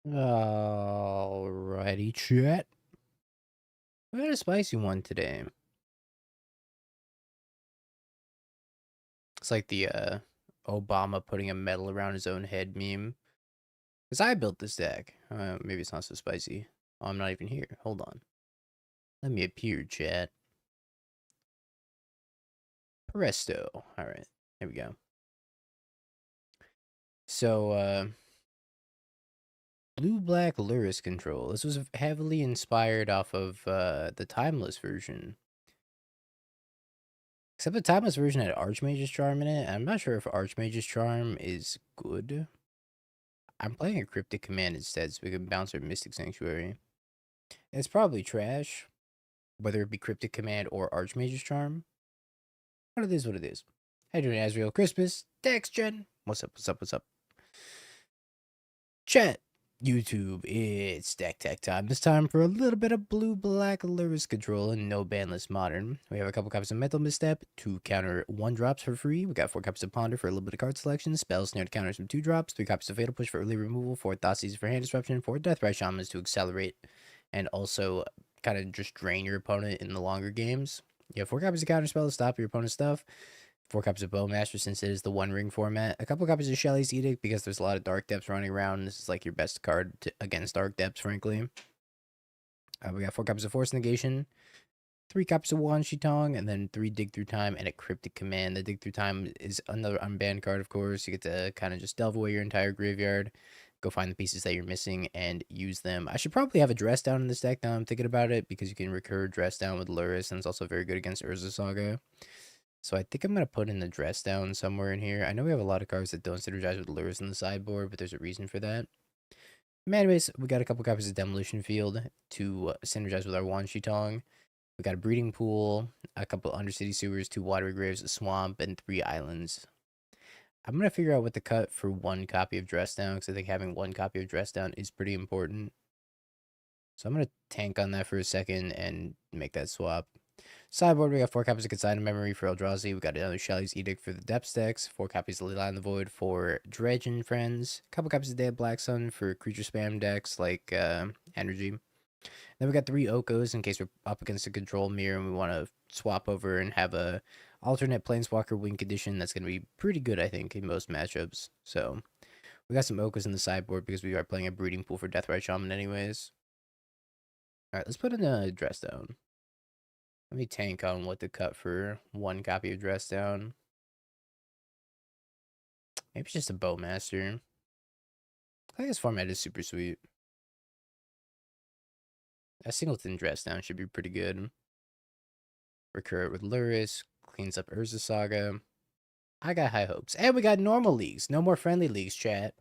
Alrighty, chat. We had a spicy one today. It's like the Obama putting a medal around his own head meme. Because I built this deck. Maybe it's not so spicy. Oh, I'm not even here. Hold on. Let me appear, chat. Presto. Alright. Here we go. So, Blue-Black Lurrus Control. This was heavily inspired off of the Timeless version. Except the Timeless version had Archmage's Charm in it. I'm not sure if Archmage's Charm is good. I'm playing a Cryptic Command instead, so we can bounce our Mystic Sanctuary. It's probably trash, whether it be Cryptic Command or Archmage's Charm. But it is what it is. How you doing, Azrael? Christmas, Dex Gen. What's up, what's up, what's up? Chat, YouTube, it's Deck Tech time. This time for a little bit of Blue-Black Lurrus Control and no BANLIST Modern. We have a couple copies of Mental Misstep, 2 counter 1-drops for free. We got 4 copies of Ponder for a little bit of card selection, Spells Snare to counter some 2-drops, 3 copies of Fatal Push for early removal, 4 Thoughtseize for hand disruption, 4 Deathrite Shamans to accelerate, and also kind of just drain your opponent in the longer games. You have 4 copies of Counter Spell to stop your opponent's stuff. 4 copies of Bowmaster since it is the 1-ring format. A couple copies of Shelly's Edict because there's a lot of Dark Depths running around. This is like your best card against Dark Depths, frankly. We got 4 copies of Force Negation, 3 copies of Wan Shitong, and then 3 Dig Through Time and a Cryptic Command. The Dig Through Time is another unbanned card, of course. You get to kind of just delve away your entire graveyard, go find the pieces that you're missing, and use them. I should probably have a Dress Down in this deck now I'm thinking about it, because you can recur Dress Down with Lurrus, and it's also very good against Urza Saga. So I think I'm going to put in the Dress Down somewhere in here. I know we have a lot of cards that don't synergize with Lurrus in the sideboard, but there's a reason for that. Anyways, we got a couple copies of Demolition Field to synergize with our Wan Shitong. We got a Breeding Pool, a couple Undercity Sewers, 2 Watery Graves, a Swamp, and 3 Islands. I'm going to figure out what to cut for 1 copy of Dress Down, because I think having 1 copy of Dress Down is pretty important. So I'm going to tank on that for a second and make that swap. Sideboard, we got 4 copies of Consigned Memory for Eldrazi. We got another Shelly's Edict for the Depths decks. 4 copies of Leyline the Void for Dredge and Friends. A couple copies of Day of Black Sun for creature spam decks like Energy. Then we got 3 Okos in case we're up against a control mirror and we want to swap over and have a alternate Planeswalker win condition that's going to be pretty good, I think, in most matchups. So we got some Okos in the sideboard because we are playing a Breeding Pool for Deathrite Shaman anyways. Alright, let's put in a Dress Down. Let me tank on what to cut for 1 copy of Dress Down. Maybe it's just a Bowmaster. I think this format is super sweet. A Singleton Dress Down should be pretty good. Recur it with Lurrus. Cleans up Urza Saga. I got high hopes. And we got normal leagues. No more friendly leagues, chat.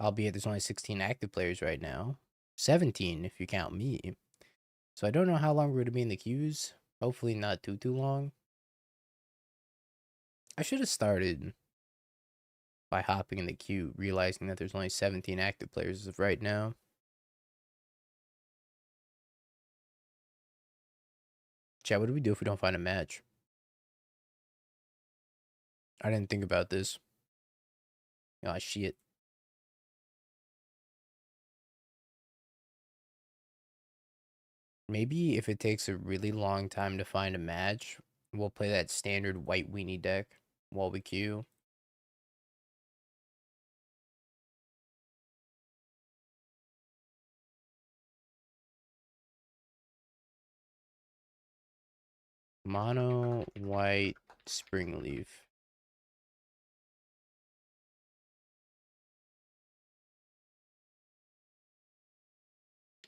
Albeit there's only 16 active players right now. 17 if you count me. So I don't know how long we're going to be in the queues. Hopefully not too long. I should have started by hopping in the queue, realizing that there's only 17 active players as of right now. Chat, what do we do if we don't find a match? I didn't think about this. Oh, shit. Maybe if it takes a really long time to find a match, we'll play that standard white weenie deck while we queue. Mono white Springleaf.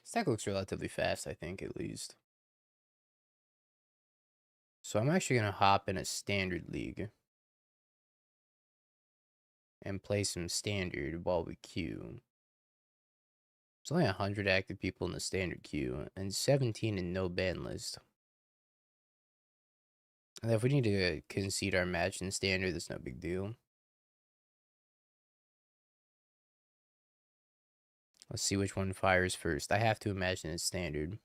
This deck looks relatively fast, I think, at least. So I'm actually going to hop in a standard league and play some standard while we queue. There's only 100 active people in the standard queue and 17 in no ban list. And if we need to concede our match in standard, that's no big deal. Let's see which one fires first. I have to imagine it's standard.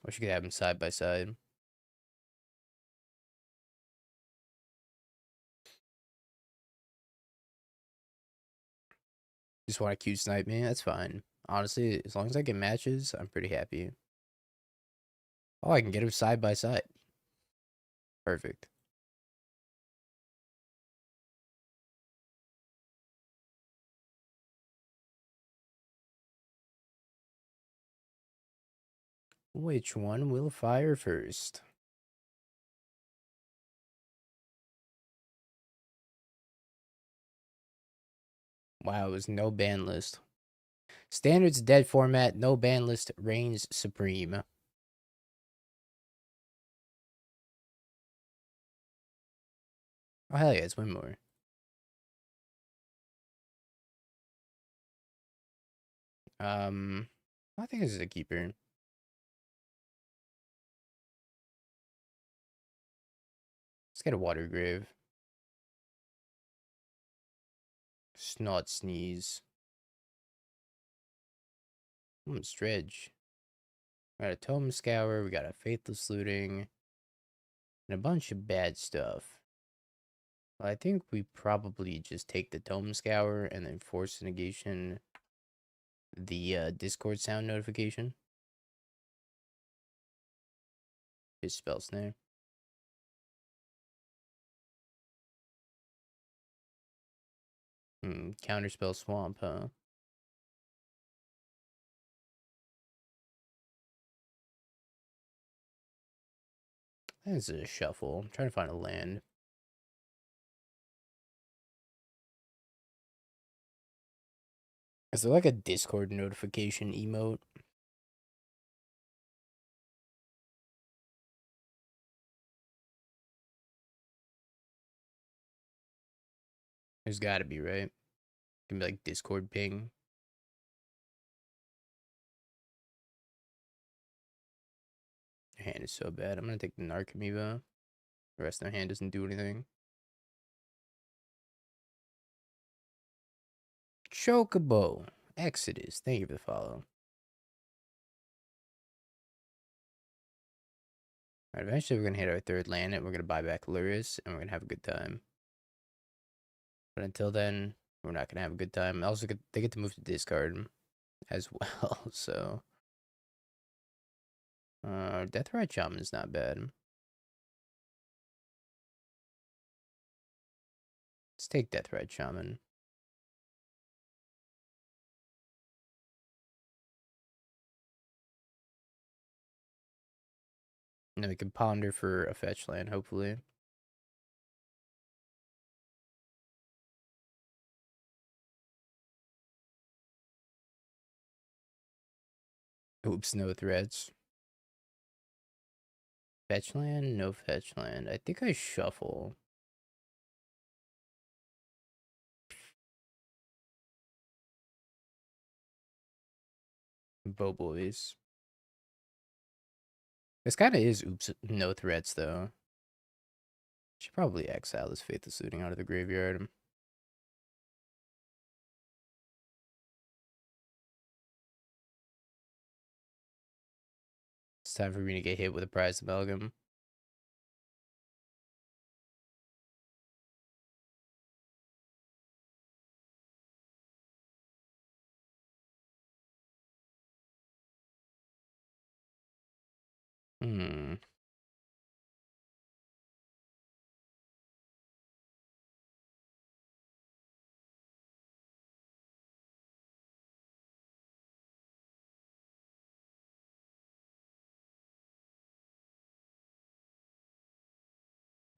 Wish you could have them side by side. Just want to Q snipe me. That's fine. Honestly, as long as I get matches, I'm pretty happy. Oh, I can get them side by side. Perfect. Which one will fire first? Wow, it was no ban list. Standards dead format, no ban list reigns supreme. Oh, hell yeah, it's win more. I think this is a keeper. Let's get a water grave. Snot sneeze. Stretch. We got a tome scour, we got a faithless looting, and a bunch of bad stuff. Well, I think we probably just take the tome scour and then force negation the Discord sound notification. His spell snare. Counterspell swamp, huh? This is a shuffle. I'm trying to find a land. Is there like a Discord notification emote? There's gotta be, right? Can be like Discord ping. Your hand is so bad. I'm gonna take the Narcomoeba. The rest of the hand doesn't do anything. Chocobo. Exodus. Thank you for the follow. Alright, eventually we're gonna hit our third land and we're gonna buy back Lurrus and we're gonna have a good time. But until then, we're not gonna have a good time. Also, they get to move to discard as well, so Deathrite Shaman is not bad. Let's take Deathrite Shaman. And then we can ponder for a fetch land, hopefully. Oops, no threats. Fetch land, no fetch land. I think I shuffle. Bow boys. This kind of is oops, no threats though. Should probably exile this Faithless Looting out of the graveyard. It's time for me to get hit with a Prize Amalgam. Hmm.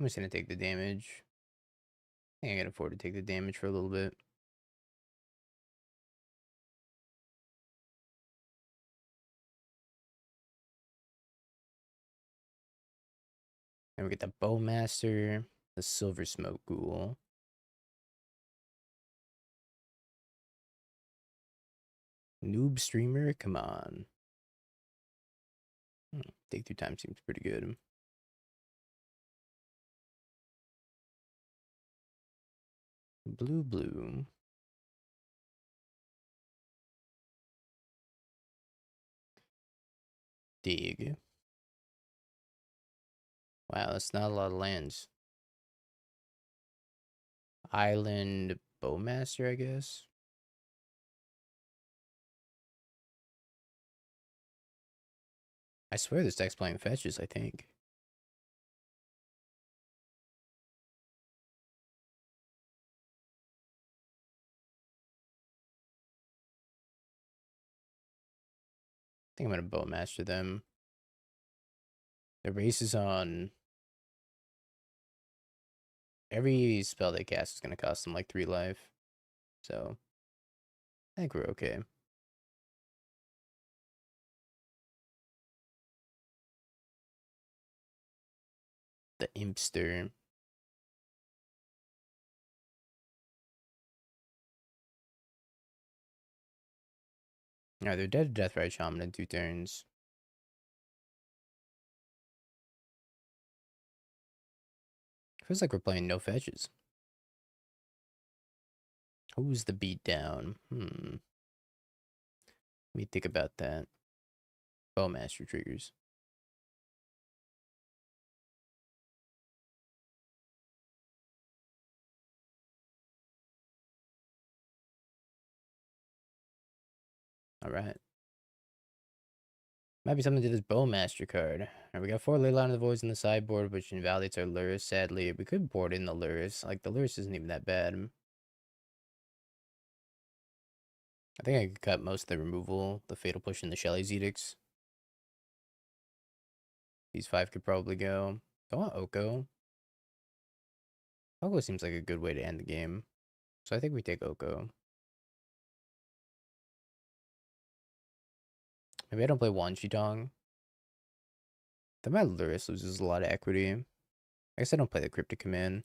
I'm just gonna take the damage. I think I can afford to take the damage for a little bit. And we get the Bowmaster, the Silver Smoke Ghoul. Noob Streamer, come on. Take through time seems pretty good. Blue. Dig. Wow, that's not a lot of lands. Island Bowmaster, I guess. I swear this deck's playing fetches, I think. I think I'm gonna Bowmaster them. The race is on. Every spell they cast is gonna cost them like 3 life. So I think we're okay. The Impster. Alright, they're dead to Deathrite Shaman in 2 turns. Feels like we're playing no fetches. Who's the beatdown? Let me think about that. Bowmaster triggers. Alright. Might be something to this Bowmaster card. Alright, we got 4 Leyline of the Voids in the sideboard, which invalidates our Lurrus, sadly. We could board in the Lurrus. Like, the Lurrus isn't even that bad. I think I could cut most of the removal, the Fatal Push, and the Shelly's Edicts. These 5 could probably go. I want Oko. Oko seems like a good way to end the game. So I think we take Oko. Maybe I don't play Wan Chitong. Then my Lurrus loses a lot of equity. I guess I don't play the Cryptic Command.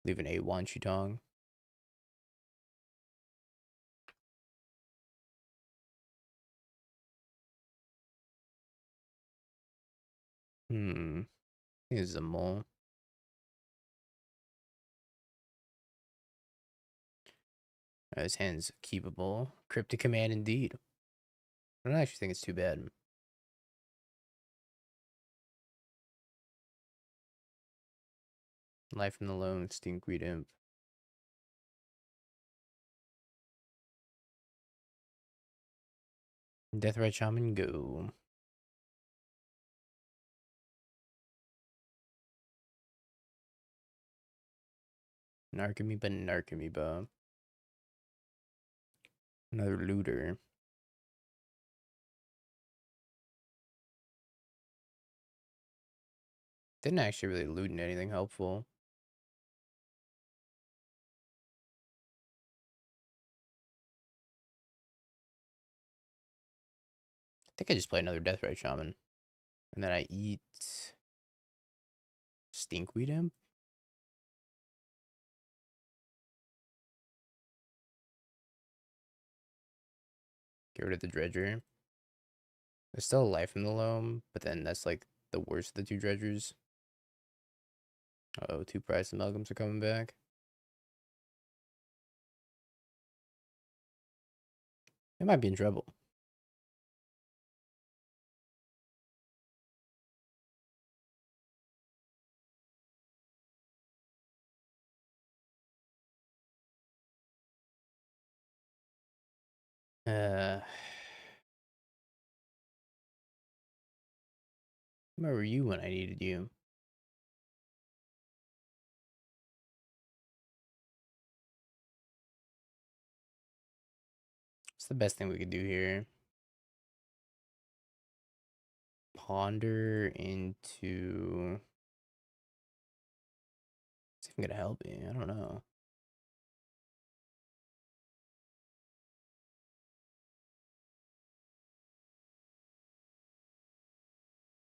Leave an 8 Wan Chitong. I think this is a mole. His hand's keepable. Cryptic Command indeed. I don't actually think it's too bad. Life from the Lone, Stinkweed Imp. Deathrite Shaman, go. Narcomoeba. Another looter. Didn't actually really loot anything helpful. I think I just play another Deathrite Shaman. And then I eat Stinkweed Imp. Get rid of the Dredger. There's still a life in the loam, but then that's like the worst of the 2 dredgers. Uh-oh, 2 price amalgams are coming back. It might be in trouble. Where were you when I needed you? What's the best thing we could do here? Ponder into... It's even gonna help me. I don't know.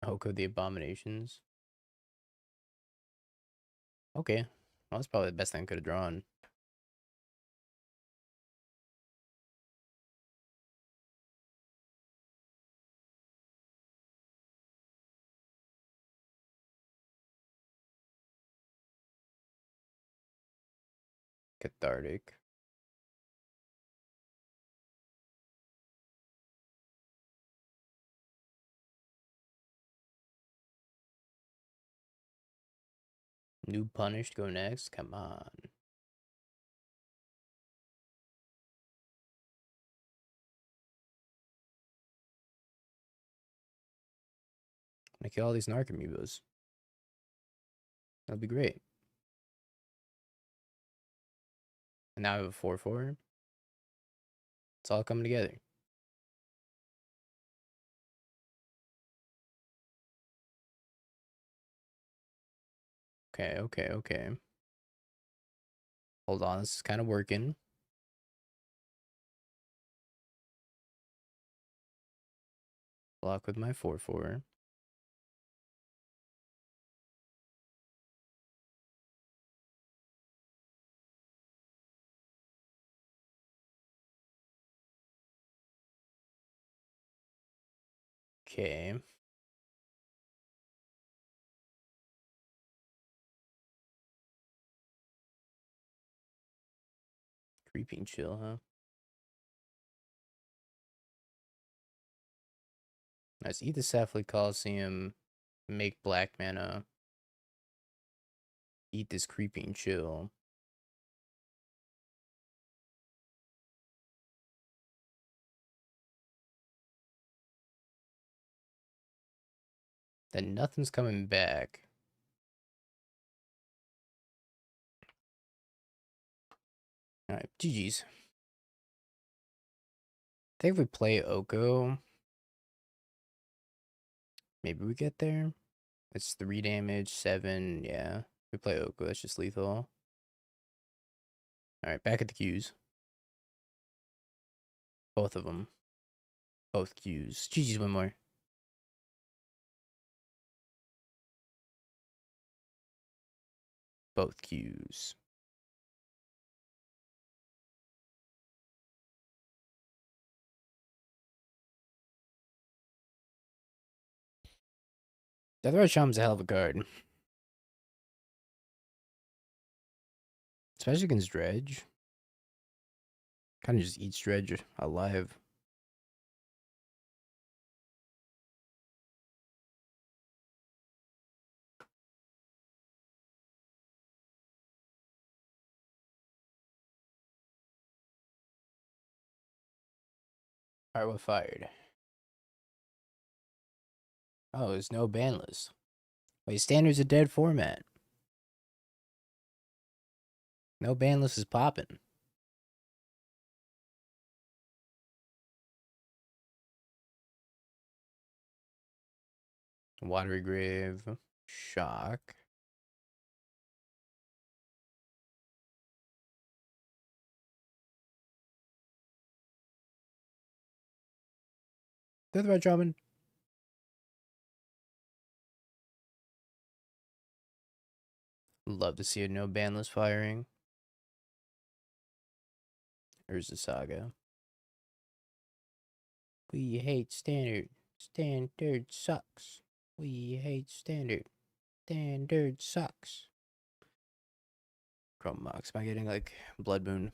Hoko the Abominations. Okay. Well, that's probably the best thing I could have drawn. Cathartic. New Punished go next? Come on. I kill all these Narc amiibos. That'd be great. And now I have a 4/4. It's all coming together. Okay. Hold on, this is kind of working. Block with my 4/4. Okay. Creeping chill, huh? Let's eat the Sapphire Coliseum, make black mana, eat this creeping chill. Then nothing's coming back. Alright, GG's. I think if we play Oko, maybe we get there. It's 3 damage, 7, yeah. If we play Oko, that's just lethal. Alright, back at the queues. Both of them. Both queues. GG's, one more. Both queues. Deathrise Shaman's a hell of a card. Especially against Dredge. Kind of just eats Dredge alive. Alright, what fired? Oh, there's no ban list. Wait, Standard's a dead format. No ban list is popping. Watery Grave. Shock. Deathrise Shaman. Love to see a no ban list firing. There's the Saga. We hate Standard. Standard sucks. We hate Standard. Standard sucks. Chrome Mox. Am I getting like Blood Moon?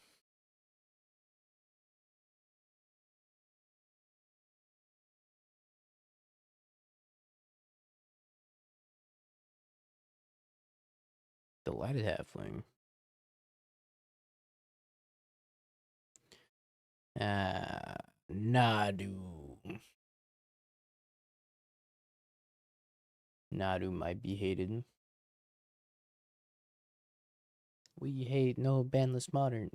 Delighted Halfling. Nadu. Nadu might be hated. We hate no banlist modern.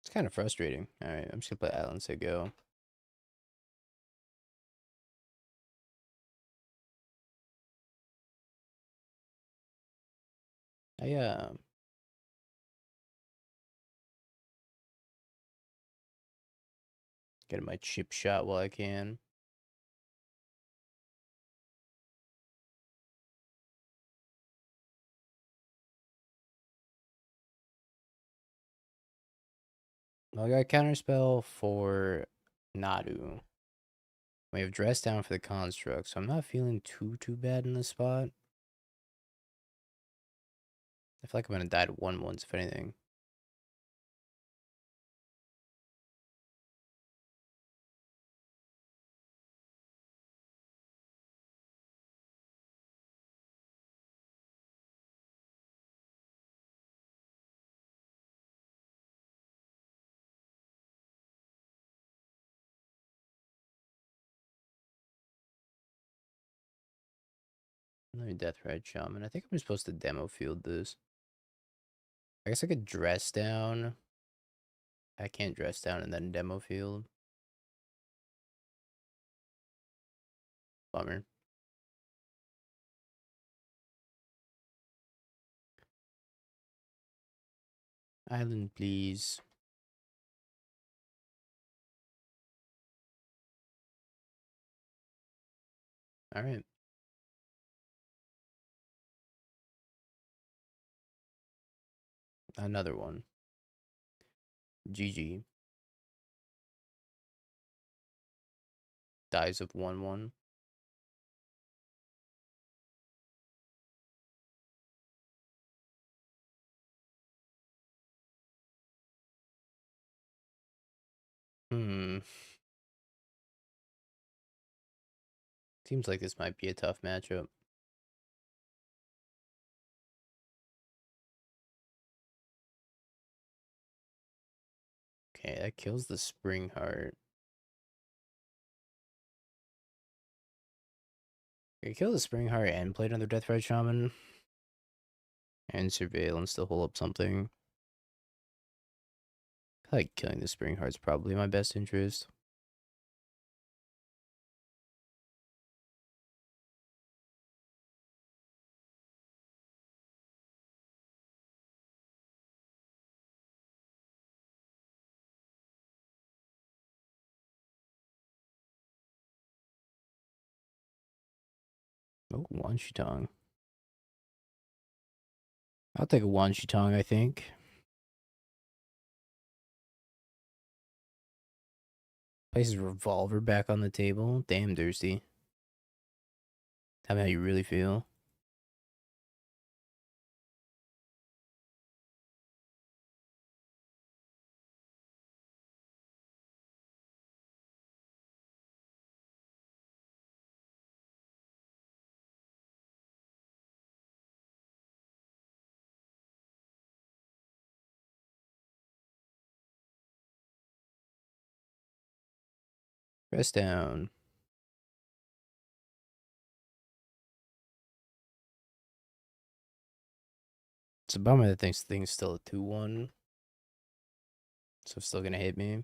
It's kind of frustrating. Alright, I'm just gonna play Island MTGO. I get my chip shot while I can. I got counterspell for Nadu. We have dress down for the construct, so I'm not feeling too bad in this spot. I feel like I'm gonna die to 1/1s if anything. Another Death Ride Shaman. I think I'm supposed to demo field this. I guess I could dress down. I can't dress down and then demo field. Bummer. Island, please. Alright. Another one. GG. Dies of 1-1. Seems like this might be a tough matchup. Okay, that kills the Spring Heart. Okay, kill the Spring Heart and play another Death Ride Shaman. And Surveillance to hold up something. I feel like killing the Spring Heart's probably my best interest. Oh, Wan Shitong. I'll take a Wan Shitong, I think. Places Revolver back on the table. Damn, Thirsty. Tell me how you really feel. Press down. It's a bummer that thing's still a 2-1. So it's still gonna hit me.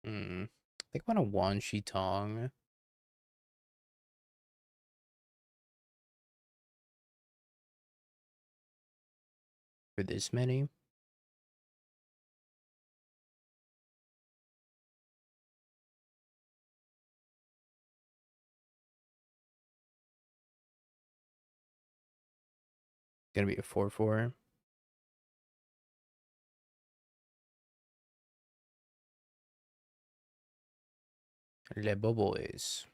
I think I want a Wan Shitong. For this many. Gonna be a 4-4. Le Bobois.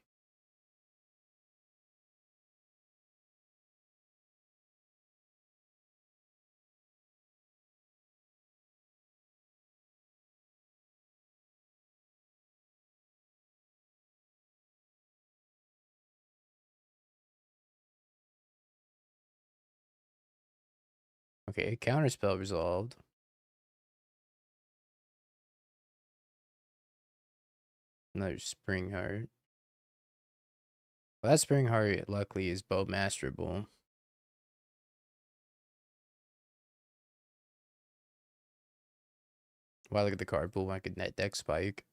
Okay, counterspell resolved. Another Spring Heart. Well, that Spring Heart, luckily, is bow masterable. Wow, look at the card pool. I could net deck spike.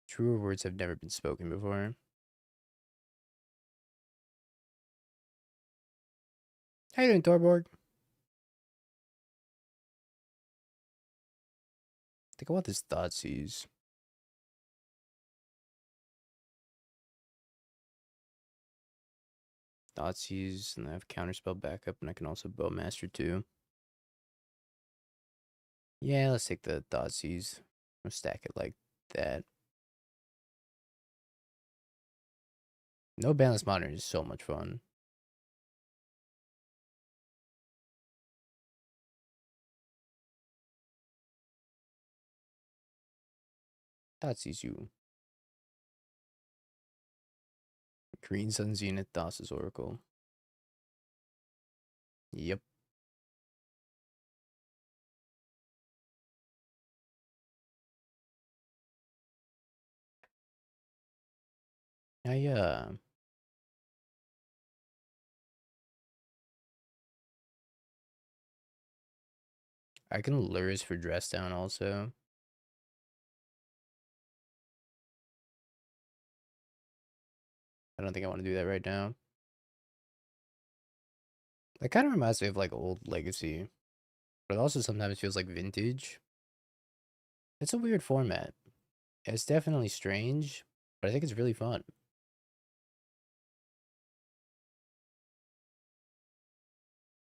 Truer words have never been spoken before. How you doing, Thorborg? I think I want this Thoughtseize. Thoughtseize, and I have counterspell backup, and I can also bowmaster too. Yeah, let's take the Thoughtseize. I'll stack it like that. No BANLIST MODERN is so much fun. Thoughtseize you. Green Sun Zenith, Thassa's Oracle. Yep. I can Lurrus for dress down also. I don't think I want to do that right now. That kind of reminds me of like old Legacy, but it also sometimes feels like vintage. It's a weird format. It's definitely strange, but I think it's really fun.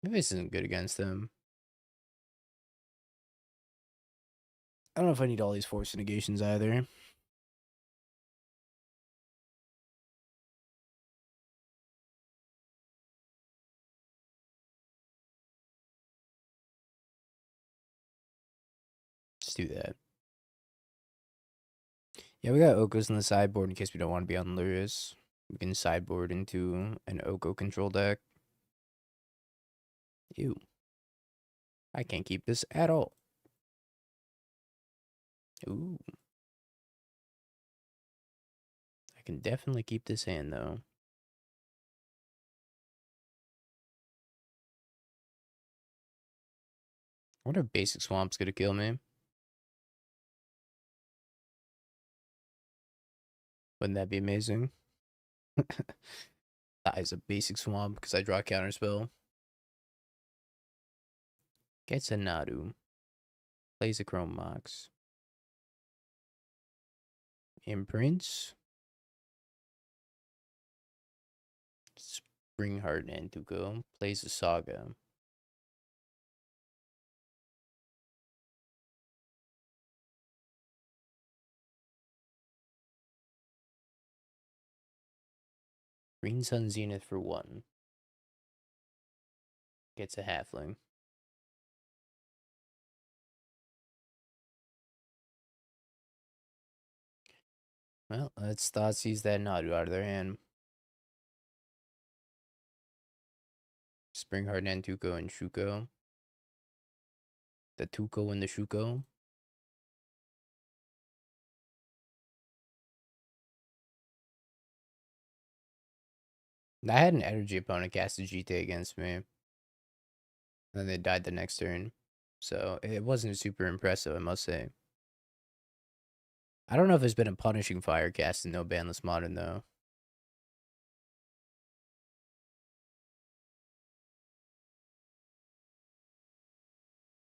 Maybe this isn't good against them. I don't know if I need all these force negations either. Just do that. Yeah, we got Okos on the sideboard in case we don't want to be on Lurrus. We can sideboard into an Oko control deck. Ew. I can't keep this at all. Ooh. I can definitely keep this hand, though. I wonder if Basic Swamp's gonna kill me. Wouldn't that be amazing? Dies a Basic Swamp because I draw a counterspell. Gets a Nadu. Plays a Chrome Mox. Imprints. Springheart and Tuco. Plays a Saga. Green Sun Zenith for 1. Gets a Halfling. Well, let's Thoughtseize that Nadu out of their hand. Springheart and Tuco and Shuko. The Tuco and the Shuko. I had an energy opponent cast a GT against me. And then they died the next turn. So it wasn't super impressive, I must say. I don't know if there's been a punishing fire cast in No BANLIST Modern, though.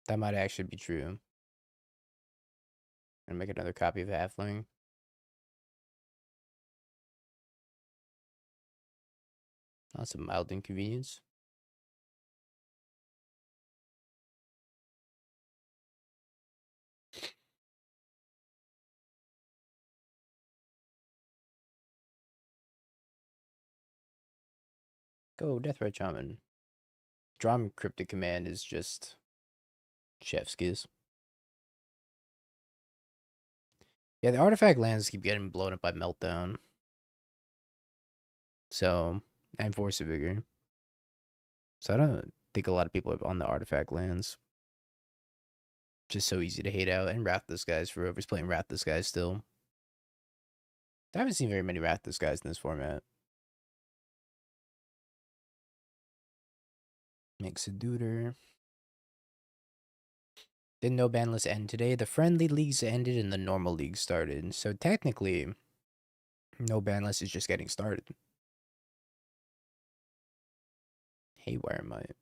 That might actually be true. And make another copy of Halfling. That's a mild inconvenience. Go, Deathray Shaman. Drum Cryptic Command is just chef's kiss. Yeah, the artifact lands keep getting blown up by Meltdown. So, and Force of Vigor. So I don't think a lot of people are on the artifact lands. Just so easy to hate out. And Wrathless guys for whoever's playing Wrathless guys still. I haven't seen very many Wrathless guys in this format. Makes a Duder. Didn't know Banlist end today. The friendly leagues ended and the normal league started. So technically, no Banlist is just getting started. Haywire might.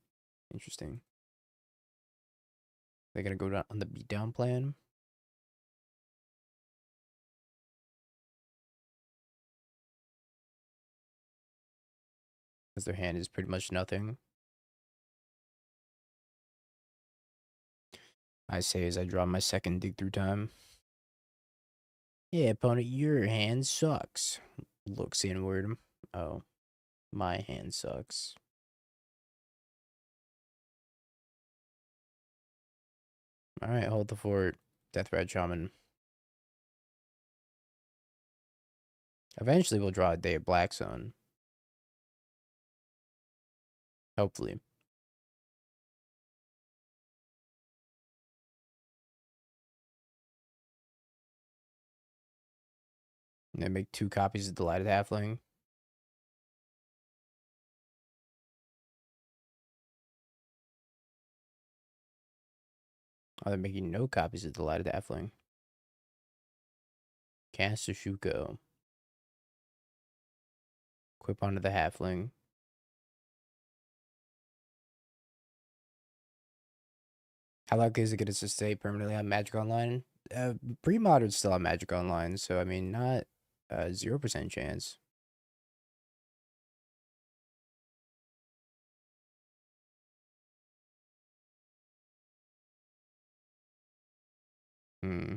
Interesting. They're gonna go down on the beatdown plan. Because their hand is pretty much nothing. I say as I draw my second dig through time. Yeah, opponent, your hand sucks. Looks inward. Oh, my hand sucks. Alright, hold the fort. Deathray Shaman. Eventually we'll draw a Day of Black Sun. Hopefully. And then make 2 copies of Delighted Halfling. Oh, they're making no copies of Delighted Halfling. Cast a Shuko. Equip onto the Halfling. How likely is it going to stay permanently on Magic Online? Pre-modern's still on Magic Online, so I mean, not a 0% chance. Hmm.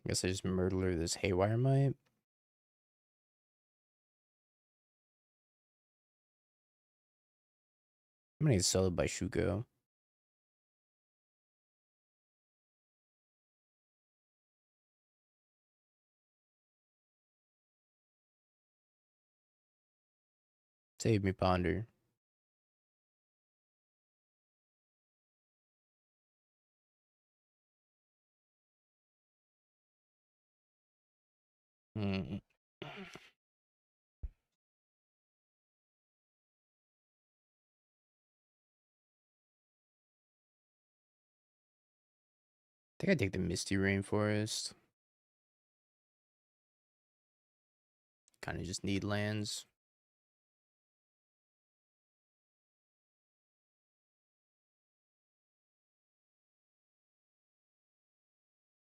I guess I just murder this Haywire Might. I'm gonna get soloed by Shuko. Save me, Ponder. Hmm. I think I take the Misty Rainforest. Kind of just need lands.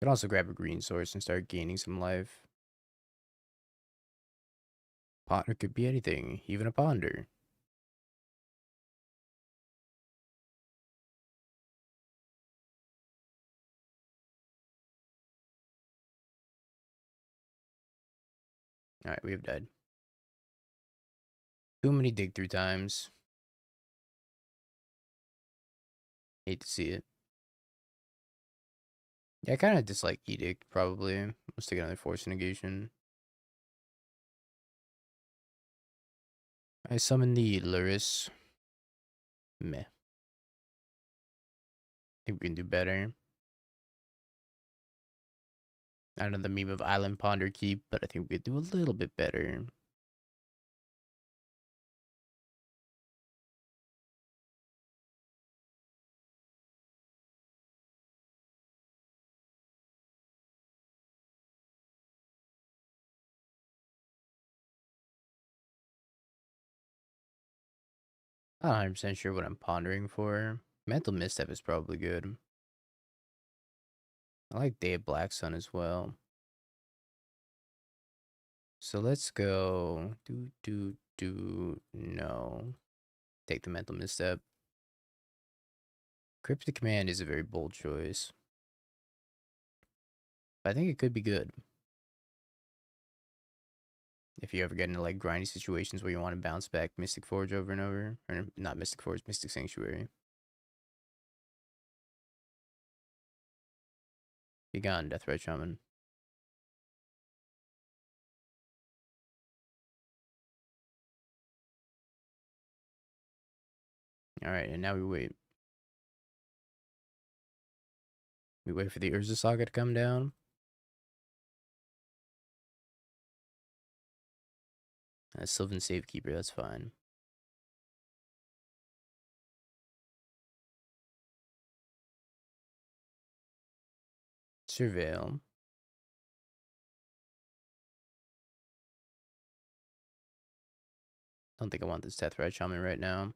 Could also grab a green source and start gaining some life. Ponder could be anything, even a Ponder. Alright, we have died. Too many dig through times. Hate to see it. Yeah, I kind of dislike Edict, probably. Let's take another Force Negation. I summon the Lurrus. Meh. I think we can do better. I don't know the meme of Island Ponder Keep, but I think we could do a little bit better. I'm not 100% sure what I'm pondering for. Mental Misstep is probably good. I like Day of Black Sun as well. So let's go. No. Take the Mental Misstep. Cryptic Command is a very bold choice. But I think it could be good. If you ever get into like grindy situations where you want to bounce back Mystic Forge over and over. Or not Mystic Forge, Mystic Sanctuary. Be gone, Deathrite Shaman. Alright, and now we wait. We wait for the Urza Saga to come down. Sylvan Safekeeper, that's fine. Surveil. Don't think I want this Deathrite Shaman right now.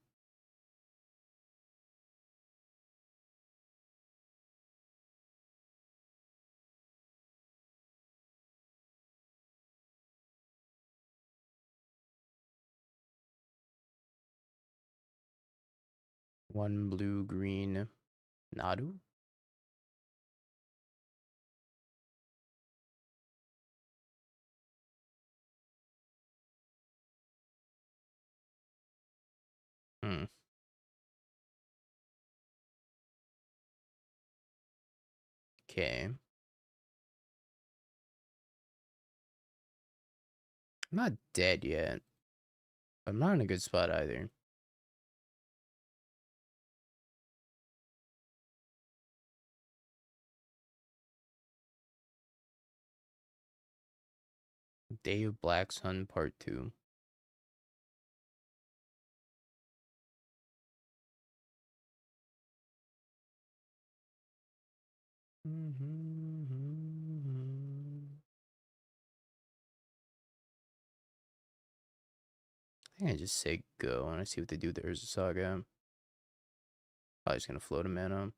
One blue, green, Nadu. Hmm. Okay. I'm not dead yet. But I'm not in a good spot either. Day of Black Sun Part 2. I think I just say go and I see what they do with the Urza Saga. Probably just gonna float a mana.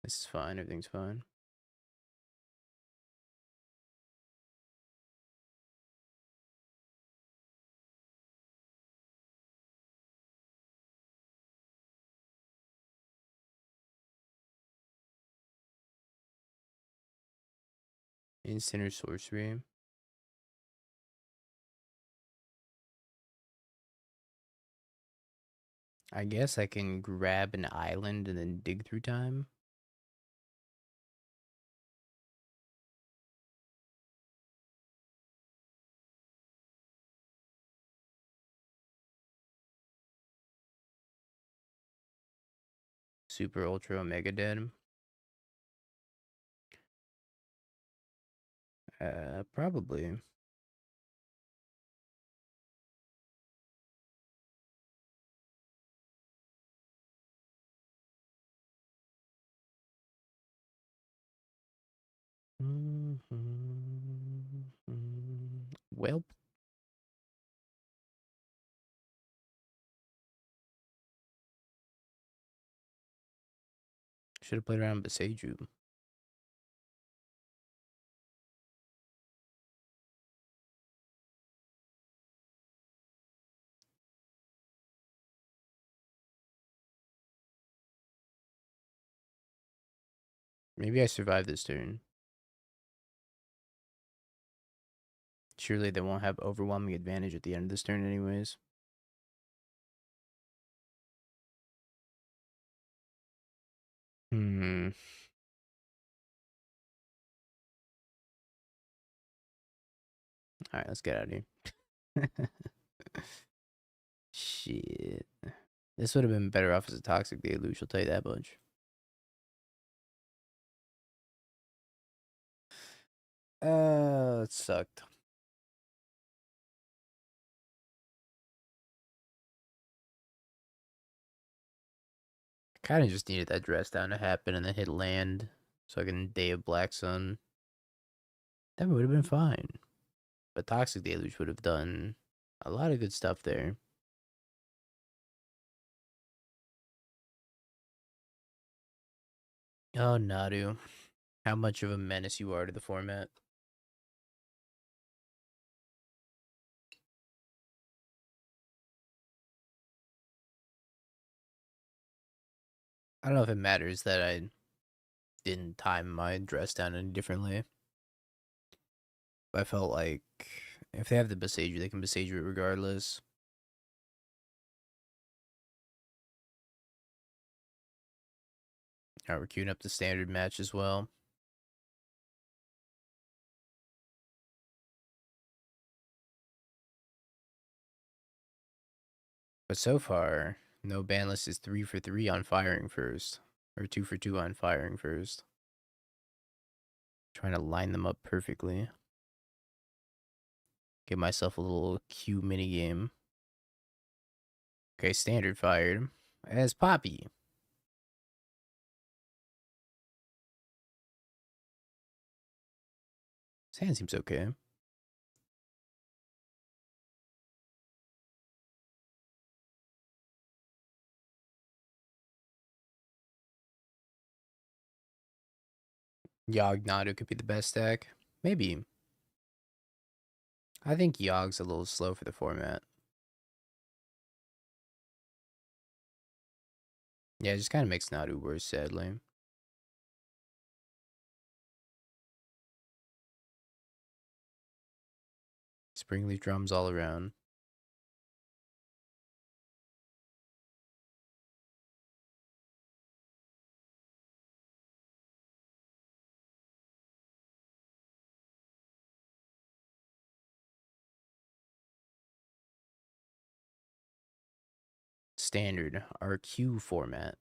This is fine, everything's fine. Instant or sorcery. I guess I can grab an island and then dig through time. Super Ultra Omega Dead. Probably. Well, should have played around Beseju. Maybe I survived this turn. Surely they won't have overwhelming advantage at the end of this turn anyways. Hmm. Alright, let's get out of here. Shit. This would have been better off as a Toxic Deluge, I'll tell you that much. It sucked. Kind of just needed that dress down to happen and then hit land so I can Day of Black Sun. That would have been fine. But Toxic Deluge would have done a lot of good stuff there. Oh, Nadu. How much of a menace you are to the format. I don't know if it matters that I didn't time my dress down any differently. But I felt like if they have the Besage, they can Besage it regardless. Alright, we're queuing up the standard match as well. But so far, no banlist is 3 for 3 on firing first. Or 2 for 2 on firing first. Trying to line them up perfectly. Give myself a little Q minigame. Okay, standard fired. As Poppy. His hand seems okay. YungDingo could be the best deck. Maybe. I think Yogg's a little slow for the format. Yeah, it just kind of makes Nadu worse, sadly. Springleaf drums all around. Standard RQ format.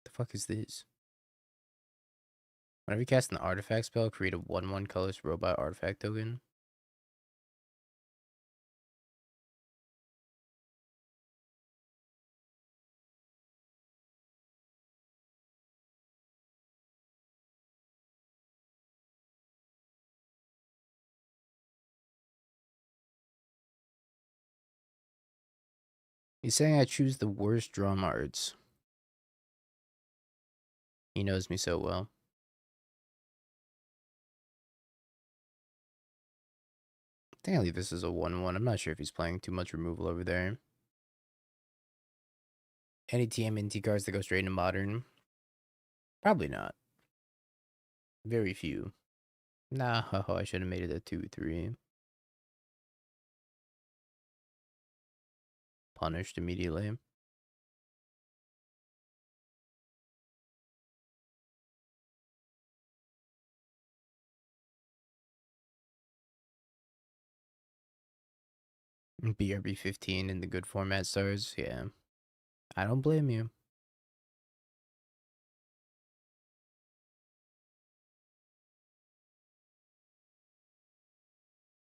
The fuck is this? Whenever you cast an artifact spell, create a 1/1 colorless robot artifact token. He's saying I choose the worst drum arts. He knows me so well. I think I'll leave this as a 1/1. I'm not sure if he's playing too much removal over there. Any TMNT cards that go straight into Modern? Probably not. Very few. Nah, I should have made it a 2/3. Punished immediately. BRB 15 in the good format stars. Yeah. I don't blame you.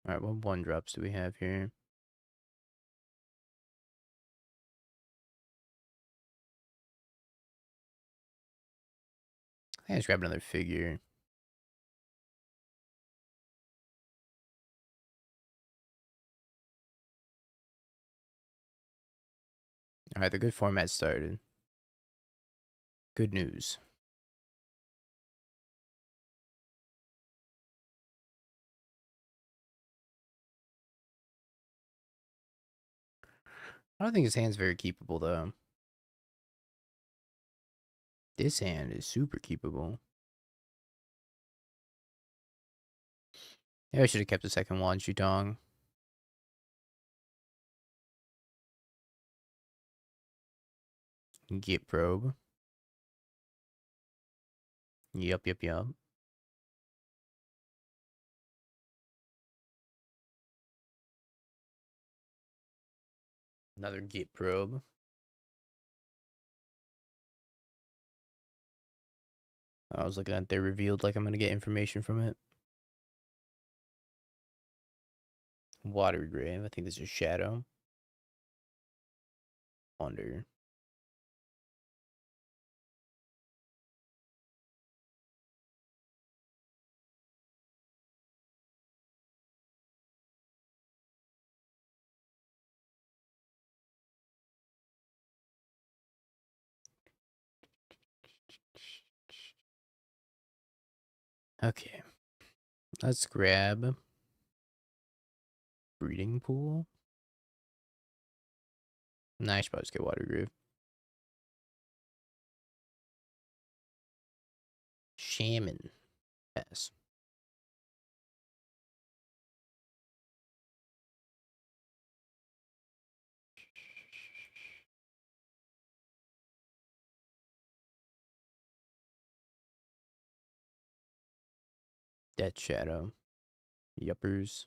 Alright, what 1-drops do we have here? I think I just grab another figure. Alright, the good format started. Good news. I don't think his hand's very keepable, though. This hand is super keepable. Yeah, I should have kept the second one, Shutong. Get probe. Yup. Another get probe. I was looking at they revealed like I'm gonna get information from it. Water grave. I think this is shadow. Wonder. Okay. Let's grab breeding pool. Nah, I should probably just get water grave. Shaman. Pass. Death shadow. Yuppers.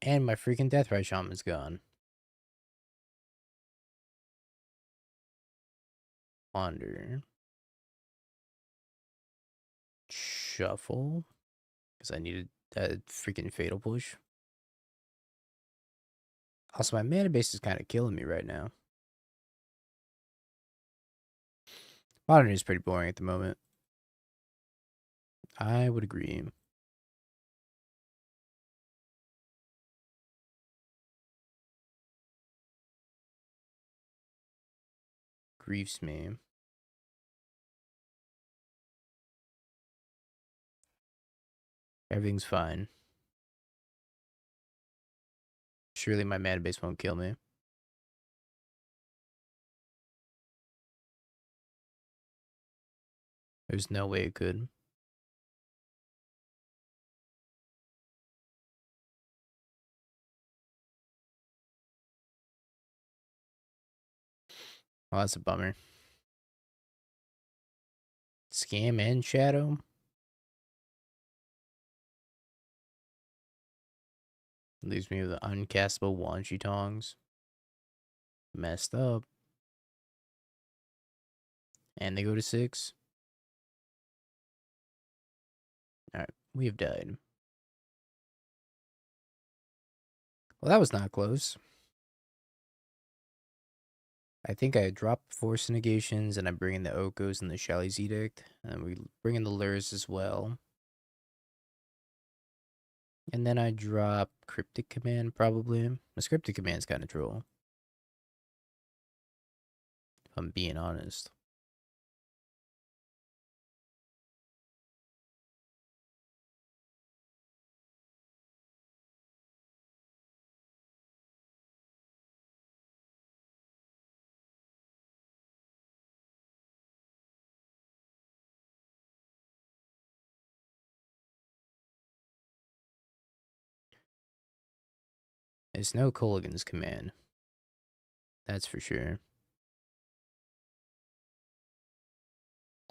And my freaking Deathrite Shaman's gone. Wander. Shuffle. Because I needed that freaking fatal push. Also, my mana base is kind of killing me right now. Modern is pretty boring at the moment. I would agree. Griefs me. Everything's fine. Surely my mana base won't kill me. There's no way it could. Well, that's a bummer. Scam and shadow? Leaves me with the uncastable Wanshi Tongs. Messed up. And they go to 6. Alright, we have died. Well, that was not close. I think I dropped Force Negations, and I bring in the Okos and the Shelly's Edict. And we bring in the Lures as well. And then I drop Cryptic Command, probably. The Cryptic Command's kind of troll, if I'm being honest. It's no Colligan's Command. That's for sure.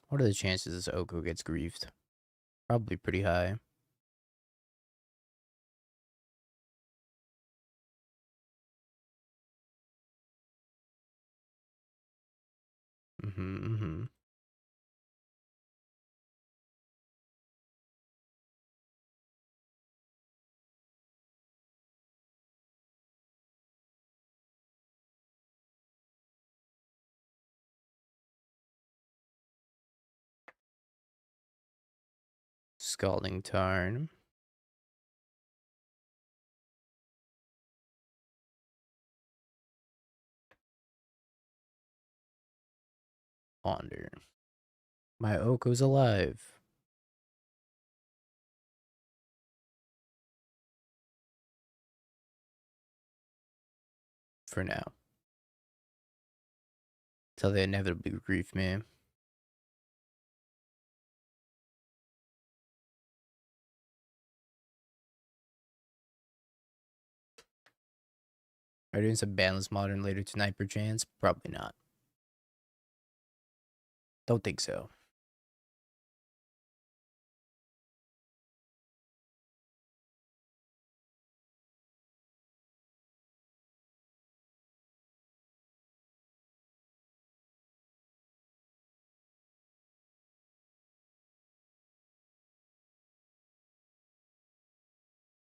What are the chances this Oko gets griefed? Probably pretty high. Mm-hmm. Scalding Tarn. Ponder. My Oko's alive. For now. Till they inevitably grief me. Are you doing some BANLIST Modern later tonight, perchance? Probably not. Don't think so.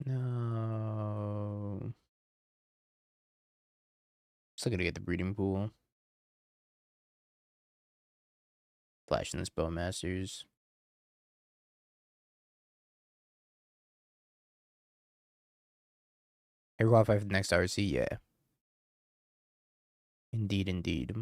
No. Still gonna get the breeding pool. Flashing this Bowmasters. Here qualify for the next RC, yeah. Indeed, indeed.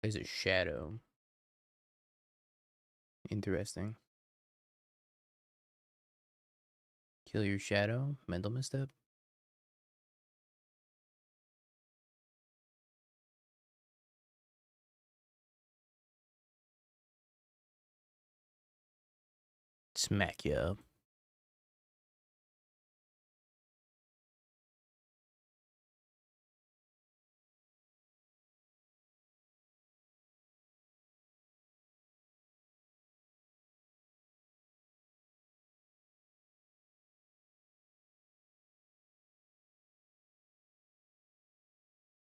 There's a shadow. Interesting. Kill your shadow? Mental misstep? Smack you up.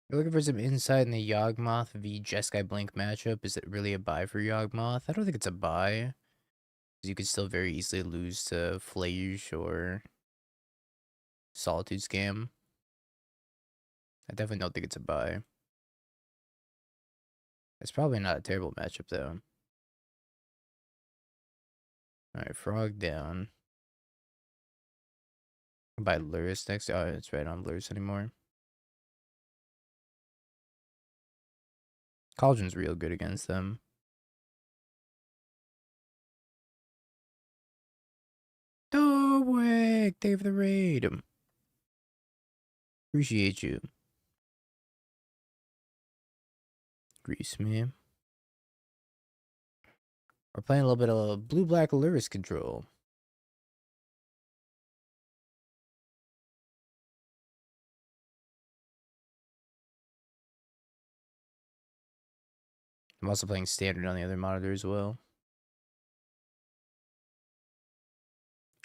You're looking for some insight in the Yawgmoth v Jeskai Blink matchup. Is it really a buy for Yawgmoth? I don't think it's a buy. Because you could still very easily lose to Flayush or Solitude Scam. I definitely don't think it's a buy. It's probably not a terrible matchup, though. Alright, Frog down. By Lurrus next. Oh, it's right on Lurrus anymore. Cauldron's real good against them. Dowick! Thank you for the raid. Appreciate you. Grease me. We're playing a little bit of blue-black Lurrus Control. I'm also playing standard on the other monitor as well.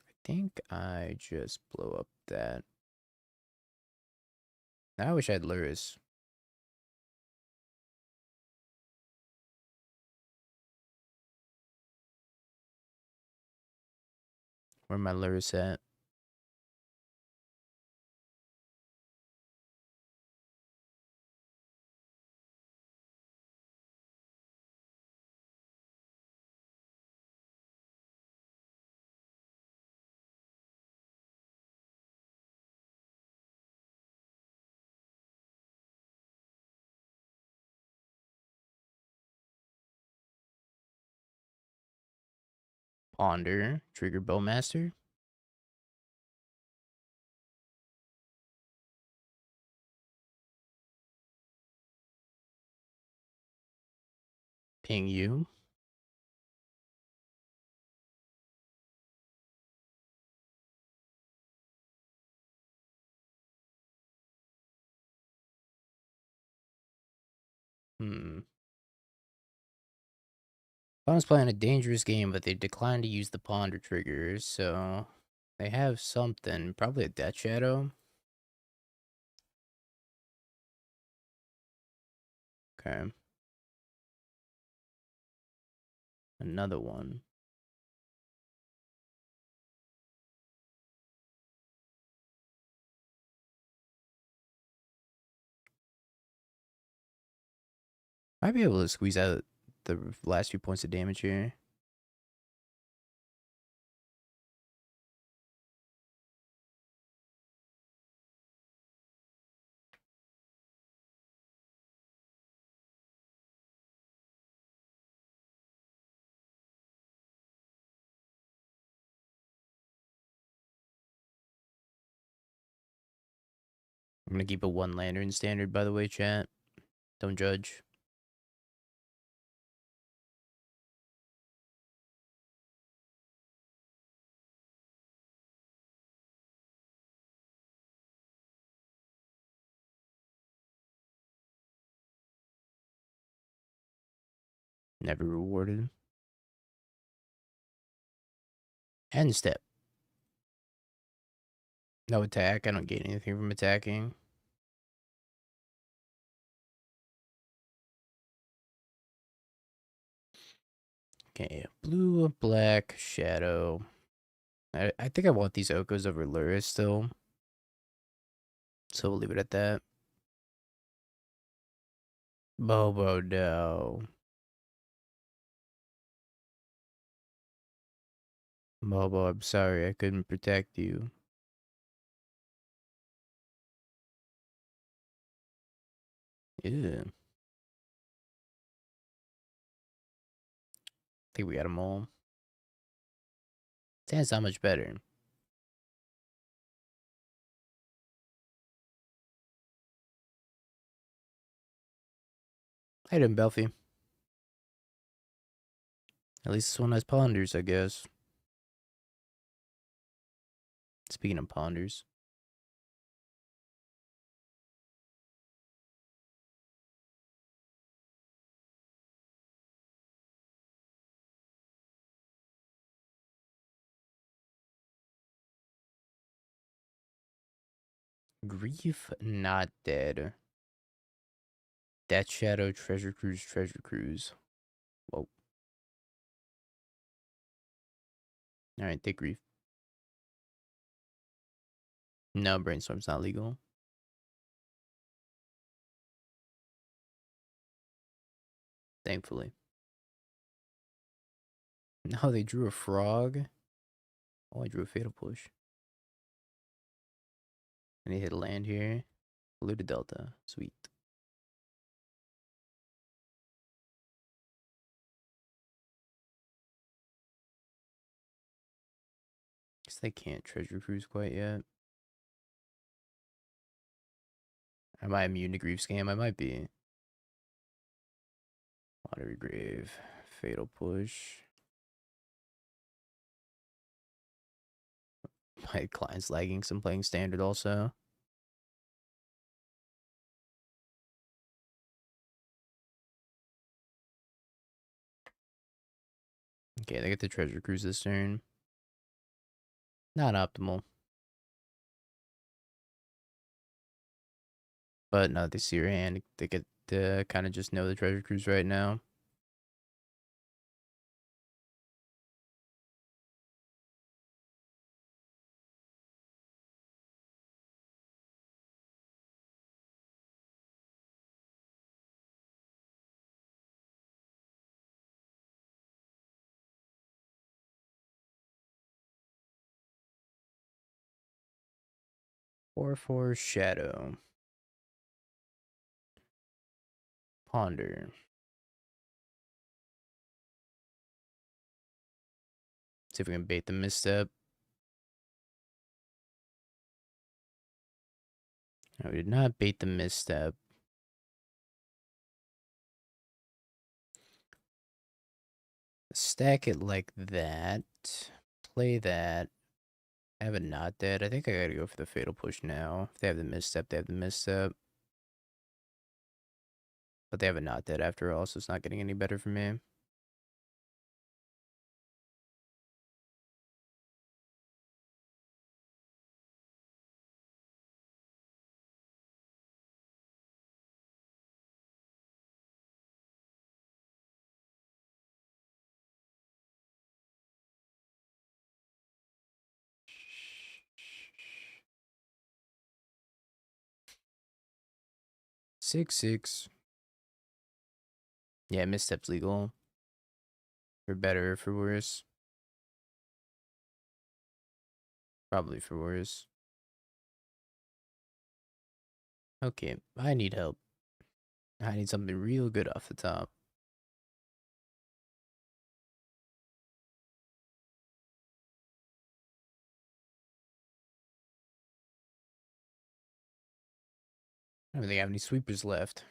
I think I just blow up that. Now I wish I had Lurrus. Where my Lurrus at? Ponder, Trigger Bowmaster. Ping you. Opponent's playing a dangerous game, but they declined to use the Ponder trigger, so they have something. Probably a Death Shadow. Okay. Another one. Might be able to squeeze out the last few points of damage here. I'm gonna keep a one lantern standard, by the way, chat. Don't judge. Never rewarded. End step. No attack. I don't gain anything from attacking. Okay, blue, black, shadow. I think I want these Okos over Lurrus still. So we'll leave it at that. Bobo, no. Bobo, I'm sorry I couldn't protect you. Yeah. I think we got them all. That's not much better. Hey, them Belfie. At least this one has ponders, I guess. Speaking of ponders. Grief not dead. Death Shadow, Treasure Cruise, Treasure Cruise. Whoa. Alright, take Grief. No, Brainstorm's not legal. Thankfully. No, they drew a frog. Oh, I drew a Fatal Push. And he hit a land here. Blue to Delta. Sweet. Guess they can't Treasure Cruise quite yet. Am I immune to Grief Scam? I might be. Watery Grave. Fatal Push. My client's lagging, so I'm playing standard also. Okay, they get the treasure cruise this turn. Not optimal. But now that they see your hand, they get to kind of just know the treasure cruise right now. Four Shadow. Ponder. See if we can bait the misstep. No, we did not bait the misstep. Stack it like that. Play that. I have a not dead. I think I gotta go for the fatal push now. If they have the misstep, they have the misstep. But they have a not dead after all, so it's not getting any better for me. Six. Yeah, misstep's legal. For better or for worse. Probably for worse. Okay, I need help. I need something real good off the top. I don't think I have any sweepers left.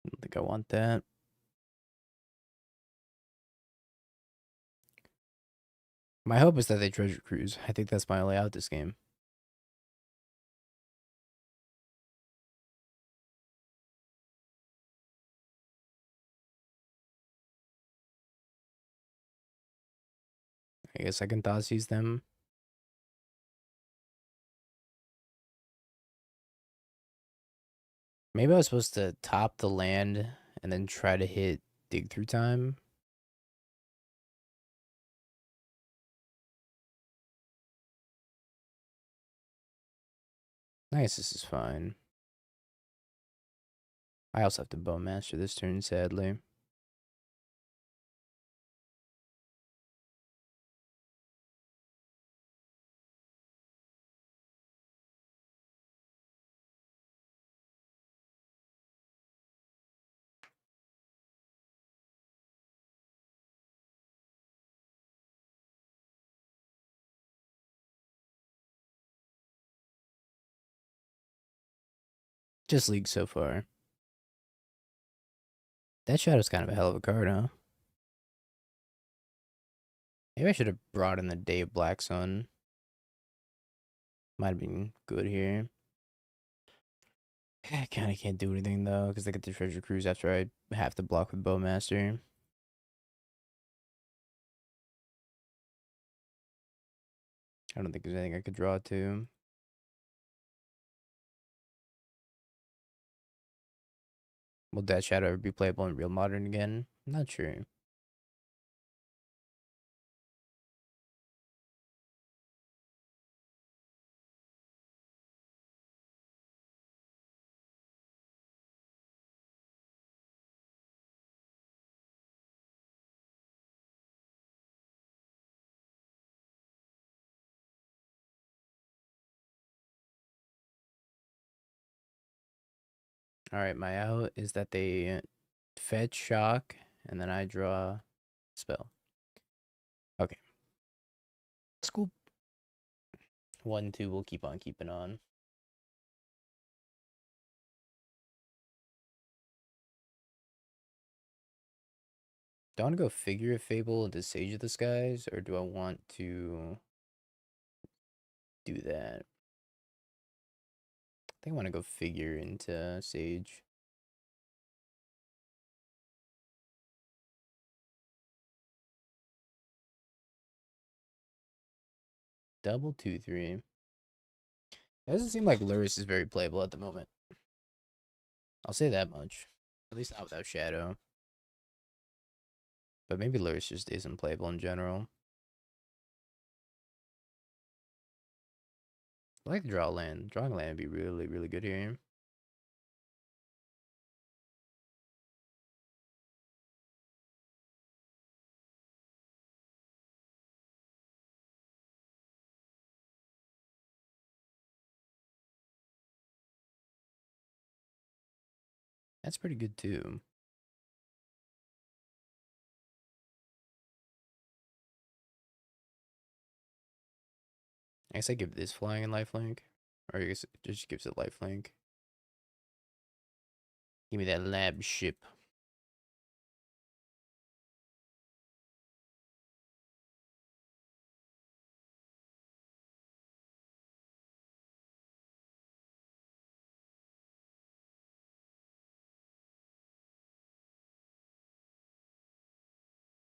I don't think I want that. My hope is that they treasure cruise. I think that's my only out this game. I guess I can Thoughtseize them. Maybe I was supposed to top the land and then try to hit dig through time. I guess this is fine. I also have to Bowmaster this turn, sadly. Just league so far. That Shadow's kind of a hell of a card, huh? Maybe I should have brought in the Day of Black Sun. Might have been good here. I kind of can't do anything, though, because I get the Treasure Cruise after I have to block with Bowmaster. I don't think there's anything I could draw to. Will Death Shadow ever be playable in Real Modern again? I'm not sure. Alright, my out is that they fetch shock, and then I draw spell. Okay. Scoop. 1, 2, we'll keep on keeping on. Do I want to go Figure of Fable into Sage of the Skies, or do I want to do that? I think I want to go Figure into Sage. Double 2/3. It doesn't seem like Lurrus is very playable at the moment. I'll say that much. At least not without Shadow. But maybe Lurrus just isn't playable in general. I like to draw land. Drawing land would be really, really good here. That's pretty good too. I guess I give this flying and lifelink. Or I guess it just gives it lifelink. Give me that lab ship.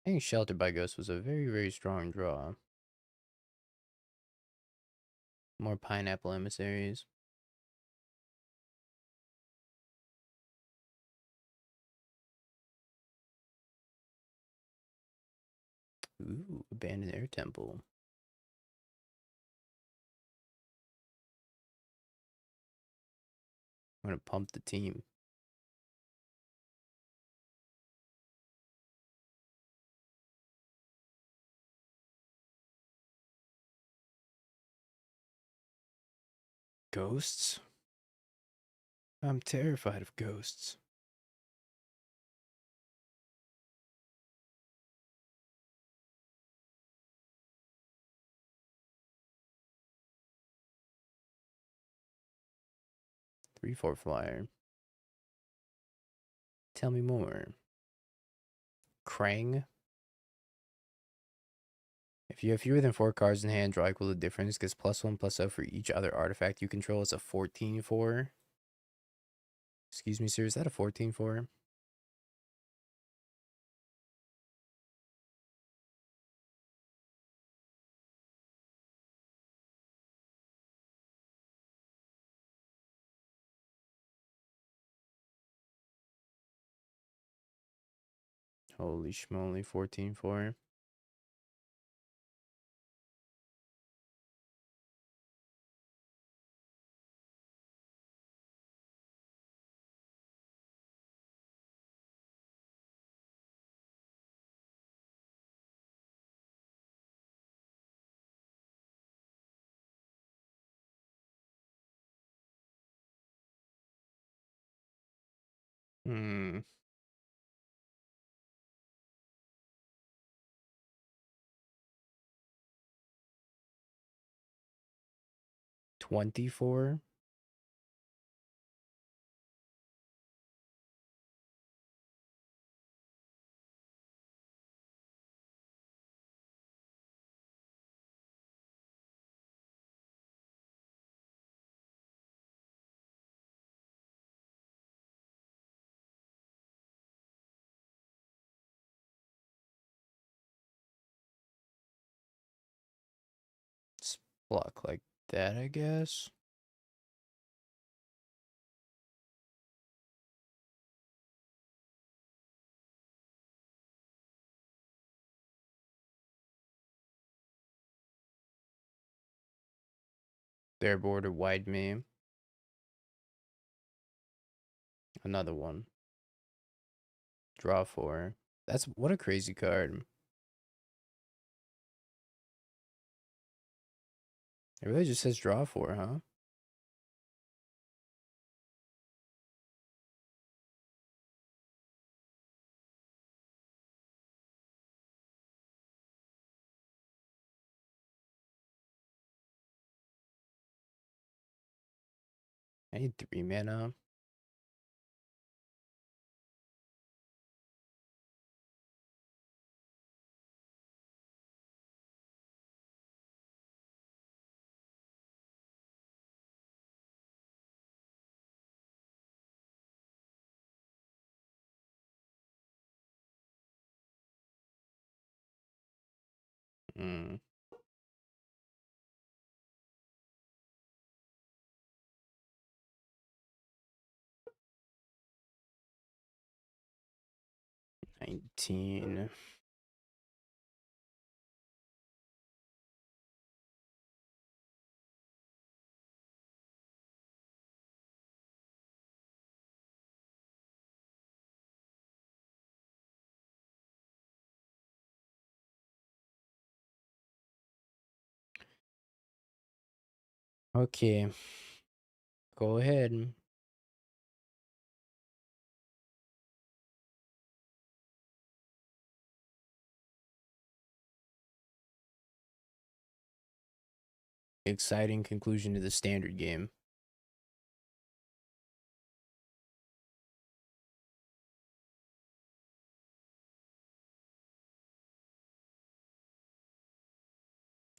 I think Sheltered by Ghost was a very, very strong draw. More pineapple emissaries. Ooh, Abandoned Air Temple. I'm gonna pump the team. Ghosts? I'm terrified of ghosts. 3/4 flyer. Tell me more. Krang? If you have fewer than 4 cards in hand, draw equal to difference, gets +1/+0 for each other artifact you control. It's a 14/4. Excuse me, sir, is that a 14/4? Holy schmoly, 14/4. Hmm. 24? Block like that, I guess. Their border wide me. Another one. Draw 4. That's what a crazy card. It really just says draw 4, huh? I need 3 mana. Mm. $19. Okay. Go ahead. Exciting conclusion to the standard game.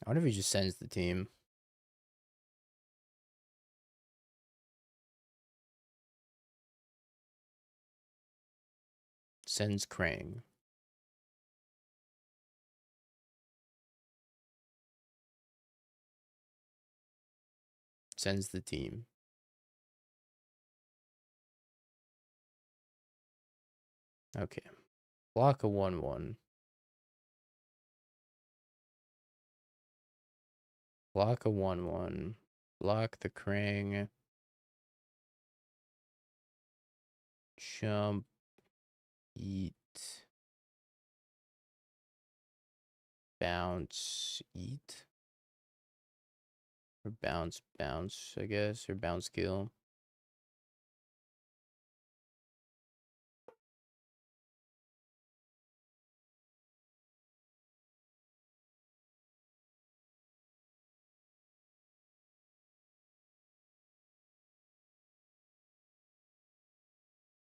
I wonder if he just sends the team. Sends Krang. Sends the team. Okay. Block a 1/1. Block a 1/1. Block the Krang. Jump. Eat. Bounce. Eat. Or bounce. Bounce, I guess. Or bounce kill.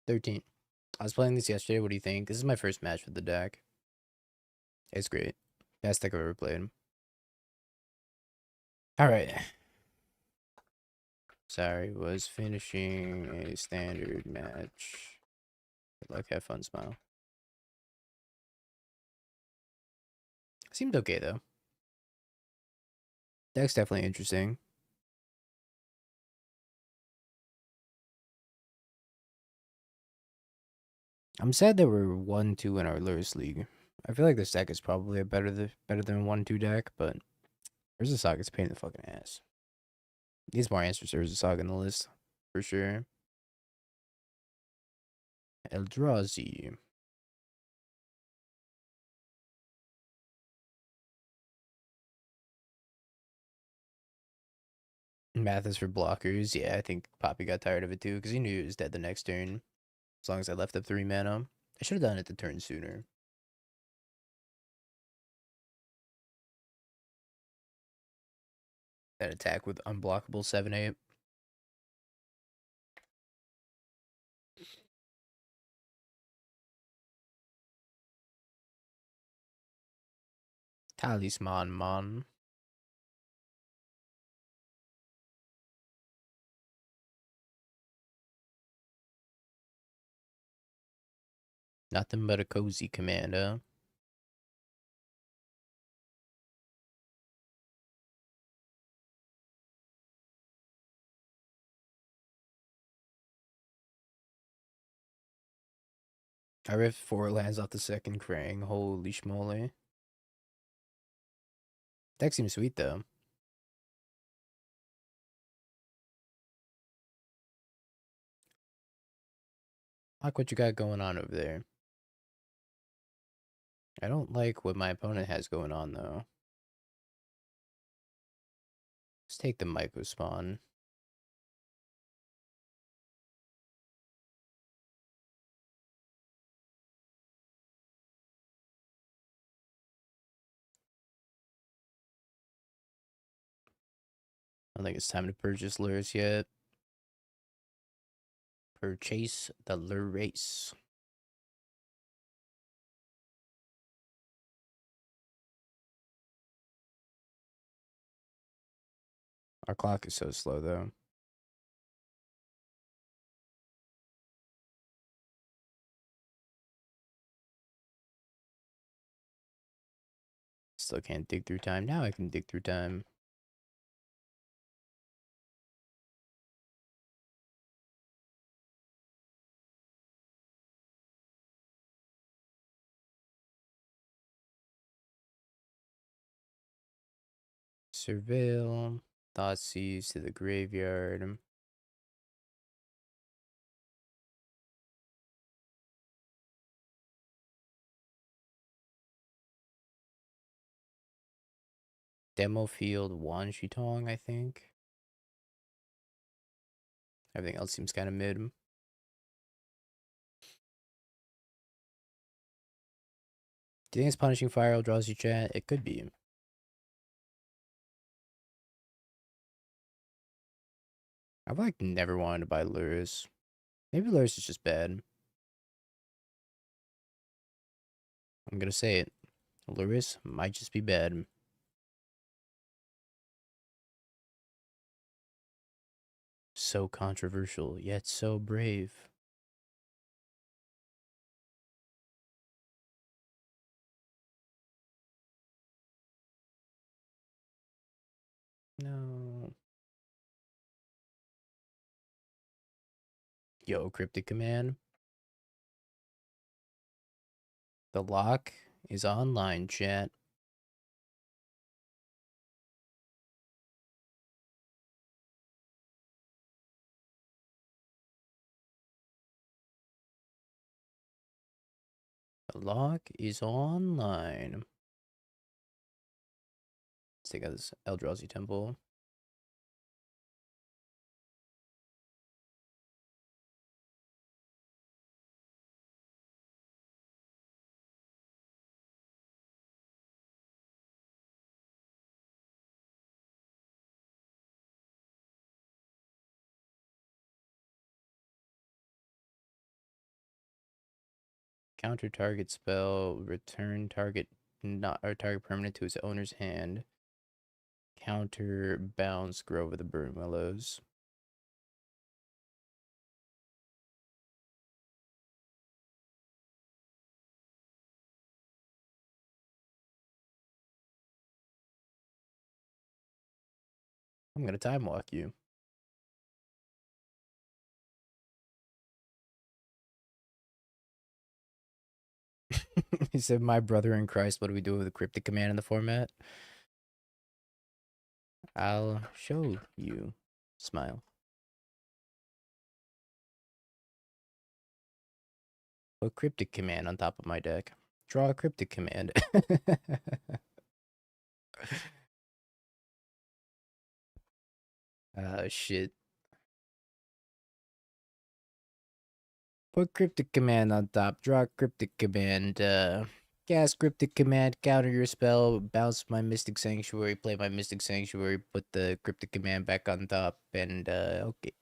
$13. I was playing this yesterday. What do you think? This is my first match with the deck. It's great. Best deck I've ever played. Alright. Sorry, was finishing a standard match. Good luck, have fun, smile. Seemed okay, though. Deck's definitely interesting. I'm sad that we're 1-2 in our Lurrus League. I feel like this deck is probably a better than 1-2 deck, but Urza Saga's a pain in the fucking ass. Needs more answers to Urza Saga in the list, for sure. Eldrazi. Math is for blockers. Yeah, I think Poppy got tired of it too, because he knew he was dead the next turn. As long as I left up 3 mana. I should have done it the turn sooner. That attack with unblockable 7/8. Talisman Mon. Nothing but a cozy commander. I ripped 4 lands off the second Krang. Holy schmoly. Deck seems sweet though. Like what you got going on over there. I don't like what my opponent has going on though. Let's take the Myco spawn. I don't think it's time to purchase Lurrus yet. Purchase the Lurrus. Our clock is so slow though. Still can't dig through time. Now I can dig through time. Surveil. Thoughtseize to the graveyard. Demo field Wan Shitong, I think. Everything else seems kind of mid. Do you think it's Punishing Fire draws you chat? It could be. I've like never wanted to buy Lurrus. Maybe Lurrus is just bad. I'm gonna say it. Lurrus might just be bad. So controversial, yet so brave. No. Yo, Cryptic Command. The lock is online, chat. The lock is online. Let's take out this Eldrazi Temple. Counter target spell, return target not or target permanent to its owner's hand. Counter bounce, Grove of the Burning Willows. I'm gonna time walk you. He said, "My brother in Christ, what do we do with the Cryptic Command in the format?" I'll show you. Smile. Put Cryptic Command on top of my deck. Draw a Cryptic Command. Shit. Put Cryptic Command on top. Draw Cryptic Command. Cast Cryptic Command. Counter your spell. Bounce my Mystic Sanctuary. Play my Mystic Sanctuary. Put the Cryptic Command back on top. And, okay.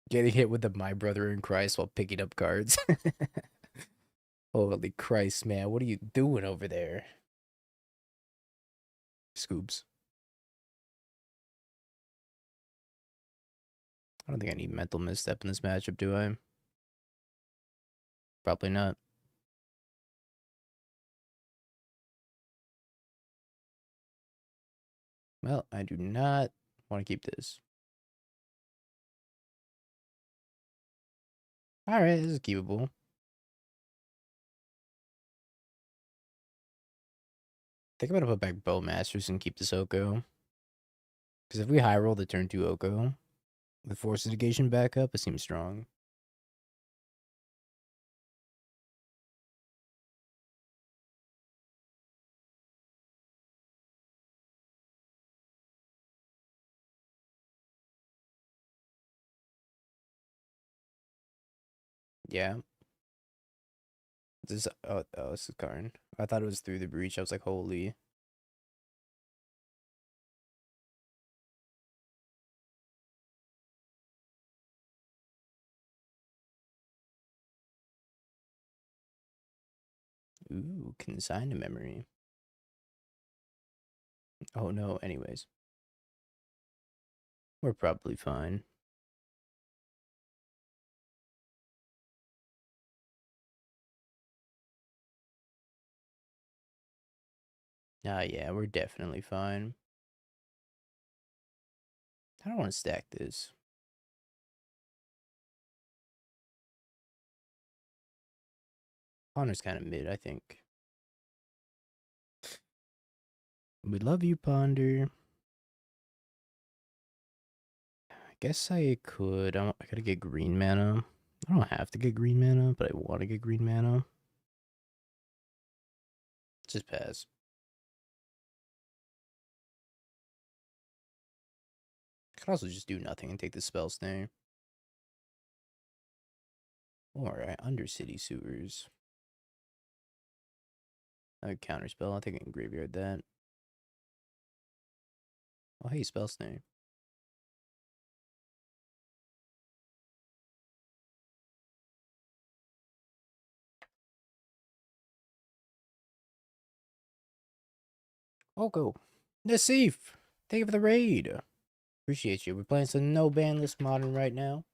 Getting hit with the My Brother in Christ while picking up cards. Holy Christ, man. What are you doing over there? Scoops. I don't think I need Mental Misstep in this matchup, do I? Probably not. Well, I do not want to keep this. Alright, this is keepable. I think I'm gonna put back Bowmasters and keep this Oko. Because if we high roll the turn 2 Oko with Force Negation back up, it seems strong. Yeah. This this is Karn. I thought it was through the breach. I was like, holy. Ooh, consign to memory. Oh no, anyways. We're probably fine. Yeah, we're definitely fine. I don't want to stack this. Ponder's kind of mid, I think. We love you, Ponder. I guess I could. I gotta get green mana. I don't have to get green mana, but I want to get green mana. Just pass. I could also just do nothing and take the spell snare. Alright, Undercity Sewers. I would counterspell. I think I can graveyard that. Oh, hey, spell snare. Oh, go. Nassif! Thank you for the raid. Appreciate you. We're playing some no ban list modern right now.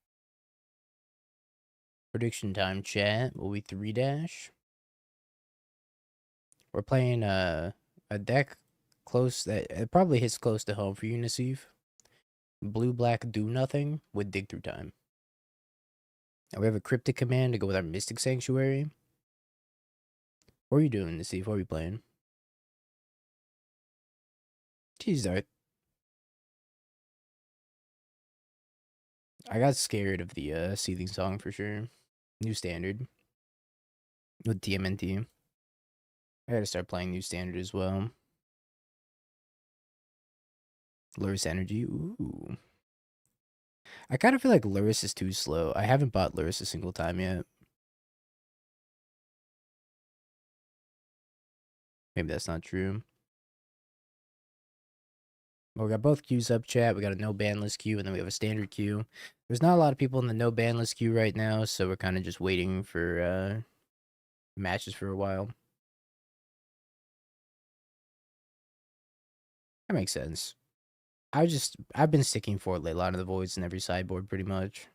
Prediction time, chat. Will be 3-dash. We're playing a deck close that it probably hits close to home for you, Nassif. Blue black do nothing with dig through time. Now we have a cryptic command to go with our Mystic Sanctuary. What are you doing, Nassif? What are we playing? Jeez, Dart. I got scared of the Seething Song for sure. New standard. With TMNT. I gotta start playing new standard as well. Lurrus Energy. Ooh. I kind of feel like Lurrus is too slow. I haven't bought Lurrus a single time yet. Maybe that's not true. Well, we got both queues up, chat. We got a no ban list queue, and then we have a standard queue. There's not a lot of people in the no ban list queue right now, so we're kind of just waiting for matches for a while. That makes sense. I've been sticking for Leyline of the Voids in every sideboard pretty much.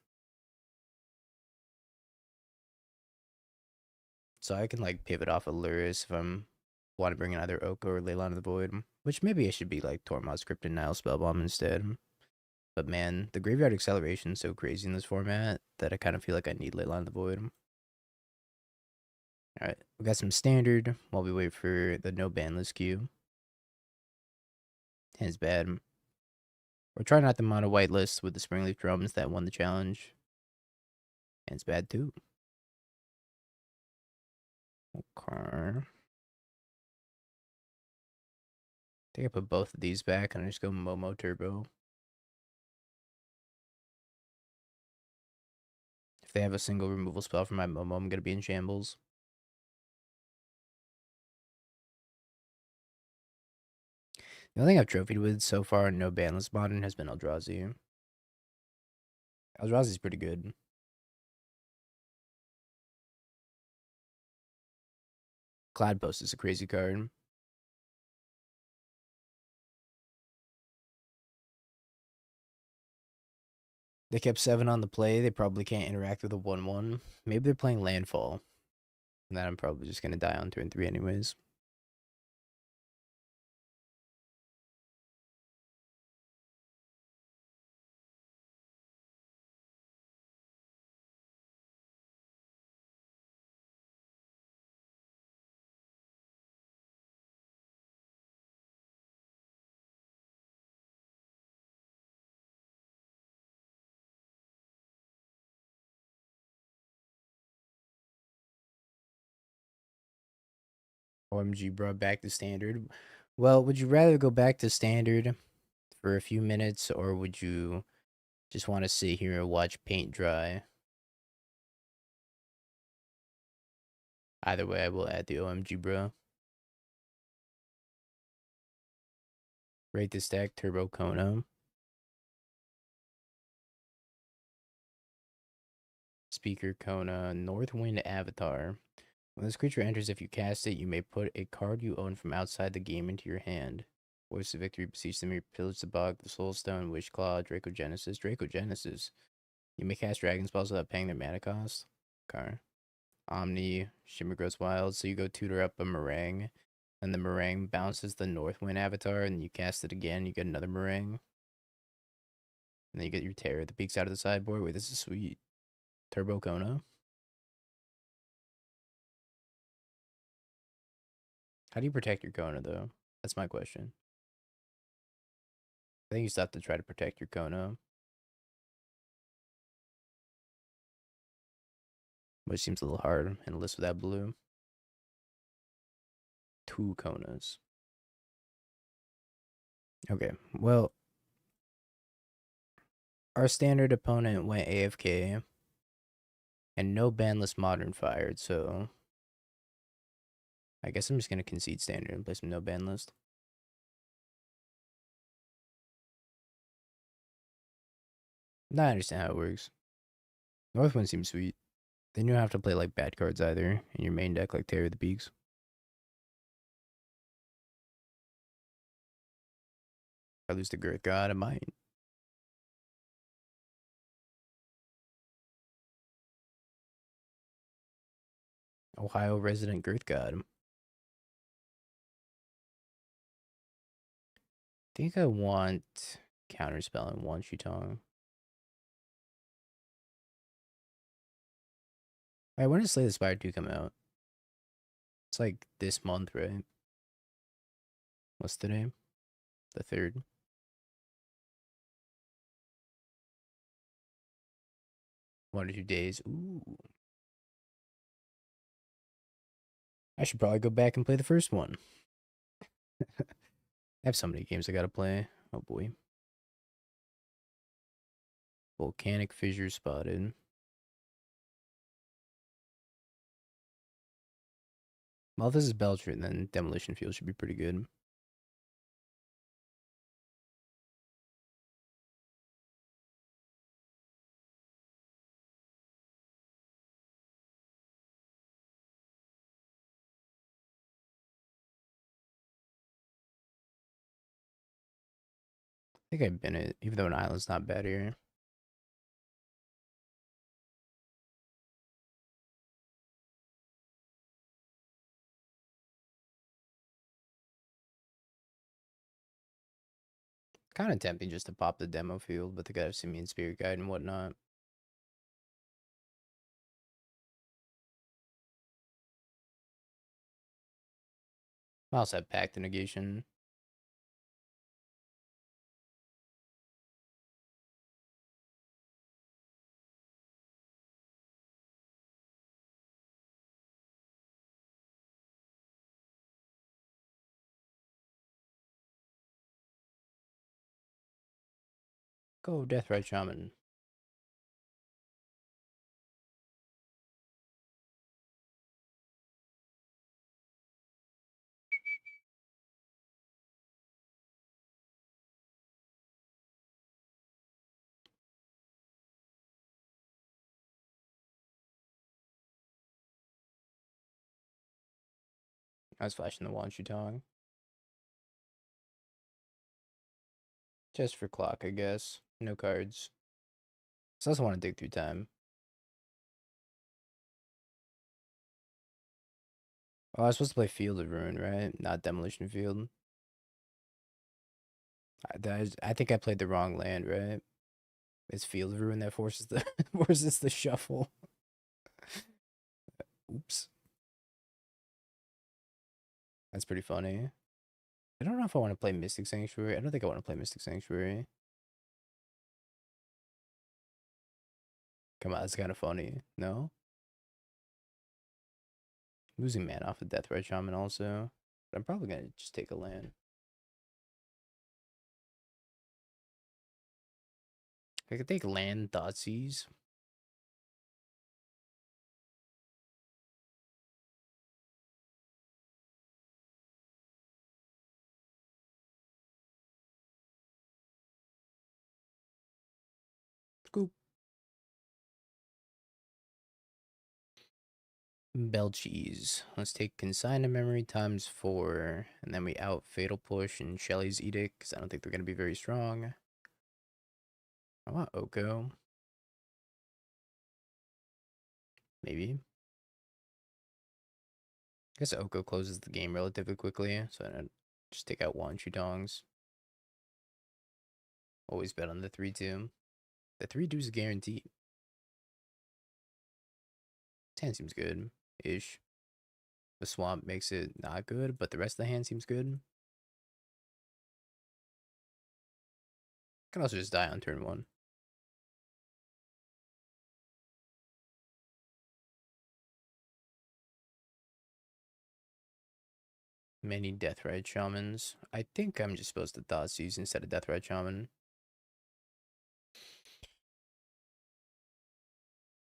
So I can like pivot off of Lurrus if I'm want to bring in either Oko or Leyline of the Void. Which maybe I should be like Tormod's Crypt and Nile Spellbomb instead. But man, the Graveyard Acceleration is so crazy in this format that I kind of feel like I need Leyline of the Void. Alright, we got some standard while we wait for the no ban list queue. Hand's bad. We're trying not the mono white list with the Springleaf Drums that won the challenge. Hand's bad too. Okay. I think I put both of these back and I just go Momo Turbo. If they have a single removal spell for my Momo, I'm gonna be in shambles. The only thing I've trophied with so far in no banlist modern has been Eldrazi. Eldrazi's pretty good. Cloudpost is a crazy card. They kept 7 on the play. They probably can't interact with a 1/1. Maybe they're playing Landfall. And then I'm probably just gonna die on turn 3 anyways. OMG, bro, back to standard. Well, would you rather go back to standard for a few minutes, or would you just want to sit here and watch paint dry? Either way, I will add the OMG, bro. Rate this deck, Turbo Kono. Speaker Kona, Northwind Avatar. When this creature enters, if you cast it, you may put a card you own from outside the game into your hand. Voice of Victory, Beseech the Mirror, Pillage the Bog, the Soulstone, Wishclaw, Dracogenesis. Dracogenesis. You may cast dragon spells without paying their mana cost. Okay. Omni, Shimmer Grows Wild, so you go tutor up a Meringue. And the meringue bounces the Northwind avatar, and you cast it again, you get another meringue. And then you get your Terror that peeks out of the sideboard. Wait, this is sweet. Turbo Kona. How do you protect your Kona, though? That's my question. I think you still have to try to protect your Kona. Which seems a little hard in a list without blue. 2 Konas. Okay, well, our standard opponent went AFK. And no BANLIST MODERN fired, so I guess I'm just going to concede standard and play some no ban list. Now I understand how it works. Northwind seems sweet. Then you don't have to play like bad cards either in your main deck like Terror the Peaks. If I lose to Girth God, I might. Ohio resident Girth God. I think I want Counterspell and One Shutong. Alright, when does Slay the Spire 2 come out? It's like this month, right? What's the name? The 3rd. 1 or 2 days. Ooh. I should probably go back and play the first one. I have so many games I gotta play. Oh boy. Volcanic fissure spotted. Well, if this is Belcher, then Demolition Field should be pretty good. I think I've been it, even though an island's not bad here. Kind of tempting just to pop the demo field, but they gotta see me in Spirit Guide and whatnot. I also have Pact and Negation. Go Deathrite Shaman. I was flashing the Wan Shutong. Just for clock, I guess. No cards. So I also want to dig through time. Oh, I was supposed to play Field of Ruin, right? Not Demolition Field. I think I played the wrong land, right? It's Field of Ruin that forces the forces the shuffle. Oops. That's pretty funny. I don't know if I want to play Mystic Sanctuary. I don't think I want to play Mystic Sanctuary. Come on, that's kind of funny. No? Losing mana off of Deathrite Shaman also. But I'm probably going to just take a land. I could take land, Thoughtseize. Scoop. Belcheese. Let's take Consign to Memory times 4. And then we out Fatal Push and Shelly's Edict. Because I don't think they're going to be very strong. I want Oko. Maybe. guess Oko closes the game relatively quickly, so I just take out one Chudongs. Always bet on the 3-2. The 3-2 is guaranteed. 10 seems good-ish. The swamp makes it not good, but the rest of the hand seems good. Can also just die on turn 1. Many Deathrite Shamans. I think I'm just supposed to Thoughtseize instead of Deathrite Shaman.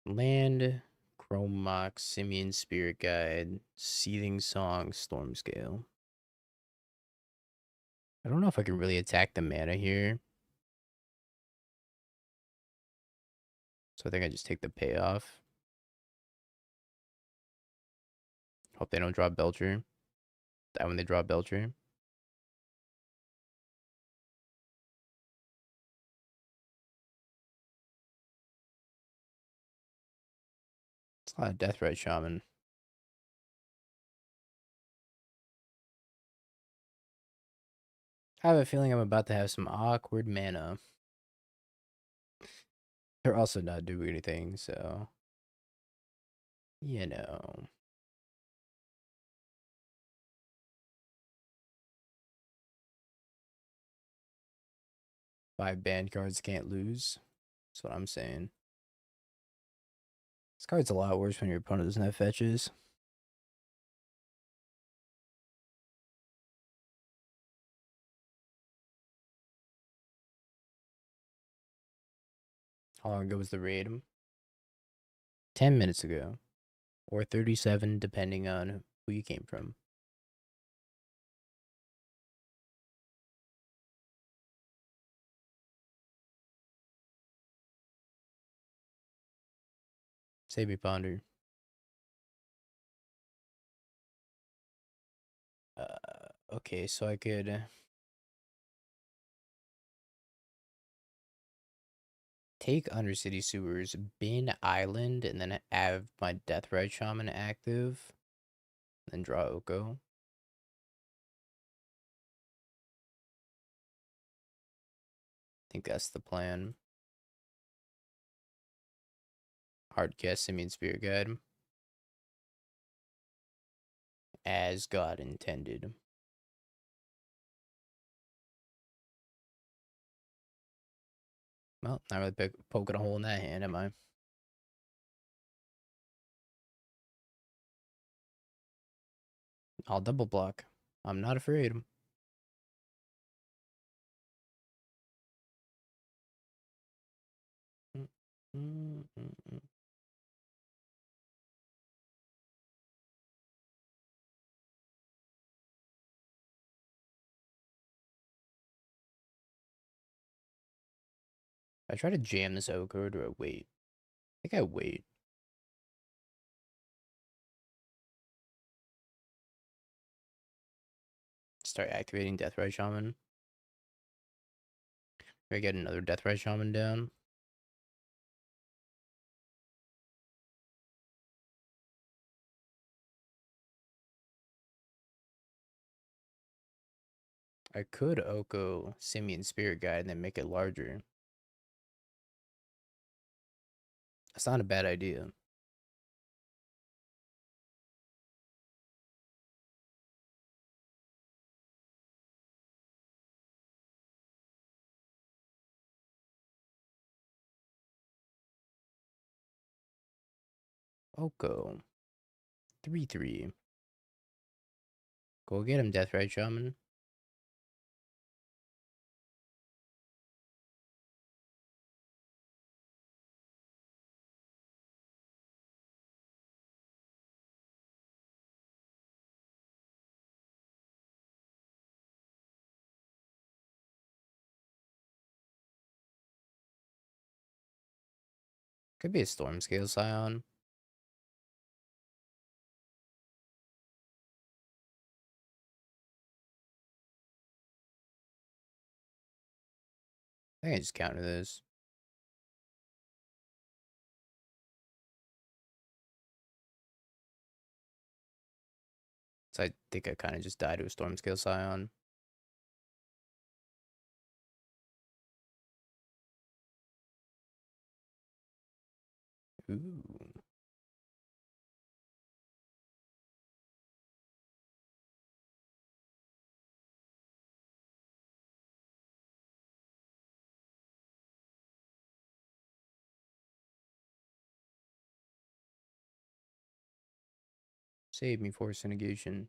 Land, Chrome Mox, Simian Spirit Guide, Seething Song, Stormscale. I don't know if I can really attack the mana here. So I think I just take the payoff. Hope they don't draw Belcher. That when they draw Belcher. It's a lot of Deathrite Shaman. I have a feeling I'm about to have some awkward mana. They're also not doing anything, so... You know... 5 banned cards can't lose. That's what I'm saying. This card's a lot worse when your opponent doesn't have fetches. How long ago was the raid? 10 minutes ago. Or 37, depending on who you came from. Save me, Ponder. Okay, so I could... take Undercity Sewers, bin Island, and then have my Deathrite Shaman active. Then draw Oko. I think that's the plan. Hard cast Simian Spirit Guide. As God intended. Well, not really poking a hole in that hand, am I? I'll double block. I'm not afraid. I try to jam this Oko, or do I wait? I think I wait. Start activating Deathrite Shaman. I get another Deathrite Shaman down. I could Oko Simian Spirit Guide and then make it larger. That's not a bad idea. Oko. 3-3. Go get him, Deathrite Shaman. Could be a Stormscale Scion. I think I just counter this. So I think I kind of just died to a Storm Scale Scion. Ooh. Save me, Force Negation.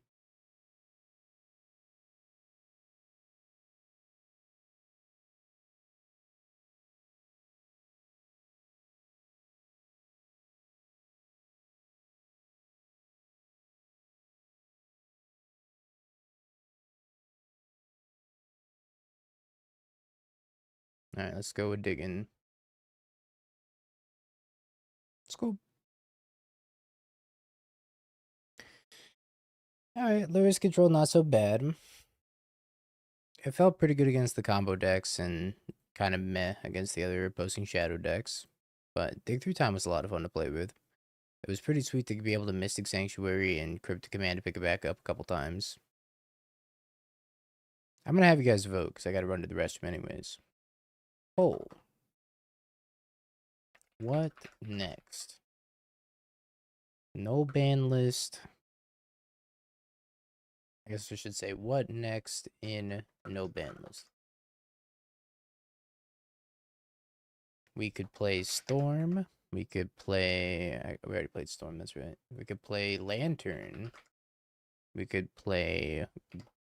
Alright, let's go with digging. Let's go. Alright, Lurrus Control not so bad. It felt pretty good against the combo decks and kind of meh against the other opposing shadow decks. But Dig Through Time was a lot of fun to play with. It was pretty sweet to be able to Mystic Sanctuary and Cryptic Command to pick it back up a couple times. I'm gonna have you guys vote because I gotta run to the restroom anyways. Oh. What next? No ban list. I guess I should say what next in no ban list. We could play Storm. We could play... we already played Storm, that's right. We could play Lantern. We could play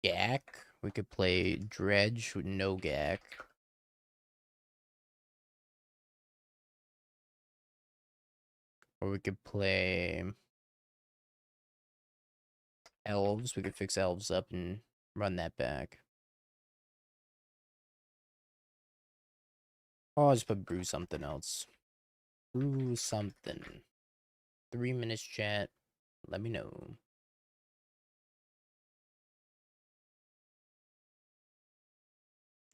Gak. We could play Dredge with no Gak. Or we could play Elves. We could fix Elves up and run that back. Oh, I'll just put Brew something else. Brew something. 3 minutes chat. Let me know.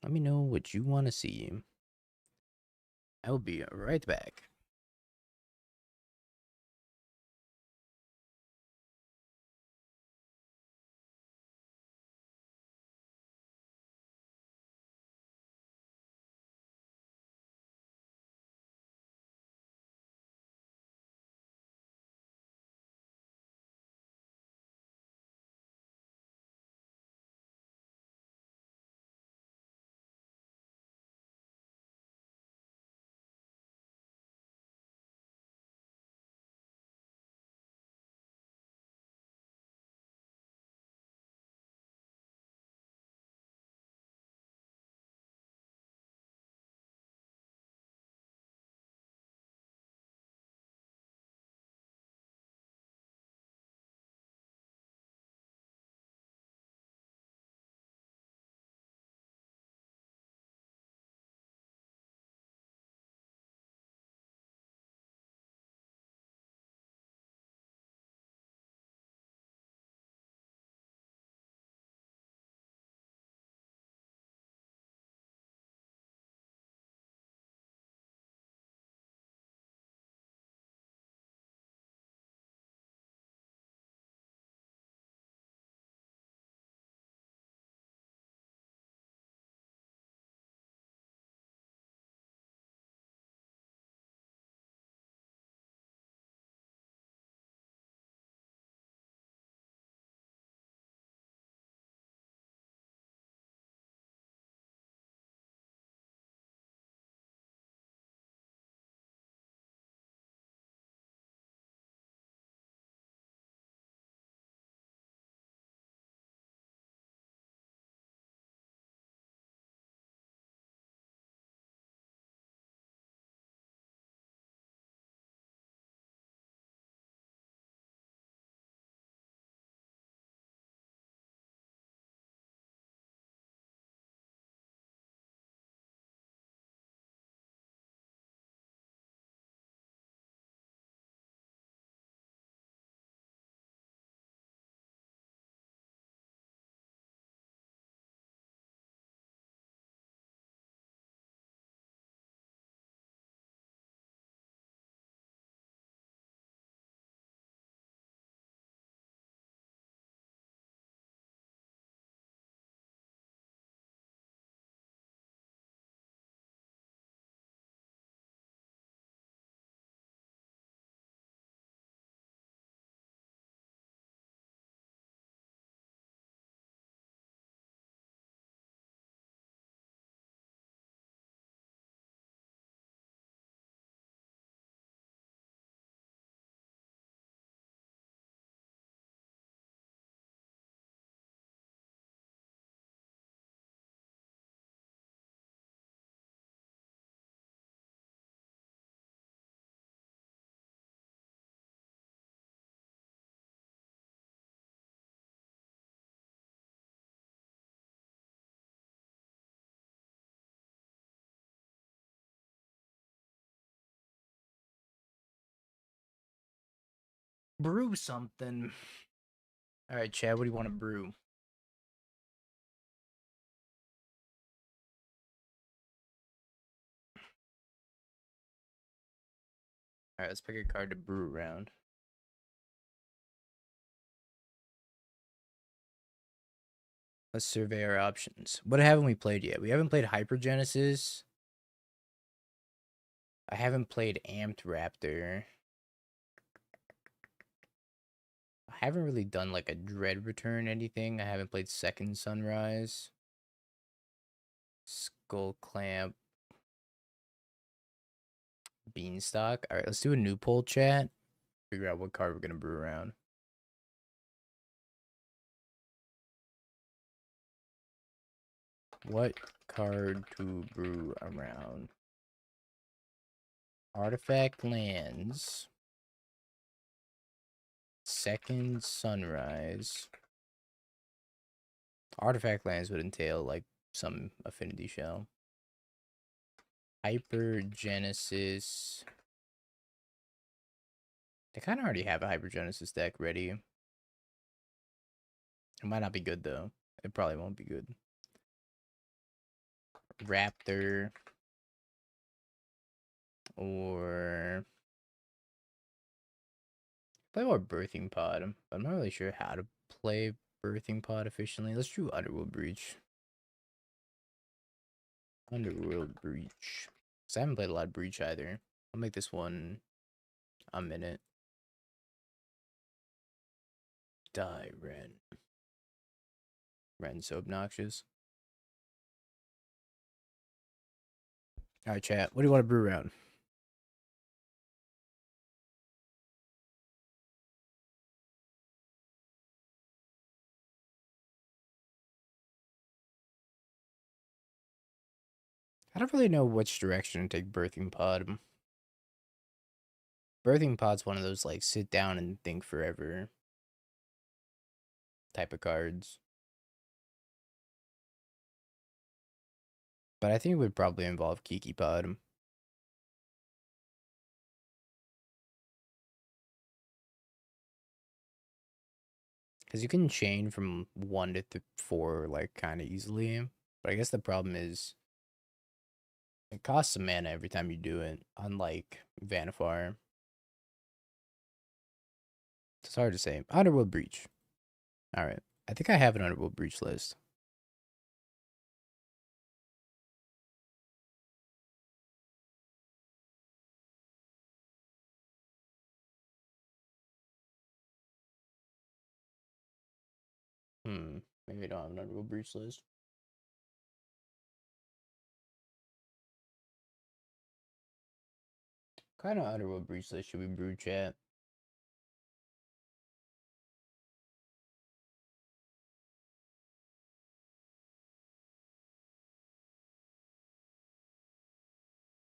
Let me know what you want to see. I will be right back. Brew something. All right, Chad, what do you want to brew? All right, let's pick a card to brew around. Let's survey our options. What haven't we played yet? We haven't played Hypergenesis. I haven't played Amped Raptor. I haven't really done like a Dread Return anything. I haven't played Second Sunrise. Skull Clamp. Beanstalk. All right, let's do a new poll chat. Figure out what card we're going to brew around. What card to brew around? Artifact lands. Second Sunrise. Artifact lands would entail like some affinity shell. Hypergenesis. They kind of already have a Hypergenesis deck ready. It might not be good though. It probably won't be good. Raptor. Or play more Birthing Pod. I'm not really sure how to play Birthing Pod efficiently. Let's do Underworld Breach. Underworld Breach. Because I haven't played a lot of Breach either. I'll make this one a minute. Die, Ren. Ren's so obnoxious. Alright, chat. What do you want to brew around? I don't really know which direction to take Birthing Pod. Birthing Pod's one of those, like, sit down and think forever type of cards. But I think it would probably involve Kiki Pod. Because you can chain from 1 to 4, like, kind of easily. But I guess the problem is it costs some mana every time you do it, unlike Vannifar. It's hard to say. Underworld Breach. Alright. I think I have an Underworld Breach list. Maybe I don't have an Underworld Breach list. What kind of Underworld Breach list should we brew, chat?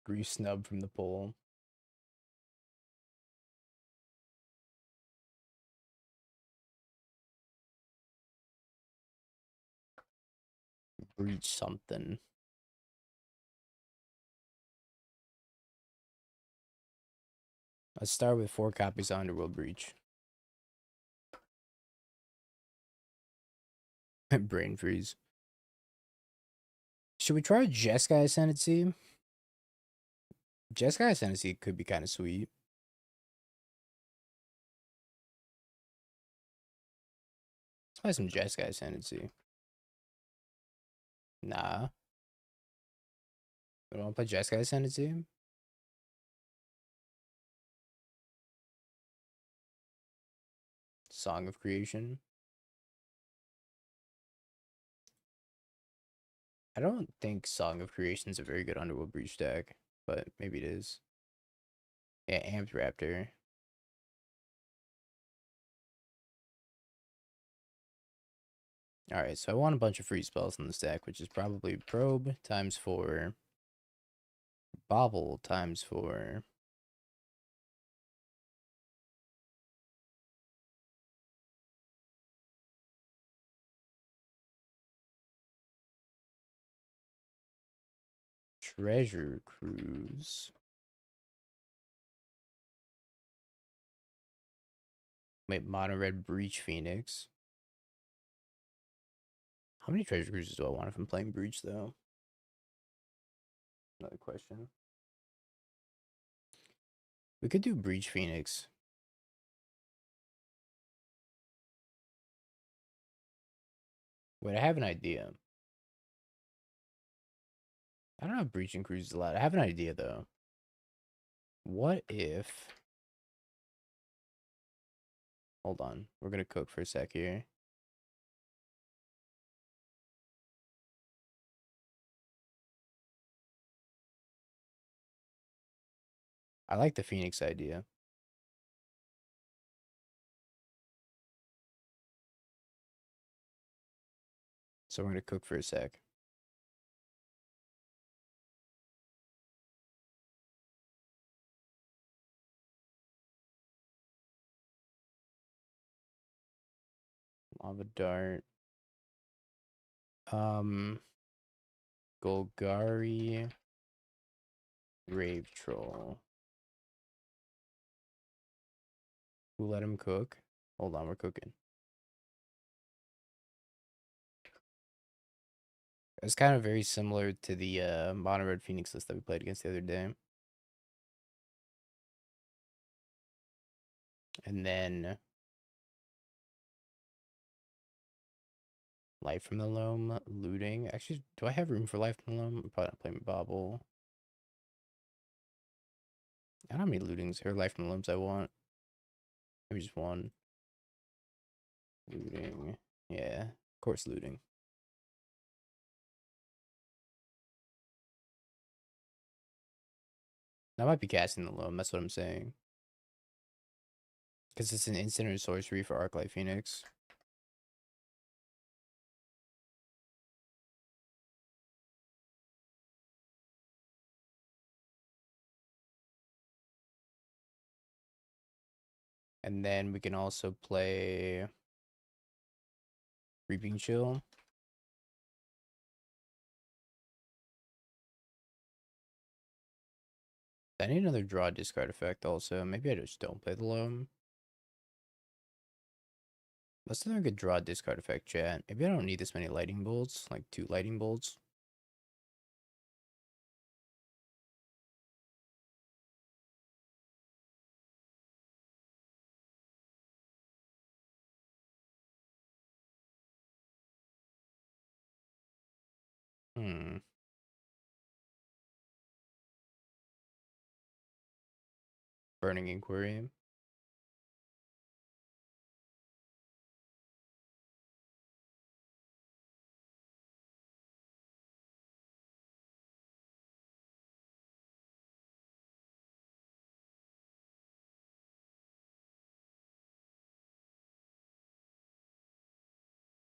Brew snub from the poll. Breach something. Let's start with 4 copies of Underworld Breach. Brain freeze. Should we try Jeskai Ascendancy? Jeskai Ascendancy could be kind of sweet. Let's play some Jeskai Ascendancy. Nah. We don't want to play Jeskai Ascendancy? Song of Creation. I don't think Song of Creation is a very good Underworld Breach deck, but maybe it is. Yeah, Amped Raptor. Alright, so I want a bunch of free spells in this deck, which is probably Probe times 4, Bobble times 4, Treasure Cruise. Wait, Mono Red Breach Phoenix. How many treasure cruisers do I want if I'm playing Breach, though? Another question. We could do Breach Phoenix. Wait, I have an idea. I don't have Breach and Cruise a lot. I have an idea, though. What if... Hold on. We're going to cook for a sec here. I like the Phoenix idea. So we're going to cook for a sec. Lava Dart. Golgari. Rave Troll. Who let him cook? Hold on, we're cooking. It's kind of very similar to the Mono Red Phoenix list that we played against the other day. And then Life from the Loam, looting. Actually, do I have room for Life from the Loam? I'm probably not playing Bobble. I don't know how many lootings or Life from the Loams I want. Maybe just one. Looting. Yeah, of course looting. I might be casting the Loam, that's what I'm saying. Because it's an instant or sorcery for Arclight Phoenix. And then we can also play Reaping Chill. I need another draw discard effect also. Maybe I just don't play the Loam. Let's do a good draw discard effect, chat. Maybe I don't need this many lightning bolts, like 2 lightning bolts. Burning Inquiry.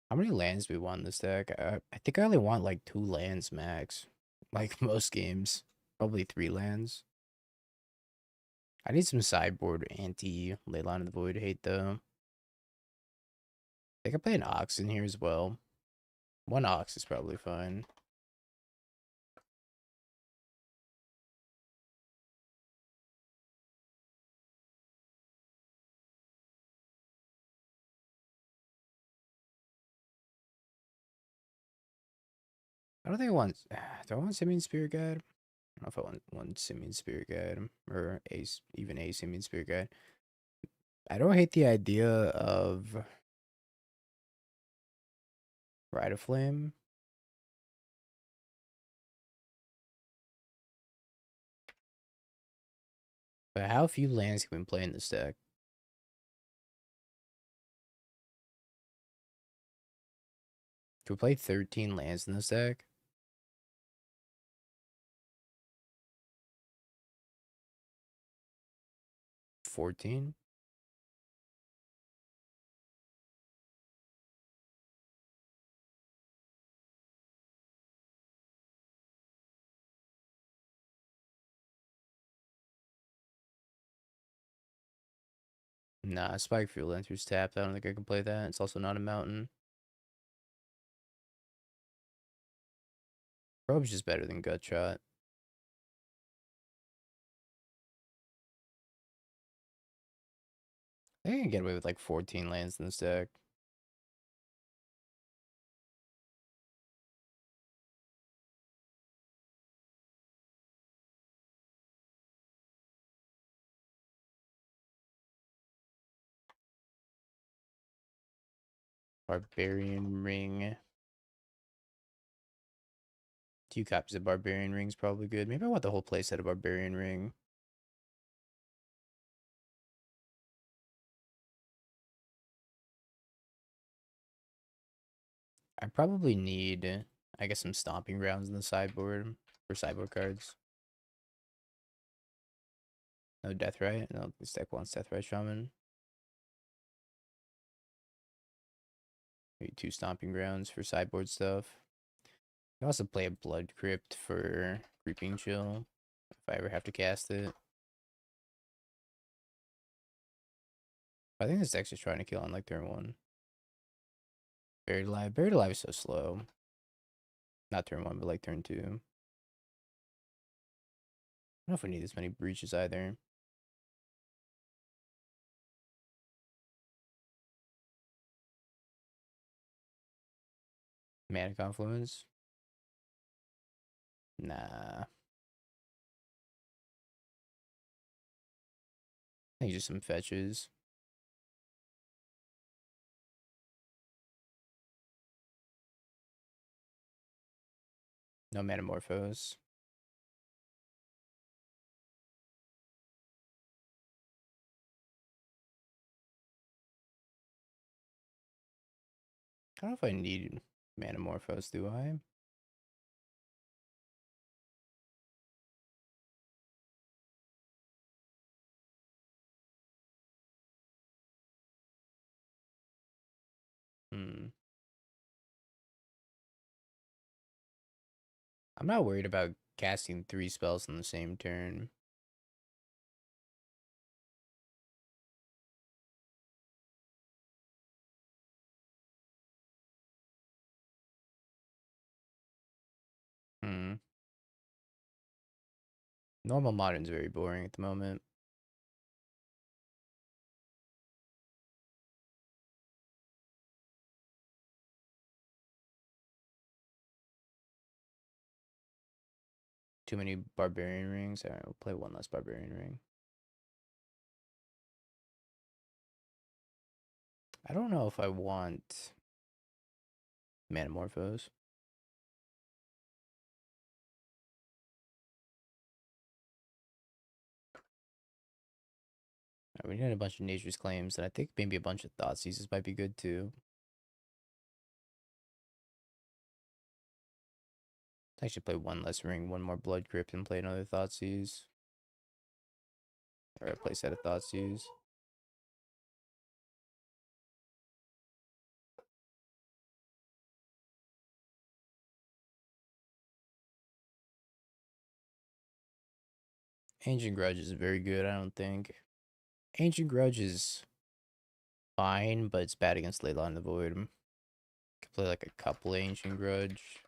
How many lands do we want in this deck? I think I only want like 2 lands max. Like most games. Probably 3 lands. I need some sideboard anti Leyline of the Void hate though. I think I play an Ox in here as well. 1 Ox is probably fine. I don't think I want... Do I want Simian Spirit Guide? I don't know if I want one Simian Spirit Guide. Or even a Simian Spirit Guide. I don't hate the idea of Ride of Flame. But how few lands can we play in this deck? Can we play 13 lands in this deck? 14? Nah, Spike Fuel enters tapped. I don't think I can play that. It's also not a mountain. Probe's just better than Gut Shot. I can get away with like 14 lands in this deck. Barbarian Ring. 2 copies of Barbarian Ring's probably good. Maybe I want the whole playset of Barbarian Ring. I probably need, I guess, some Stomping Grounds in the sideboard for sideboard cards. No Deathrite. No, this deck wants Deathrite Shaman. Maybe 2 Stomping Grounds for sideboard stuff. I also play a Blood Crypt for Creeping Chill if I ever have to cast it. I think this deck's just trying to kill on like turn 1. Buried Alive. Buried Alive is so slow. Not turn 1, but like turn 2. I don't know if we need this many breaches either. Mana Confluence. Nah. I think just some fetches. No Metamorphose. I don't know if I need Metamorphose, do I? Hmm. I'm not worried about casting 3 spells on the same turn. Hmm. Normal Modern's very boring at the moment. Too many Barbarian Rings. Alright, we'll play 1 less Barbarian Ring. I don't know if I want Metamorphose. We need a bunch of Nature's Claims, and I think maybe a bunch of Thoughtseizes might be good too. I should play 1 less ring, 1 more Blood Crypt, and play another Thoughtseize. Or a playset of Thoughtseize. Ancient Grudge is very good, I don't think. Ancient Grudge is fine, but it's bad against Leyline of the Void. Could play like a couple Ancient Grudge.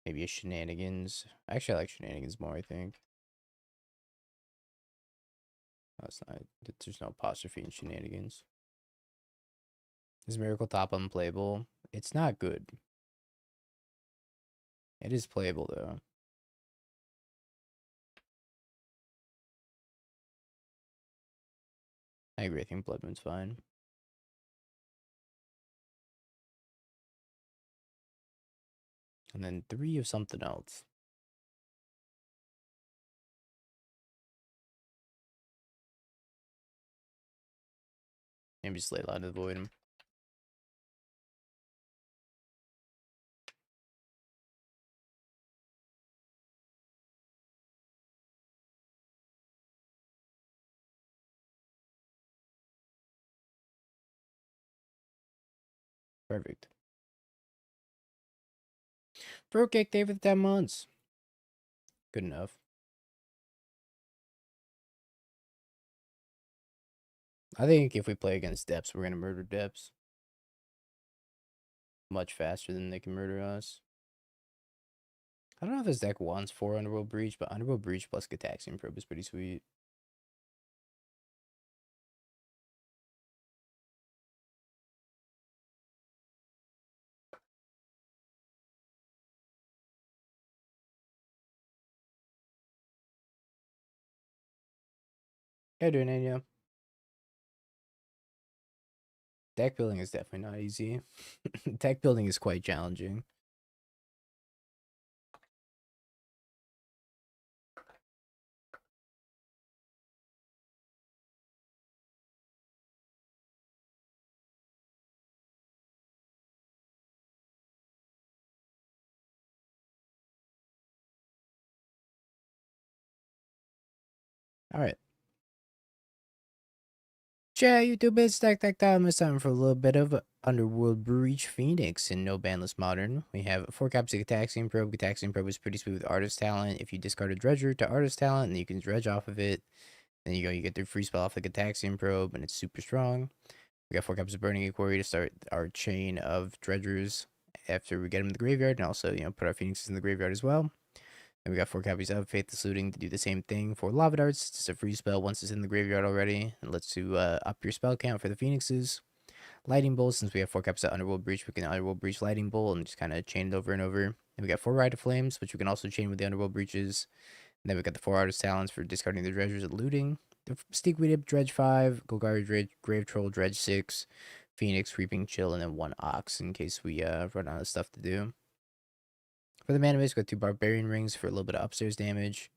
Maybe a Shenanigans. Actually, I like Shenanigans more, I think. That's not. There's no apostrophe in Shenanigans. Is Miracle Top unplayable? It's not good. It is playable, though. I agree, I think Blood Moon's fine. And then 3 of something else. Maybe just Leyline of the Void. Perfect. Fruitcake Day for the 10 months. Good enough. I think if we play against Depths, we're going to murder Depths. Much faster than they can murder us. I don't know if this deck wants 4 Underworld Breach, but Underworld Breach plus Gataxian Probe is pretty sweet. How you doing, Anya? Deck building is definitely not easy. Deck building is quite challenging. All right. Chat, YouTube, it's Deck Time. It's time for a little bit of Underworld Breach Phoenix in No BANLIST Modern. We have 4 copies of Gataxian Probe. Gataxian Probe is pretty sweet with Artist Talent. If you discard a Dredger to Artist Talent, then you can dredge off of it. Then you get the free spell off the Gataxian Probe, and it's super strong. We got 4 copies of Burning Inquiry to start our chain of Dredgers after we get them in the graveyard, and also, put our Phoenixes in the graveyard as well. And we got 4 copies of Faithless Looting to do the same thing for Lava Darts. It's a free spell once it's in the graveyard already. And lets you up your spell count for the Phoenixes. Lightning Bolt, since we have 4 copies of Underworld Breach, we can Underworld Breach Lightning Bolt and just kind of chain it over and over. And we got 4 Rite of Flames, which we can also chain with the Underworld Breaches. And then we got the 4 Artist Talents for discarding the Dredgers and looting. The Stinkweed Imp, Dredge 5, Golgari Grave Troll, Dredge 6, Phoenix, Reaping Chill, and then 1 Ox in case we run out of stuff to do. For the mana base, we got 2 Barbarian Rings for a little bit of upstairs damage.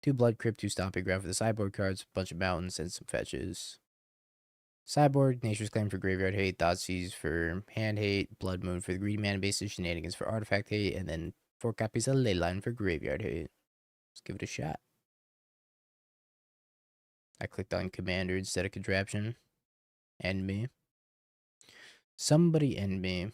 2 Blood Crypt, 2 Stomping Ground for the sideboard cards, a bunch of mountains, and some fetches. Sideboard, Nature's Claim for graveyard hate, Thoughtseize for hand hate, Blood Moon for the greedy mana bases, Shenanigans for artifact hate, and then 4 copies of Leyline for graveyard hate. Let's give it a shot. I clicked on Commander instead of Contraption. End me. Somebody end me.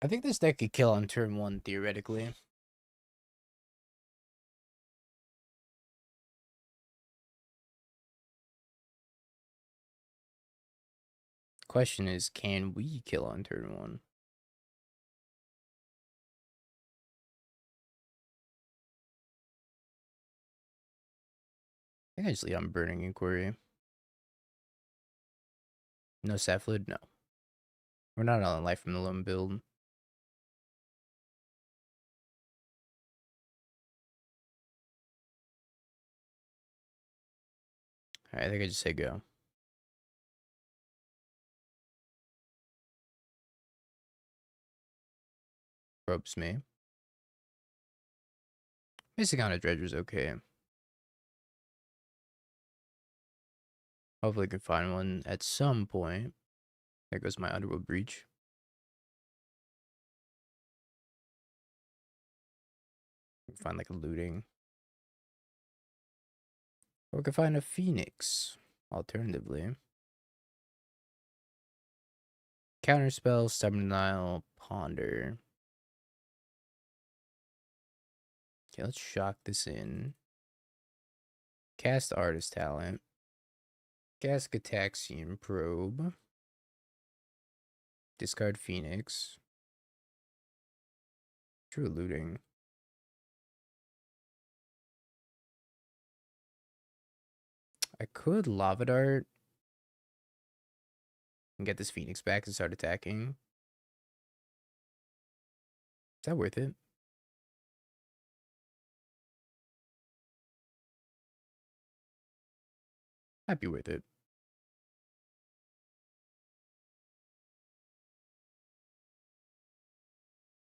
I think this deck could kill on turn 1, theoretically. Question is, can we kill on turn 1? I think I just lead on Burning Inquiry. No Sapfluid? No. We're not on Life from the Loam build. Alright, I think I just say go. Probes me. Missing on a Dredger's okay. Hopefully I can find one at some point. There goes my Underworld Breach. Find like a looting. Or we could find a Phoenix, alternatively. Counterspell, Stubborn Denial, Ponder. Okay, let's shock this in. Cast Artist Talent. Cast Gataxian Probe. Discard Phoenix. True looting. I could Lava Dart and get this Phoenix back and start attacking. Is that worth it? Might be worth it.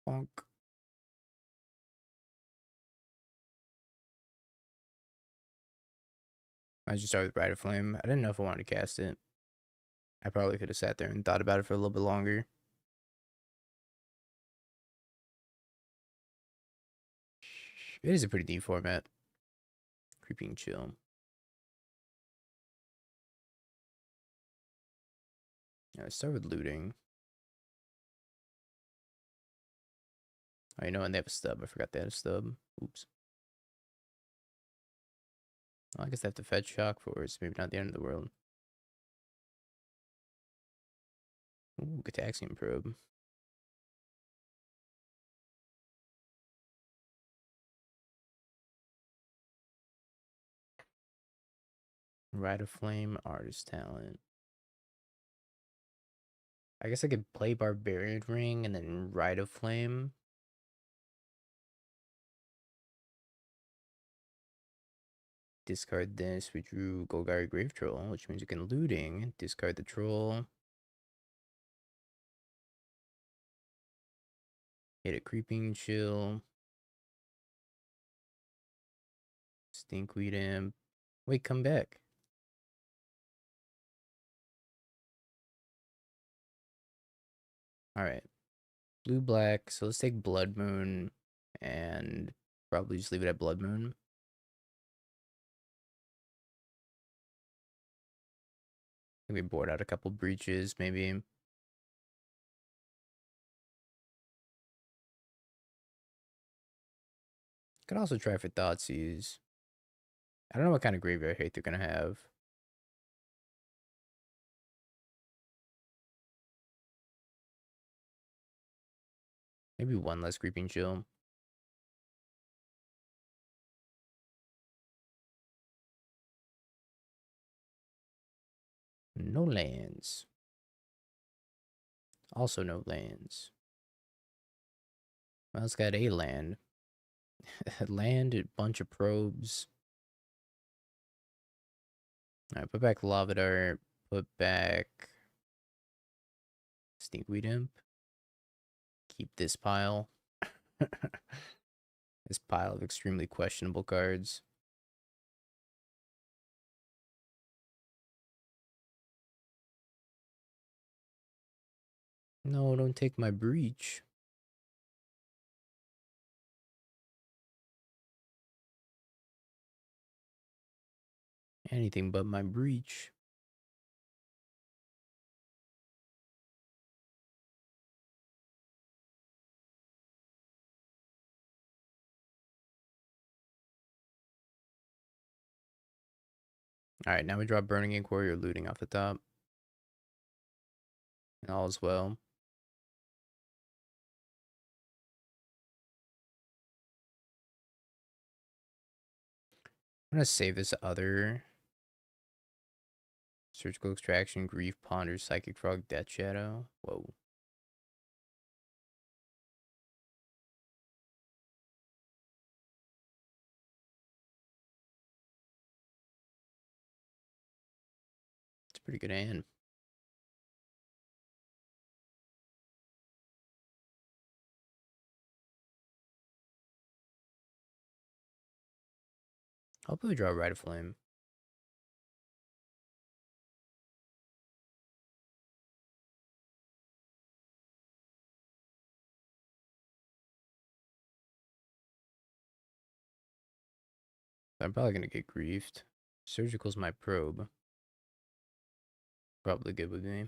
Bonk. I just started with Brighter Flame. I didn't know if I wanted to cast it. I probably could have sat there and thought about it for a little bit longer. It is a pretty deep format. Creeping Chill. Yeah, let's start with looting. Oh, you know, and they have a stub. I forgot they had a stub. Oops. Well, I guess they have to fetch shock for it. Maybe not the end of the world. Ooh, Gataxian Probe. Ride of Flame, Artist Talent. I guess I could play Barbarian Ring and then Rite of Flame. Discard this. We drew Golgari Grave Troll, which means you can looting. Discard the troll. Hit a Creeping Chill. Stinkweed Imp. Wait, come back. Alright. Blue, black. So let's take Blood Moon and probably just leave it at Blood Moon. Maybe board out a couple breaches, maybe. Could also try for Thoughtseize. I don't know what kind of graveyard hate they're gonna have. Maybe one less Creeping Chill. No lands. Also no lands. Well, it's got a land. Land, a bunch of probes. Alright, put back Lava Dart. Put back Stinkweed Imp. Keep this pile. This pile of extremely questionable cards. No, don't take my breach. Anything but my breach. Alright, now we draw Burning Inquiry or Looting off the top. And all is well. I'm gonna save this other Surgical Extraction, Grief, Ponder, Psychic Frog, Death Shadow. Whoa. It's a pretty good hand. Hopefully we draw Rite of Flame. I'm probably gonna get griefed. Surgical's my probe. Probably good with me.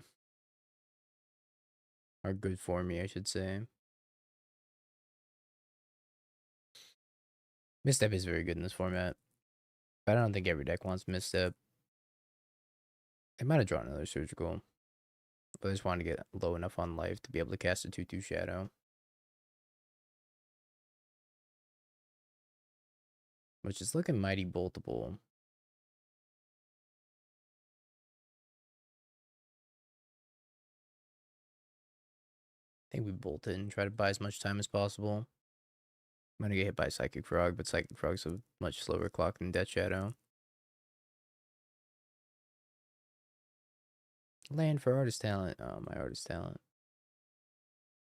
Or good for me, I should say. Misstep is very good in this format. But I don't think every deck wants Misstep. I might have drawn another Surgical. But I just wanted to get low enough on life to be able to cast a 2/2 Shadow. Which is looking mighty boltable. I think we bolt it and try to buy as much time as possible. I'm gonna get hit by Psychic Frog, but Psychic Frog's a much slower clock than Death Shadow. Land for Artist Talent. Oh, my Artist Talent.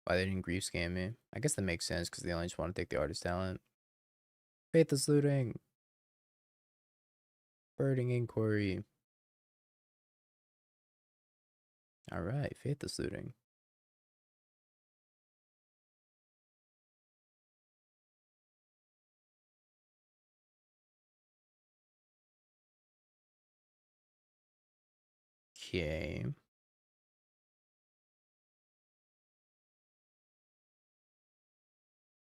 Why they didn't grief scam me? I guess that makes sense because they only just want to take the Artist Talent. Faithless Looting. Birding Inquiry. Alright, Faithless Looting. Okay.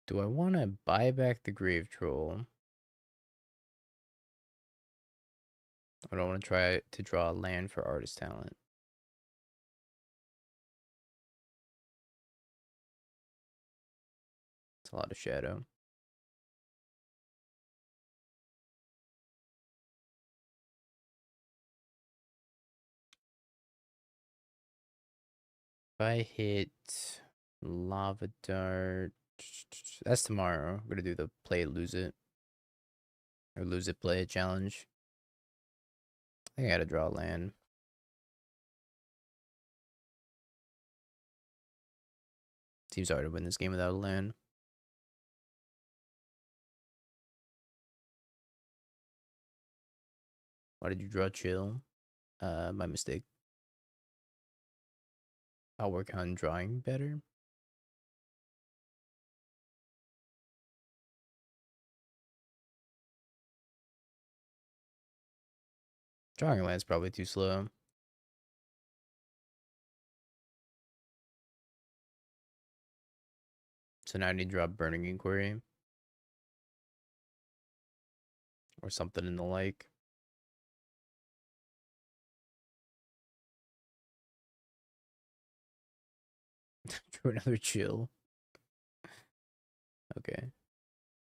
Do I want to buy back the Grave Troll? Or do I want to try to draw a land for Artist Talent? It's a lot of shadow. If I hit Lava Dart, that's tomorrow. I'm gonna do the play it, lose it. Or lose it, play it challenge. I think I gotta draw a land. Seems hard to win this game without a land. Why did you draw chill? My mistake. I'll work on drawing better. Drawing a land's probably too slow. So now I need to draw Burning Inquiry. Or something in the like. Drew another chill. Okay.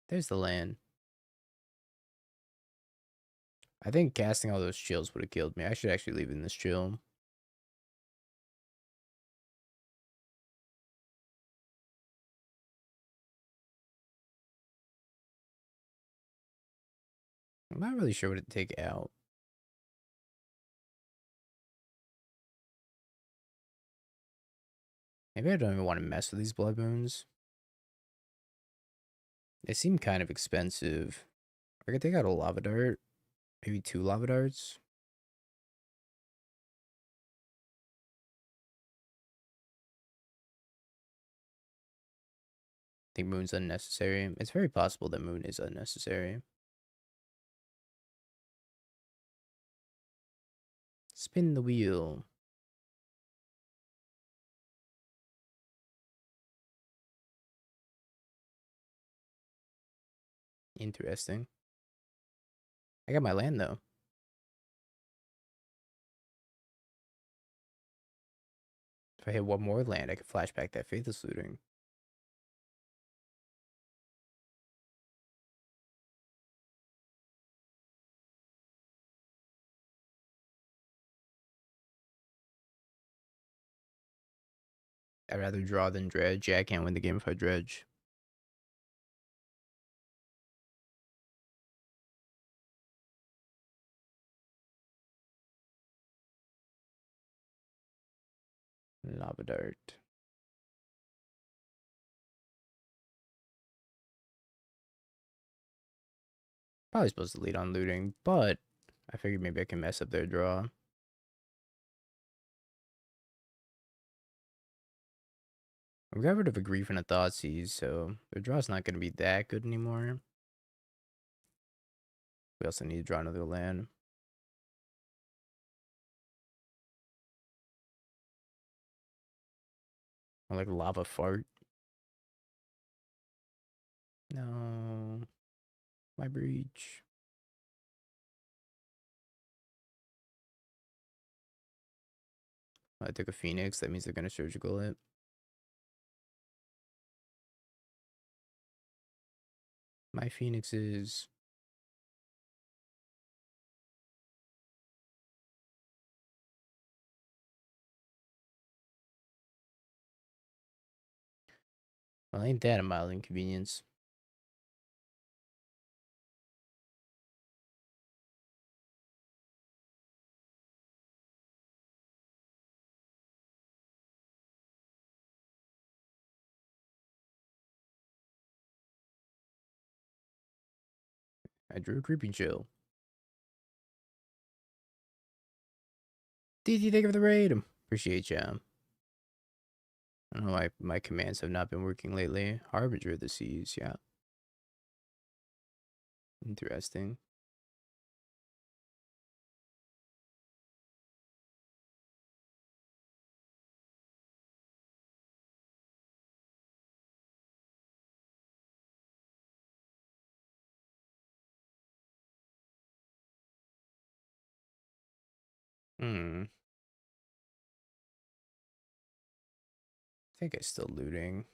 There's the land. I think casting all those chills would have killed me. I should actually leave in this chill. I'm not really sure what to take out. Maybe I don't even want to mess with these blood moons. They seem kind of expensive. I could take out a lava dart. Maybe 2 lava darts. I think moon's unnecessary. It's very possible that moon is unnecessary. Spin the wheel. Interesting. I got my land though. If I hit one more land, I could flashback that Faithless Looting. I'd rather draw than dredge. Yeah, I can't win the game if I dredge. Lava dart. Probably supposed to lead on looting, but I figured maybe I can mess up their draw. We got rid of a Grief and a Thoughtseize, so their draw's not going to be that good anymore. We also need to draw another land. I like Lava Fart. No. My breach. I took a Phoenix. That means they're going to surgical it. My Phoenixes. Well, ain't that a mild inconvenience? I drew a Creeping Chill. DD, thank you for the raid. Appreciate ya. I don't know why my commands have not been working lately. Harbinger of the Seas, yeah. Interesting. I think I'm still looting.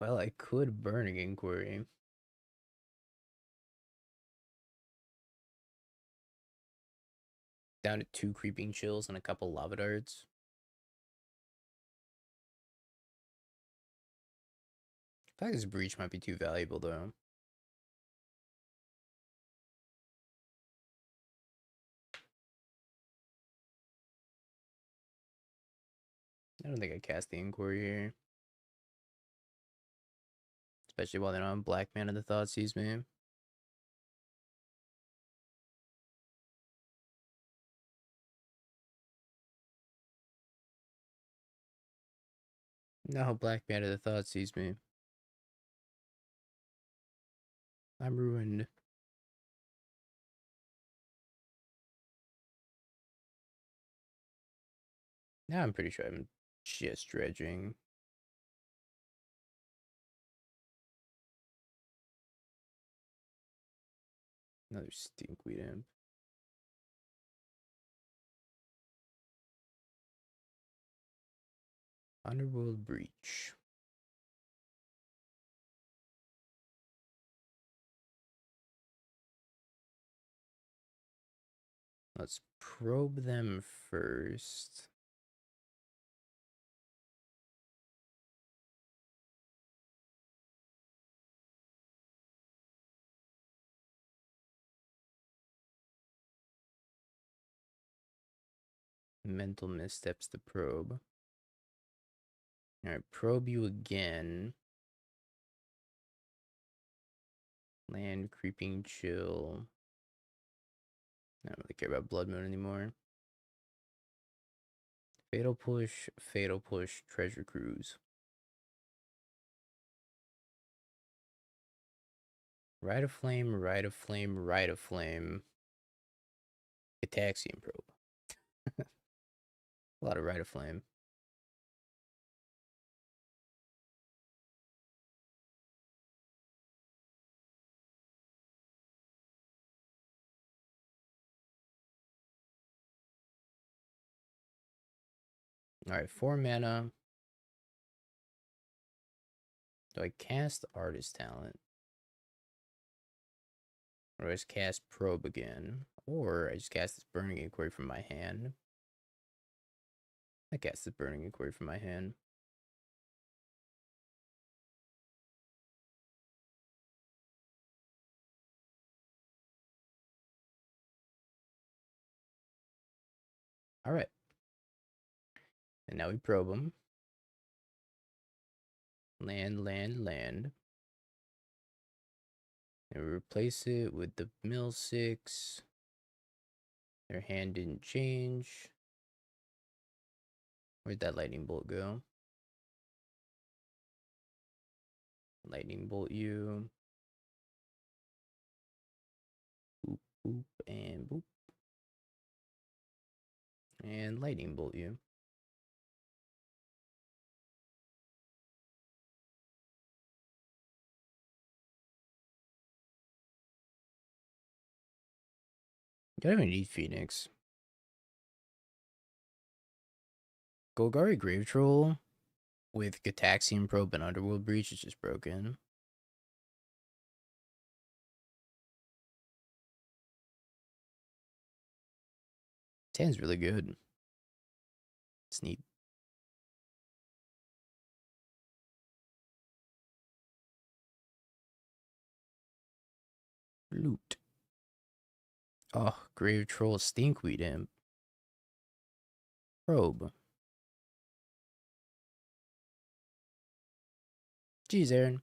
Well, I could Burning Inquiry. Down to 2 Creeping Chills and a couple Lava Darts. I feel like this Breach might be too valuable, though. I don't think I cast the Inquiry here. Especially while they don't have Black Mana the Thought Sees me. No, Black Mana the Thought Sees me. I'm ruined. Now I'm pretty sure I'm just dredging. Another Stinkweed Imp. Underworld Breach. Let's probe them first. Mental Missteps to probe. Alright, probe you again. Land, Creeping Chill. I don't really care about Blood Moon anymore. Fatal Push, Treasure Cruise. Rite of Flame, Rite of Flame, Rite of Flame. Gataxian Probe. A lot of Rite of Flame. Alright, 4 mana. Do I cast Artist Talent? Or do I just cast Probe again? Or I just cast this Burning Inquiry from my hand? I cast this Burning Inquiry from my hand. Alright. And now we probe them. Land. And we replace it with the Mill 6. Their hand didn't change. Where'd that Lightning Bolt go? Lightning Bolt you. Boop, boop, and boop. And Lightning Bolt you. I don't even need Phoenix. Golgari Grave Troll with Gataxian Probe and Underworld Breach is just broken. Tan's really good. It's neat. Loot. Oh, Grave Troll Stinkweed Imp. Probe. Jeez, Aaron.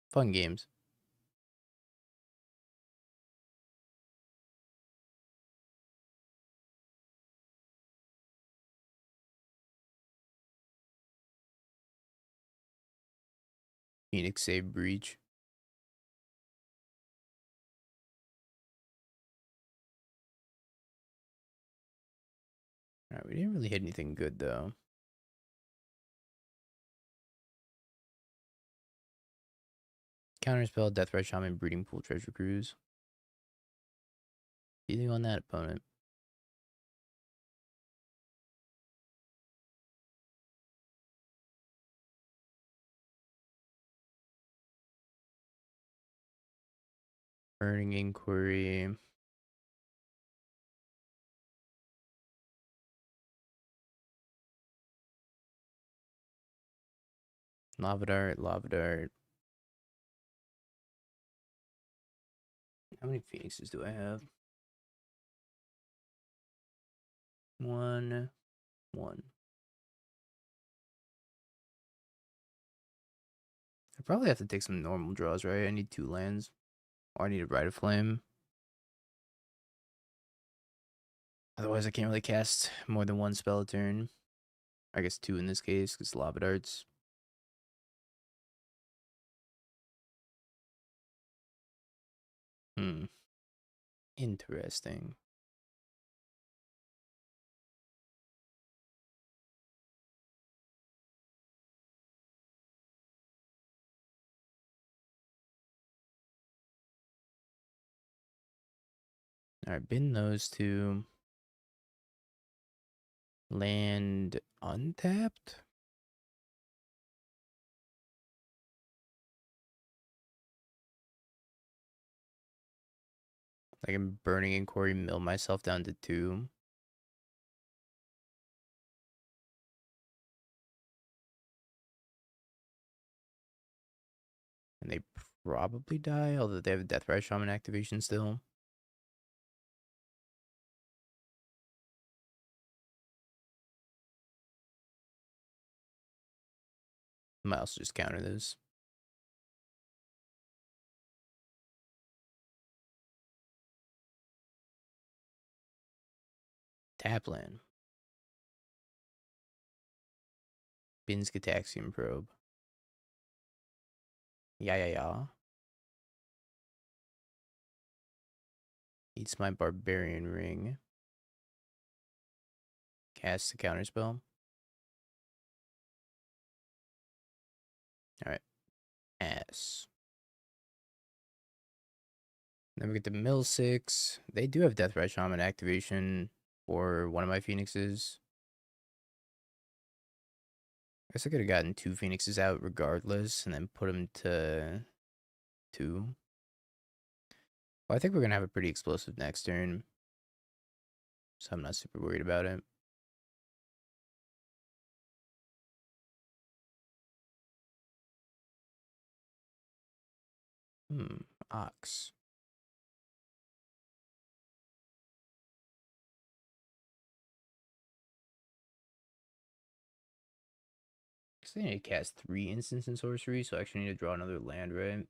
Fun games. Phoenix save Breach. Alright, we didn't really hit anything good though. Counterspell, Deathrise Shaman, Breeding Pool, Treasure Cruise. Dealing on that opponent. Burning Inquiry. Lava Dart, Lava Dart. How many Phoenixes do I have? One. I probably have to take some normal draws, right? I need 2 lands. Or I need a Rite of Flame. Otherwise, I can't really cast more than 1 spell a turn. I guess 2 in this case, because Lava Darts. Interesting. Alright, bin those 2. Land untapped? Like I'm Burning Inquiry, mill myself down to 2. And they probably die, although they have a Deathrise Shaman activation still. Might also just counter this. Tap land. Bin's Gataxian Probe. Yeah. Eats my Barbarian Ring. Cast the counterspell. Alright. Ass. Then we get the Mill 6. They do have Deathrise Shaman activation for one of my Phoenixes. I guess I could have gotten 2 Phoenixes out regardless and then put them to 2. Well, I think we're going to have a pretty explosive next turn. So I'm not super worried about it. Ox. Guess I need to cast 3 instants and sorcery, so I actually need to draw another land, right?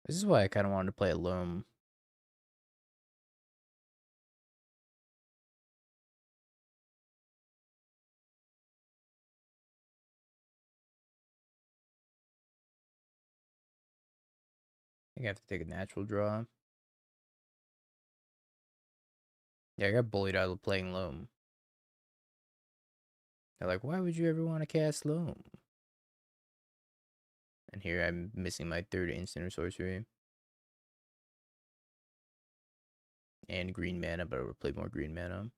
This is why I kind of wanted to play a Loam. I think I have to take a natural draw. Yeah, I got bullied out of playing Loam. They're like, why would you ever want to cast Loam? And here I'm missing my 3rd instant or sorcery. And green mana, but I would play more green mana.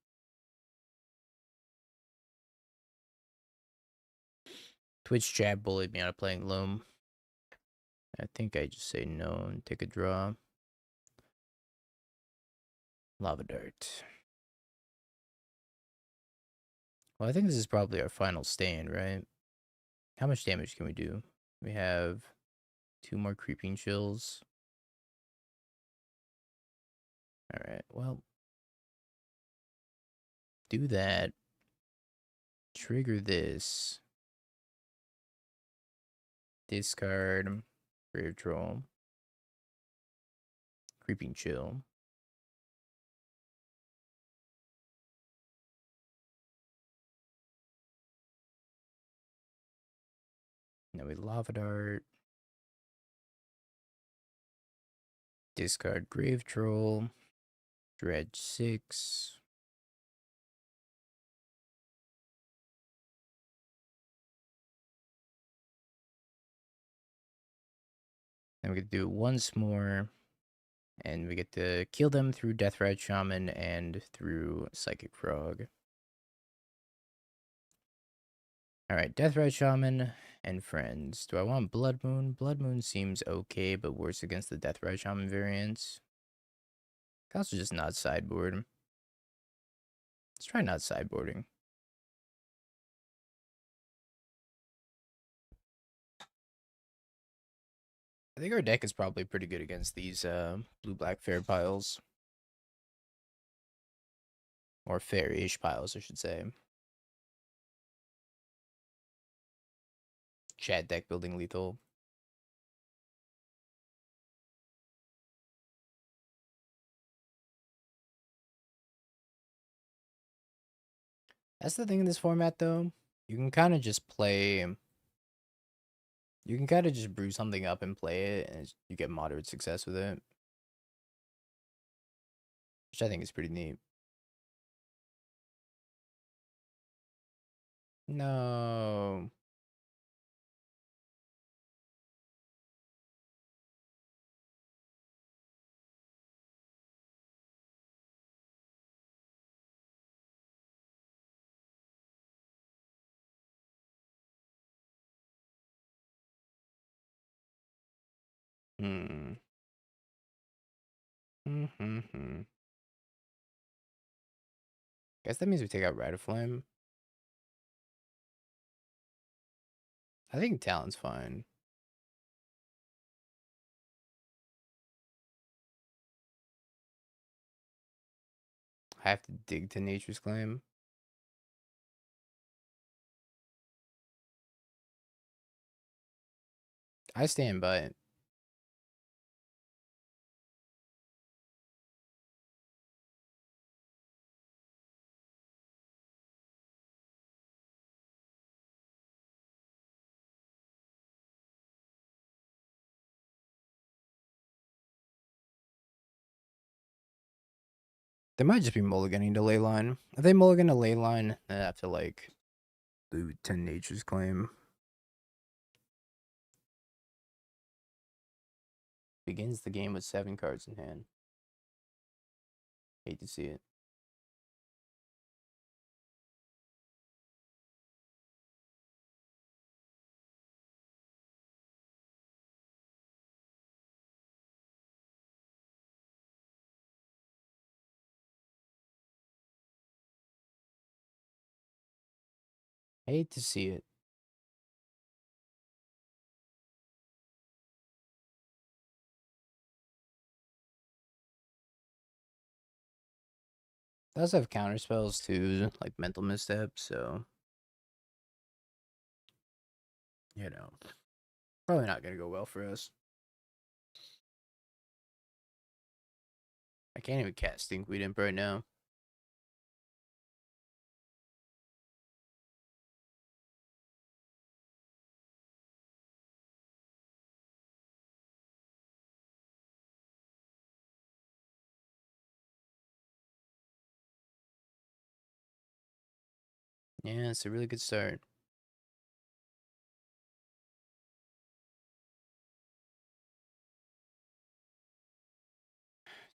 Twitch chat bullied me out of playing Loam. I think I just say no and take a draw. Lava Dart. Well, I think this is probably our final stand, right? How much damage can we do? We have 2 more Creeping Chills. Alright, well. Do that. Trigger this. Discard. Grave Troll. Creeping Chill. Now we Lava Dart. Discard Grave Troll. Dredge 6. Then we could do it once more. And we get to kill them through Deathrite Shaman and through Psychic Frog. Alright, Deathrite Shaman and friends. Do I want Blood Moon? Blood Moon seems okay, but worse against the Deathrite Shaman variants. Can also just not sideboard. Let's try not sideboarding. I think our deck is probably pretty good against these blue-black fair piles. Or fair-ish piles, I should say. Chat deck building lethal. That's the thing in this format, though. You can kind of just play... You can kind of just brew something up and play it, and you get moderate success with it. Which I think is pretty neat. No. Hmm. Hmm. Guess that means we take out Rite of Flame. I think Talon's fine. I have to dig to Nature's Claim. I stand by it. They might just be mulliganing to Leyline. If they mulligan to Leyline, then I have to, like, loot to Nature's Claim. Begins the game with 7 cards in hand. Hate to see it. Hate to see it. Does have counter spells too, like Mental Misstep, so you know, probably not gonna go well for us. I can't even cast Stinkweed Imp right now. Yeah, it's a really good start.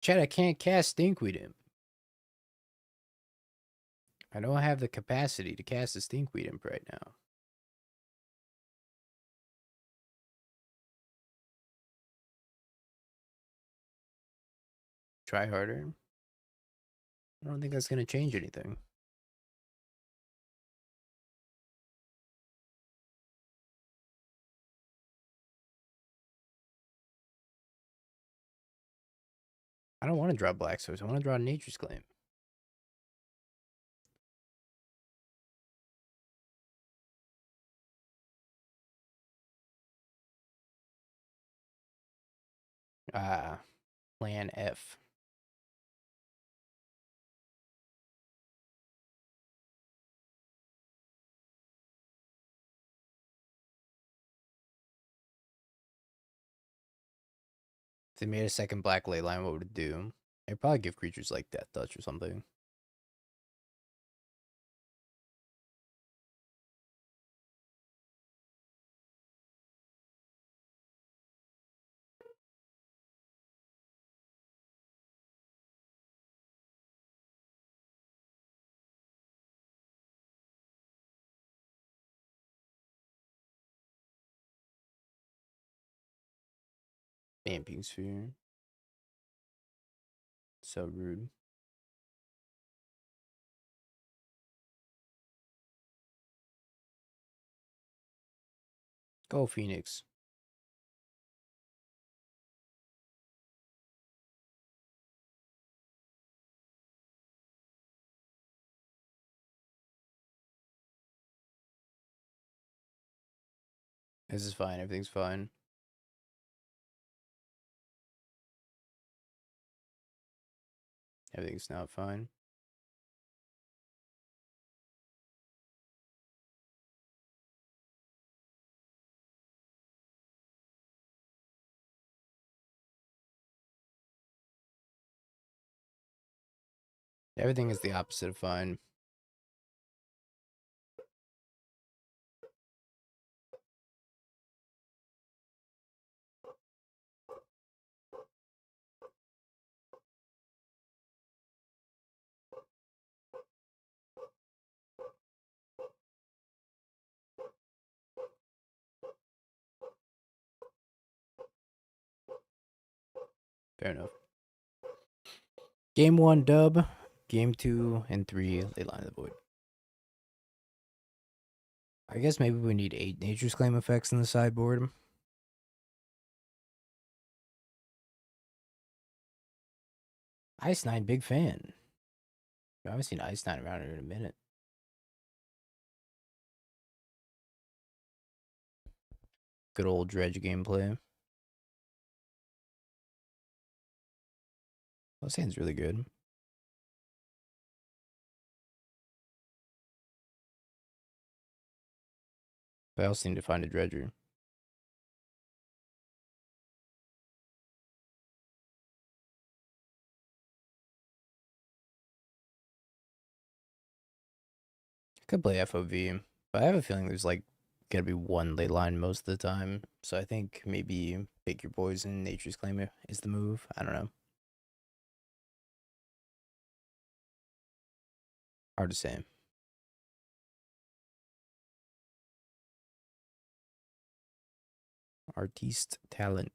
Chad, I can't cast Stinkweed Imp. I don't have the capacity to cast a Stinkweed Imp right now. Try harder. I don't think that's gonna change anything. I don't want to draw Black Source. I want to draw Nature's Claim. Ah, Plan F. If they made a second black ley line, what would it do? It'd probably give creatures like Death Touch or something. Vamping Sphere. So rude. Go Phoenix. This is fine. Everything's fine. Everything's not fine. Everything is the opposite of fine. Fair enough. Game 1 dub. Game 2 and 3 Ley Line of the Void. I guess maybe we need 8 Nature's Claim effects in the sideboard. Ice 9, big fan. I haven't seen Ice 9 around here in a minute. Good old Dredge gameplay. This hand's really good. But I also need to find a Dredger. I could play FOV, but I have a feeling there's like gonna be one ley line most of the time. So I think maybe pick your poison. Nature's Claim is the move. I don't know. Hard to say. Artiste talent.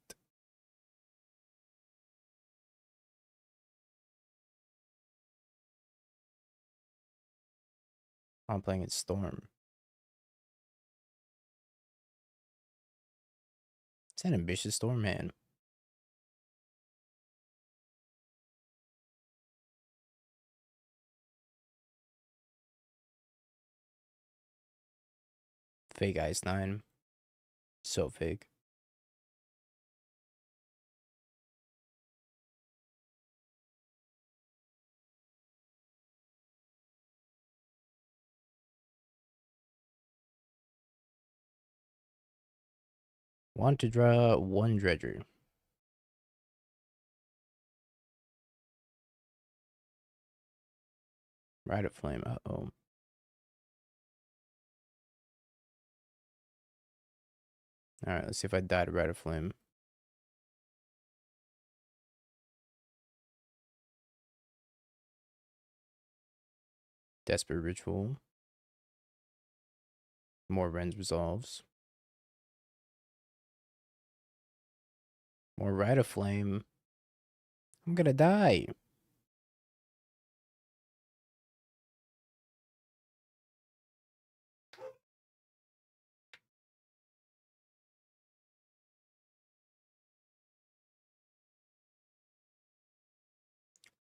I'm playing it Storm. It's an ambitious Storm, man. Fake Ice 9. So fake. Want to draw one Dredger. Ride of Flame. Uh-oh. Alright, let's see if I die to Ride of Flame. Desperate Ritual. More Ren's Resolves. More Ride of Flame. I'm gonna die.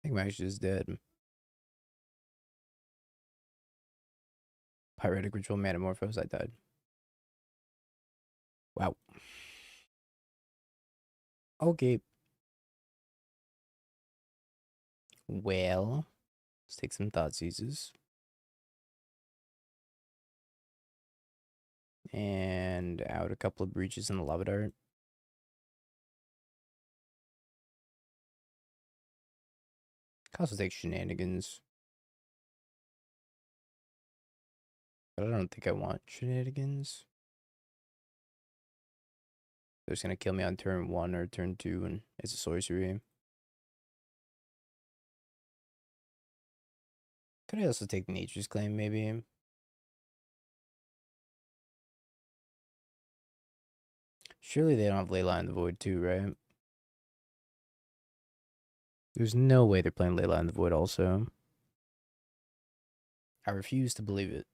I think my is dead. Pyretic Ritual Metamorphose. I died. Wow. Okay. Well, let's take some Thought Seizes. And out a couple of breaches in the Lava Dart. Could also take Shenanigans. But I don't think I want Shenanigans. They're just gonna kill me on turn 1 or turn 2, and it's a sorcery. Could I also take Nature's Claim, maybe? Surely they don't have Leyline in the Void too, right? There's no way they're playing Leyline in the Void also. I refuse to believe it.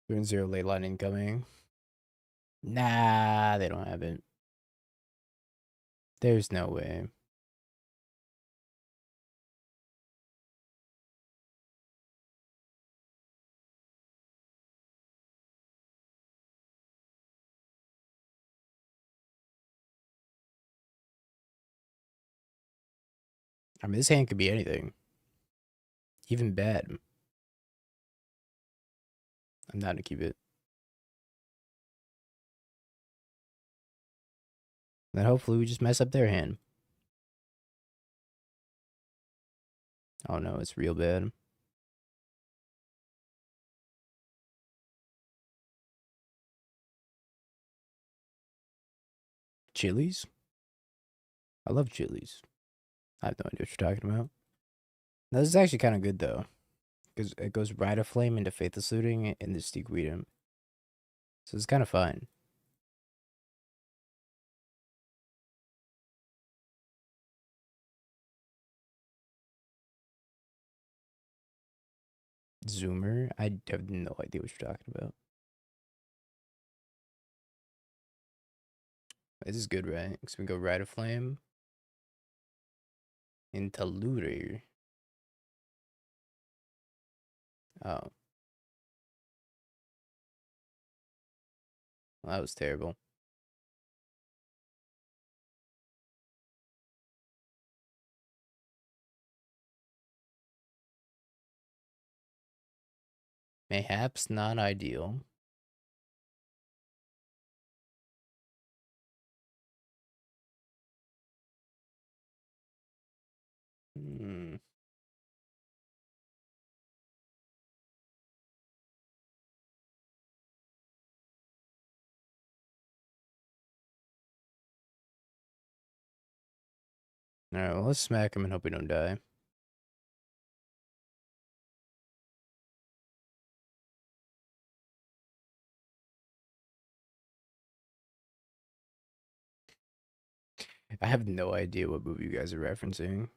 Turn 0 Leyline incoming. Nah, they don't have it. There's no way. I mean, this hand could be anything. Even bad. I'm not gonna keep it. Then hopefully we just mess up their hand. Oh no, it's real bad. Chilies? I love chilies. I have no idea what you're talking about. No, this is actually kind of good though. Because it goes Rite of Flame into Faithless Looting and the Steakweedum. So it's kind of fine. Zoomer? I have no idea what you're talking about. This is good, right? Because we go Rite of Flame into Looter. Oh. Well, that was terrible. Mayhaps not ideal. Hmm. Alright, well, let's smack him and hope we don't die. I have no idea what movie you guys are referencing.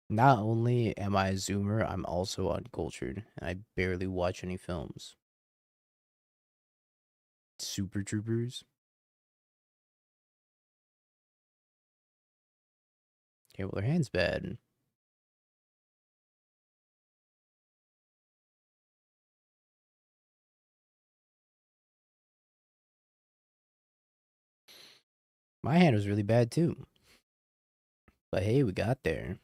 Not only am I a Zoomer, I'm also uncultured, and I barely watch any films. Super Troopers? Okay, well, their hand's bad. My hand was really bad too. But hey, we got there.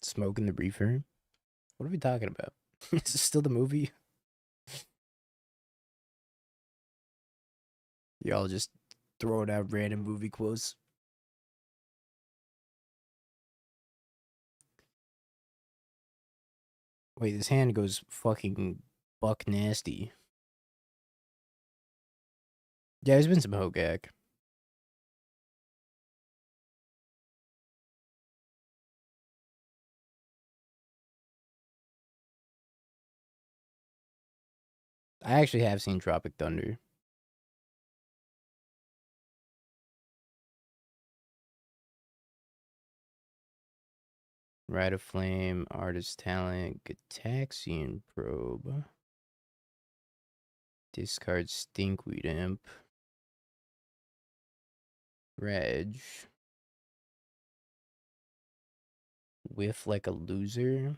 Smoking the reefer? What are we talking about? Is this still the movie? Y'all just throwing out random movie quotes. Wait, this hand goes fucking buck nasty. Yeah, there's been some Hogak. I actually have seen Tropic Thunder. Rite of Flame, Artist Talent, Gataxian Probe. Discard Stinkweed Imp. Reg. Whiff like a loser.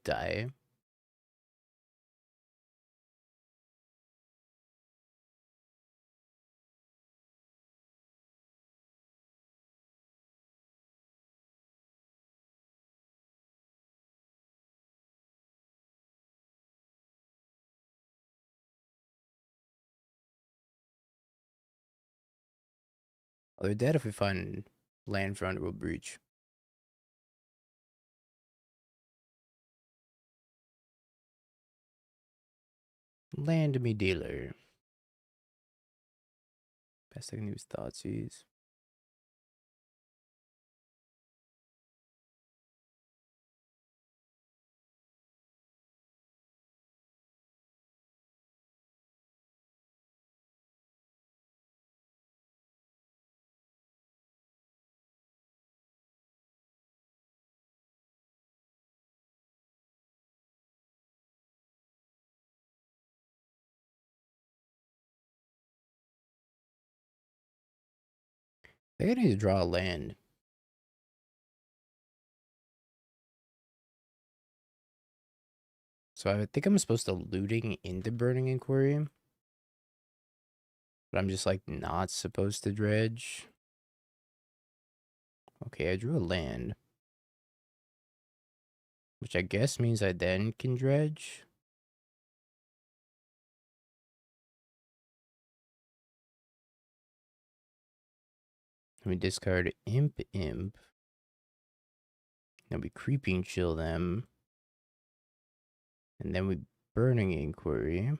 Die. Oh, they're dead if we find land for Underworld Breach. Land me dealer. Best I can do is Thoughtseize. I think I need to draw a land. So I think I'm supposed to looting into Burning Inquiry. But I'm just like not supposed to dredge. Okay, I drew a land. Which I guess means I then can dredge. Let me discard Imp. Then we Creeping Chill them. And then we Burning Inquiry.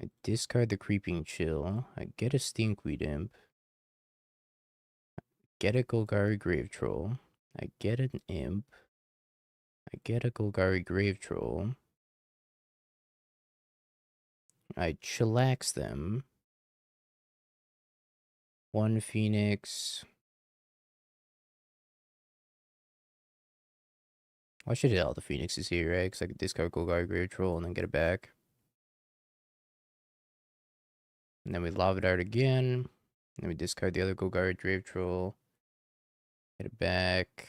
I discard the Creeping Chill. I get a Stinkweed Imp. Get a Golgari Grave Troll. I get an Imp. I get a Golgari Grave Troll. I chillax them. One Phoenix. I should hit all the Phoenixes here, right? Because I could discard Golgari Grave Troll and then get it back. And then we Lava Dart again. And then we discard the other Golgari Grave Troll. Get it back.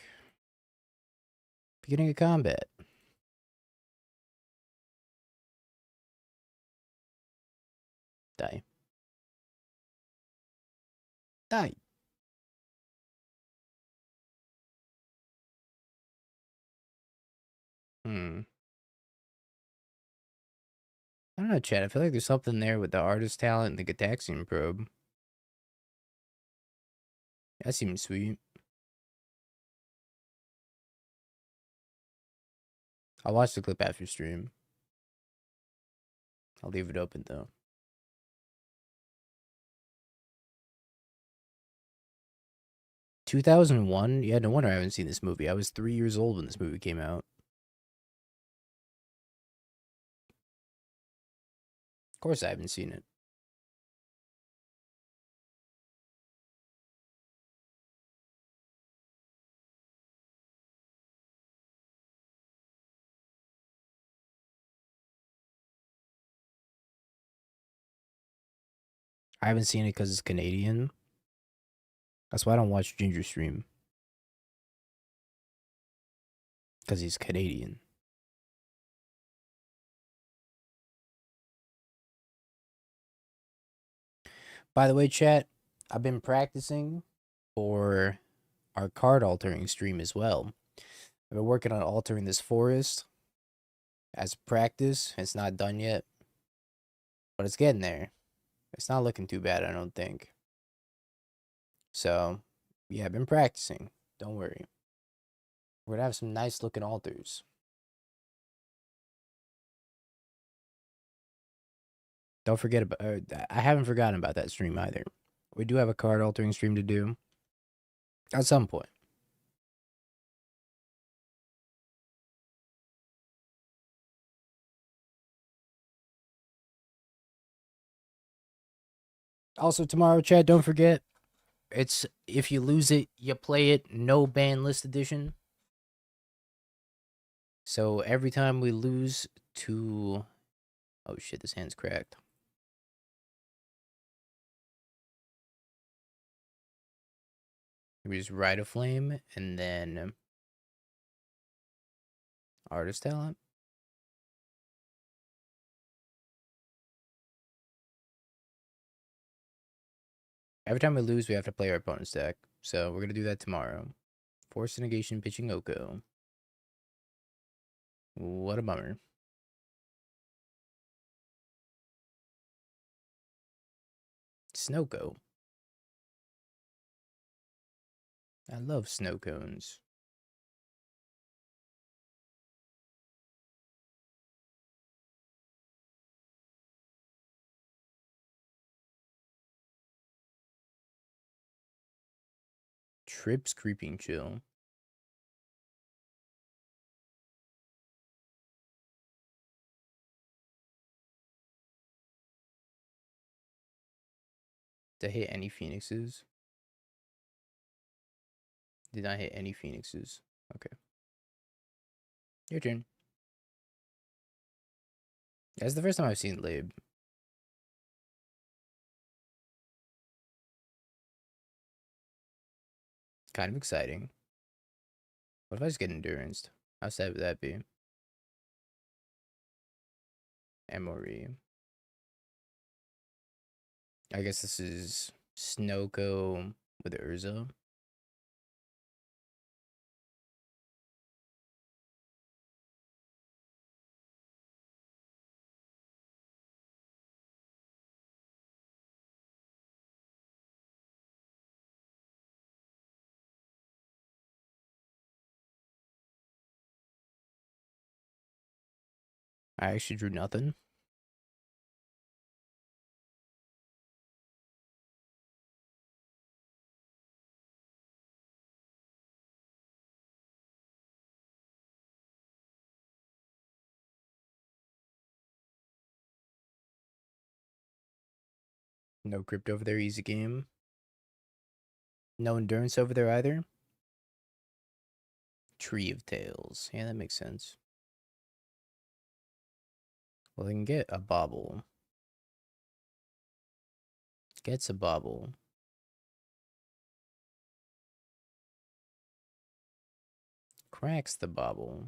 Beginning of combat. Die. Die. I don't know, Chad. I feel like there's something there with the artist talent and the Gataxian probe. That seems sweet. I'll watch the clip after stream. I'll leave it open though. 2001? Yeah, no wonder I haven't seen this movie. I was 3 years old when this movie came out. Of course I haven't seen it. I haven't seen it because it's Canadian. That's why I don't watch Ginger stream. Because he's Canadian. By the way, chat, I've been practicing for our card altering stream as well. I've been working on altering this forest as practice. It's not done yet, but it's getting there. It's not looking too bad, I don't think. So, yeah, I've been practicing. Don't worry. We're gonna have some nice looking altars. Don't forget about. I haven't forgotten about that stream either. We do have a card altering stream to do at some point. Also tomorrow, Chad. Don't forget. It's if you lose it, you play it. No ban list edition. So every time we lose to, oh shit, this hand's cracked. We just ride a flame and then artist talent. Every time we lose, we have to play our opponent's deck. So we're gonna do that tomorrow. Force negation pitching Oko. What a bummer. Snoko. I love snow cones. Trips Creeping Chill. Did I hit any phoenixes? Did not hit any phoenixes. Okay. Your turn. That's the first time I've seen Lib. Kind of exciting. What if I just get Endurance? How sad would that be? Emory. I guess this is Snowco with Urza. I actually drew nothing. No crypt over there, easy game. No endurance over there either. Tree of Tails. Yeah, that makes sense. Well, they can get a bobble. Gets a bobble. Cracks the bobble.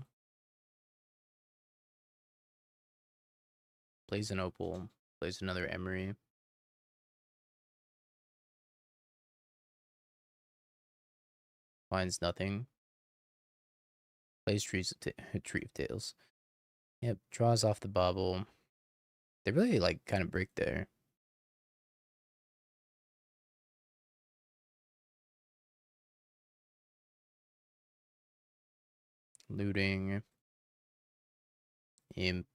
Plays an opal. Plays another emery. Finds nothing. Plays Tree of Tails. Yep, draws off the bobble. They really, like, kind of break there. Looting. Imp.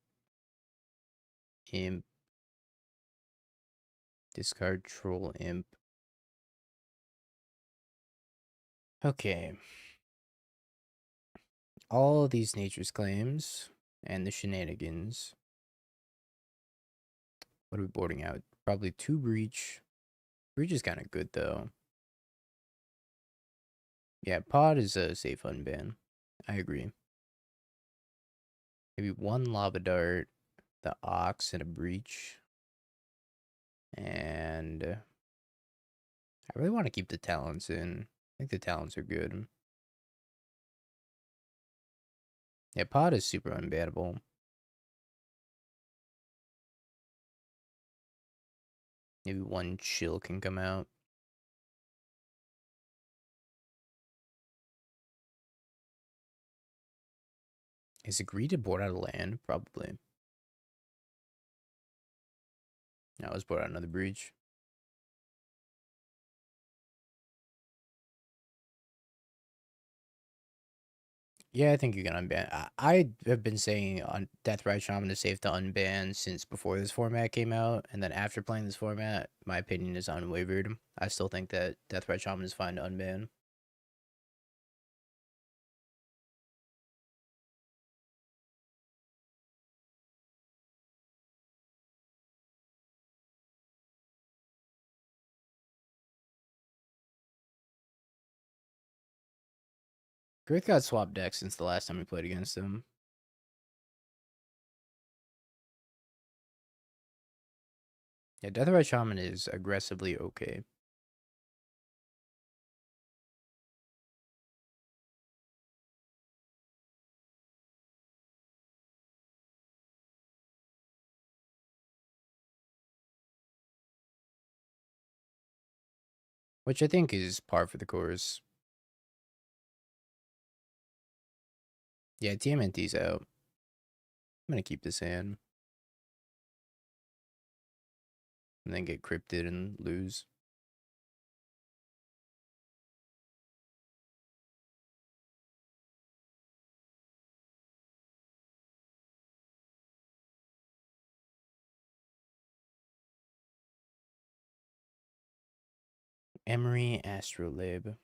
Imp. Discard Troll Imp. Okay. All of these nature's claims and the shenanigans. What are we boarding out? Probably 2 breach. Breach is kind of good though. Yeah, pod is a safe unban. I agree. Maybe 1 lava dart, the ox, and a breach. And I really want to keep the talents in. I think the talents are good. Yeah, pod is super unbannable. Maybe 1 chill can come out. Is agreed to board out of land? Probably. No, let's board out another breach. Yeah, I think you can unban. I have been saying on Deathrite Shaman is safe to unban since before this format came out, and then after playing this format, my opinion is unwavered. I still think that Deathrite Shaman is fine to unban. Great got swapped decks since the last time we played against him. Yeah, Deathrite Shaman is aggressively okay. Which I think is par for the course. Yeah, TMNT's out. I'm gonna keep this hand. And then get cryptid and lose. Emery Astrolabe.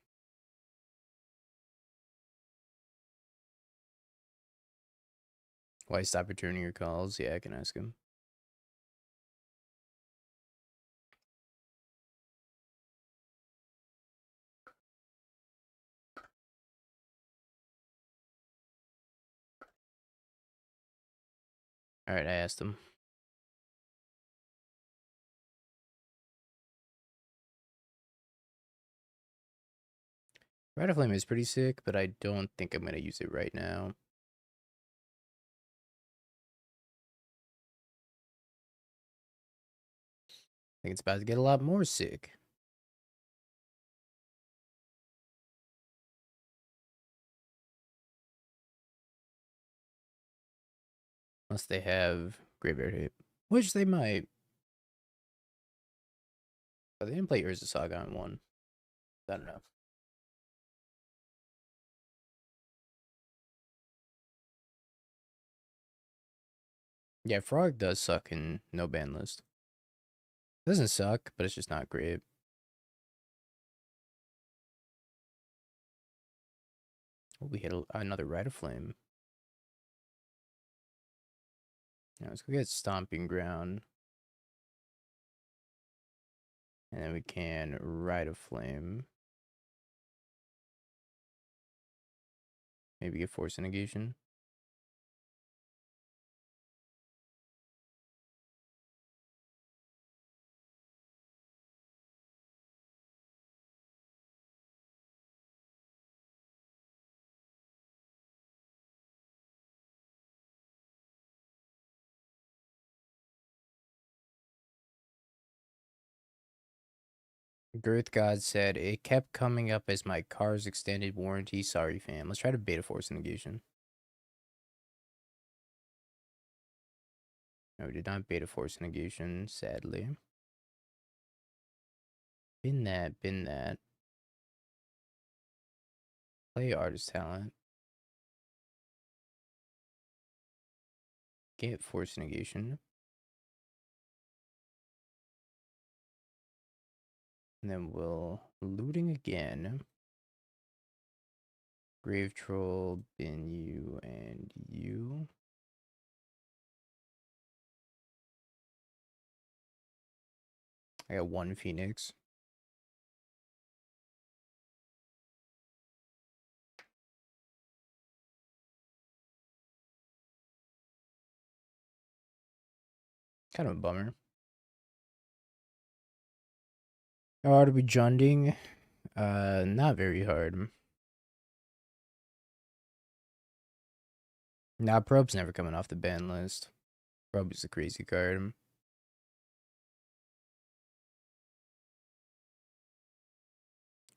Why stop returning your calls? Yeah, I can ask him. Alright, I asked him. Rite of Flame is pretty sick, but I don't think I'm going to use it right now. I think it's about to get a lot more sick. Unless they have Graveyard Hit. Which they might. But they didn't play Urza Saga on one. I don't know. Yeah, Frog does suck in no ban list. Doesn't suck, but it's just not great. Oh, we hit another Rite of Flame. Yeah, let's go get Stomping Ground. And then we can Rite of Flame. Maybe get Force Negation. Girth God said, it kept coming up as my car's extended warranty. Sorry, fam. Let's try to beta Force Negation. No, we did not beta Force Negation, sadly. Bin that, bin that. Play Artist Talent. Get Force Negation. And then we'll looting again. Grave Troll, bin you, and you. I got one Phoenix. Kind of a bummer. How hard are we junding? Not very hard. Nah, Probe's never coming off the ban list. Probe is a crazy card.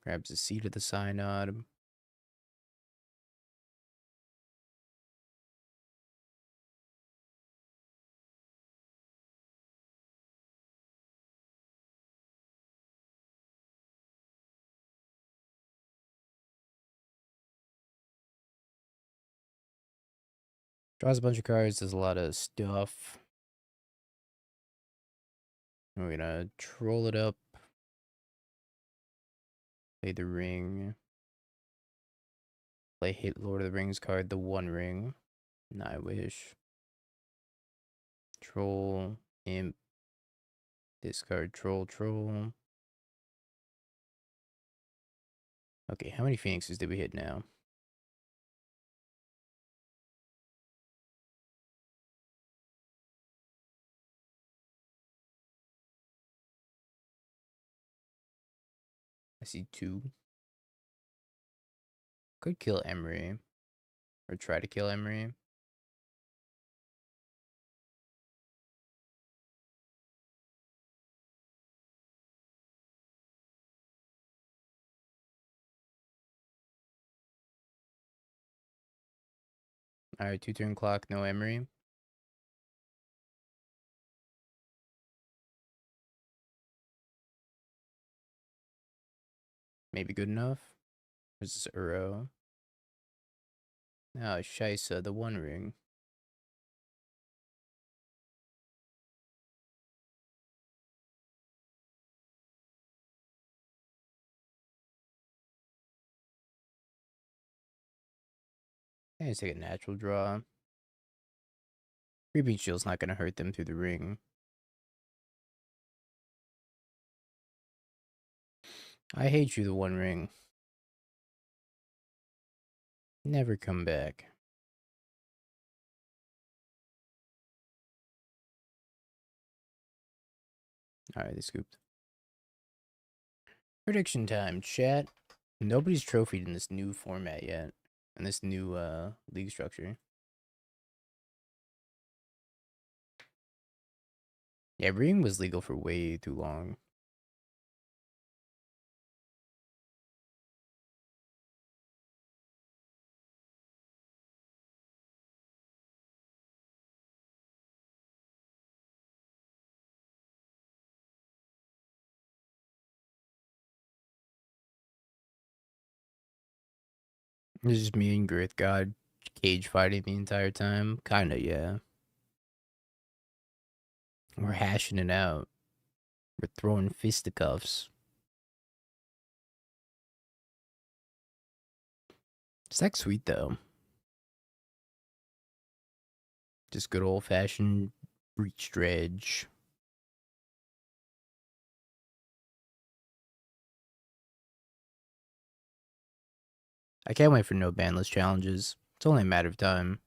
Grabs a seat of the Synod. Draws a bunch of cards, does a lot of stuff. We're gonna troll it up. Play the ring. Play hit Lord of the Rings card, the One Ring. I wish. Troll, imp. Discard, troll. Okay, how many Phoenixes did we hit now? I see 2. Could kill Emery. Or try to kill Emery. Alright, 2-turn clock, no Emery. Maybe good enough. Where's this Uro? Oh, Shisa, the One Ring. And take a natural draw. Creeping Shield's not going to hurt them through the ring. I hate you, the One Ring. Never come back. Alright, they scooped. Prediction time, chat. Nobody's trophied in this new format yet. In this new league structure. Yeah, ring was legal for way too long. It's just me and Girth God cage fighting the entire time. Kinda, yeah. We're hashing it out. We're throwing fisticuffs. It's like sweet though. Just good old fashioned breach dredge. I can't wait for no banlist challenges. It's only a matter of time.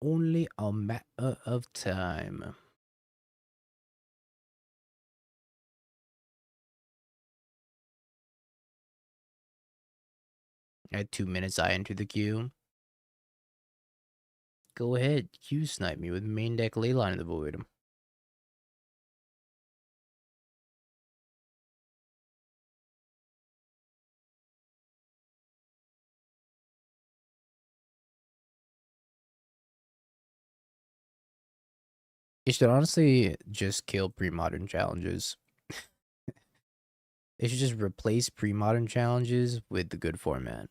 Only a matter of time. At 2 minutes, I enter the queue. Go ahead, Q snipe me with main deck Leyline in the void. It should honestly just kill pre-modern challenges. It should just replace pre-modern challenges with the good format.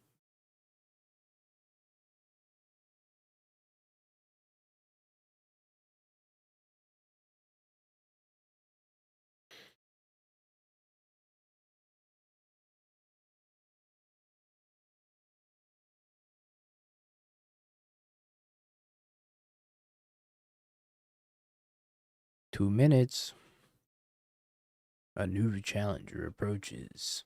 Two minutes. A new challenger approaches.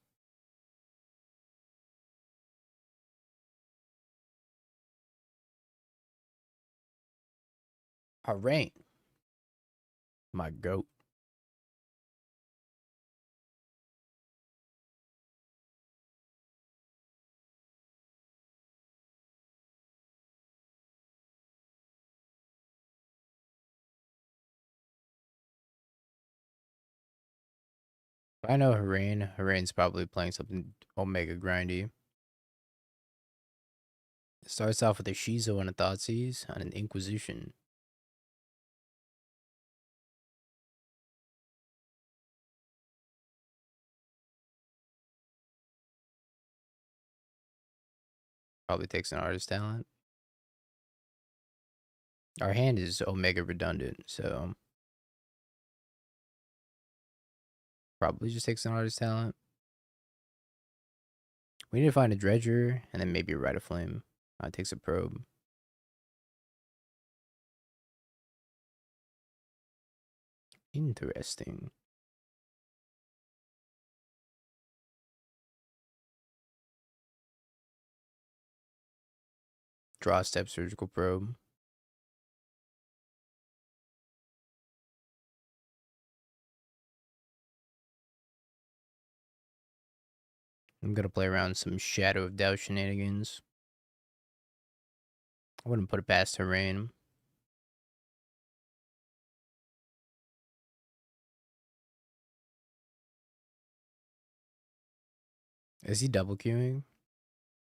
Alright. My goat. I know Harain. Harain's probably playing something Omega grindy. Starts off with a Shizo and a Thoughtseize and an Inquisition. Probably takes an artist talent. Our hand is Omega redundant, so probably just takes an artist talent. We need to find a Dredger and then maybe a Rite of Flame. Takes a probe. Interesting. Draw step surgical probe. I'm gonna play around some Shadow of Doubt shenanigans. I wouldn't put it past Harain. Is he double queuing?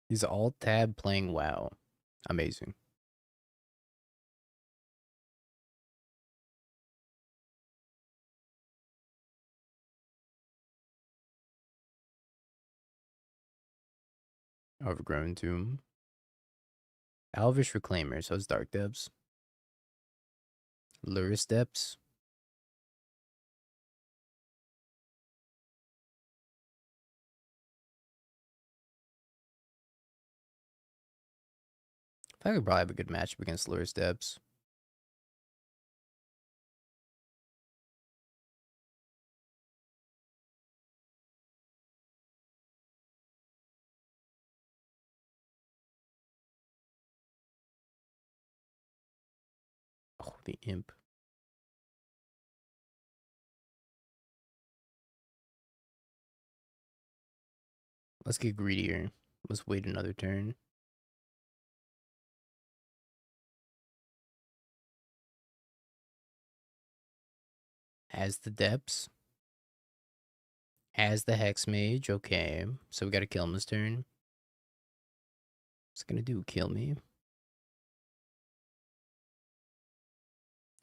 He's alt tab playing WoW. Amazing. Overgrown Tomb. Alvish Reclaimer, so it's Dark Depths. Lurrus Depths. I could probably have a good matchup against Lurrus Depths. Oh, the Imp. Let's get greedier. Let's wait another turn. As the Depths. As the Hex Mage. Okay. So we gotta kill him this turn. What's it gonna do? Kill me?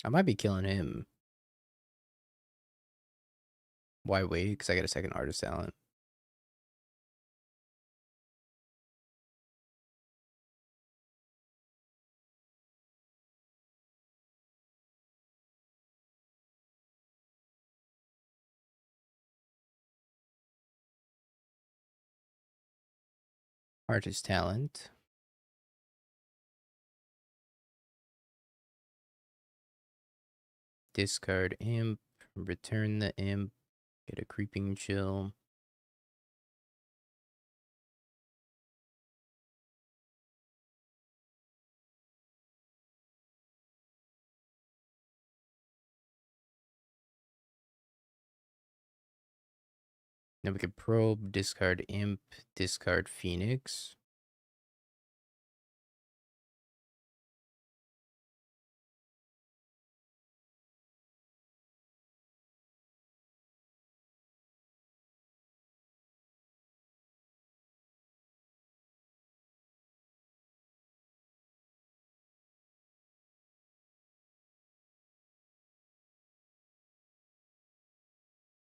I might be killing him. Why wait? Because I got a second artist talent. Artist talent. Discard Imp. Return the Imp. Get a Creeping Chill. Then we could probe, discard Imp, discard Phoenix.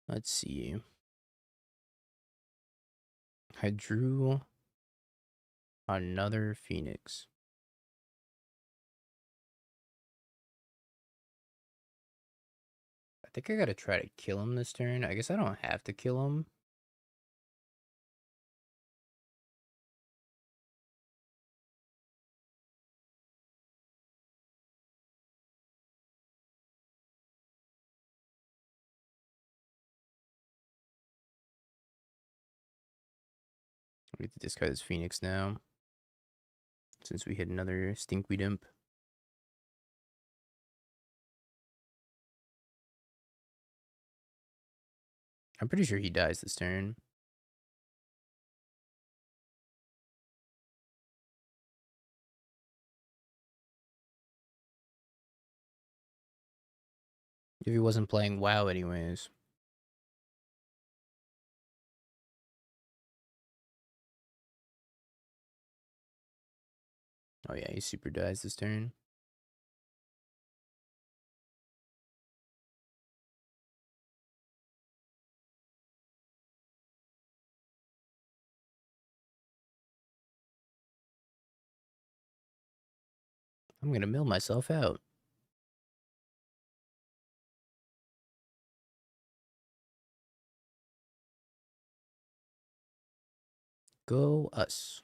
Let's see. I drew another Phoenix. I think I gotta try to kill him this turn. I guess I don't have to kill him. We get to discard this Phoenix now. Since we hit another Stinkweed Imp. I'm pretty sure he dies this turn. If he wasn't playing WoW anyways. Oh yeah, he super dies this turn. I'm gonna mill myself out. Go us.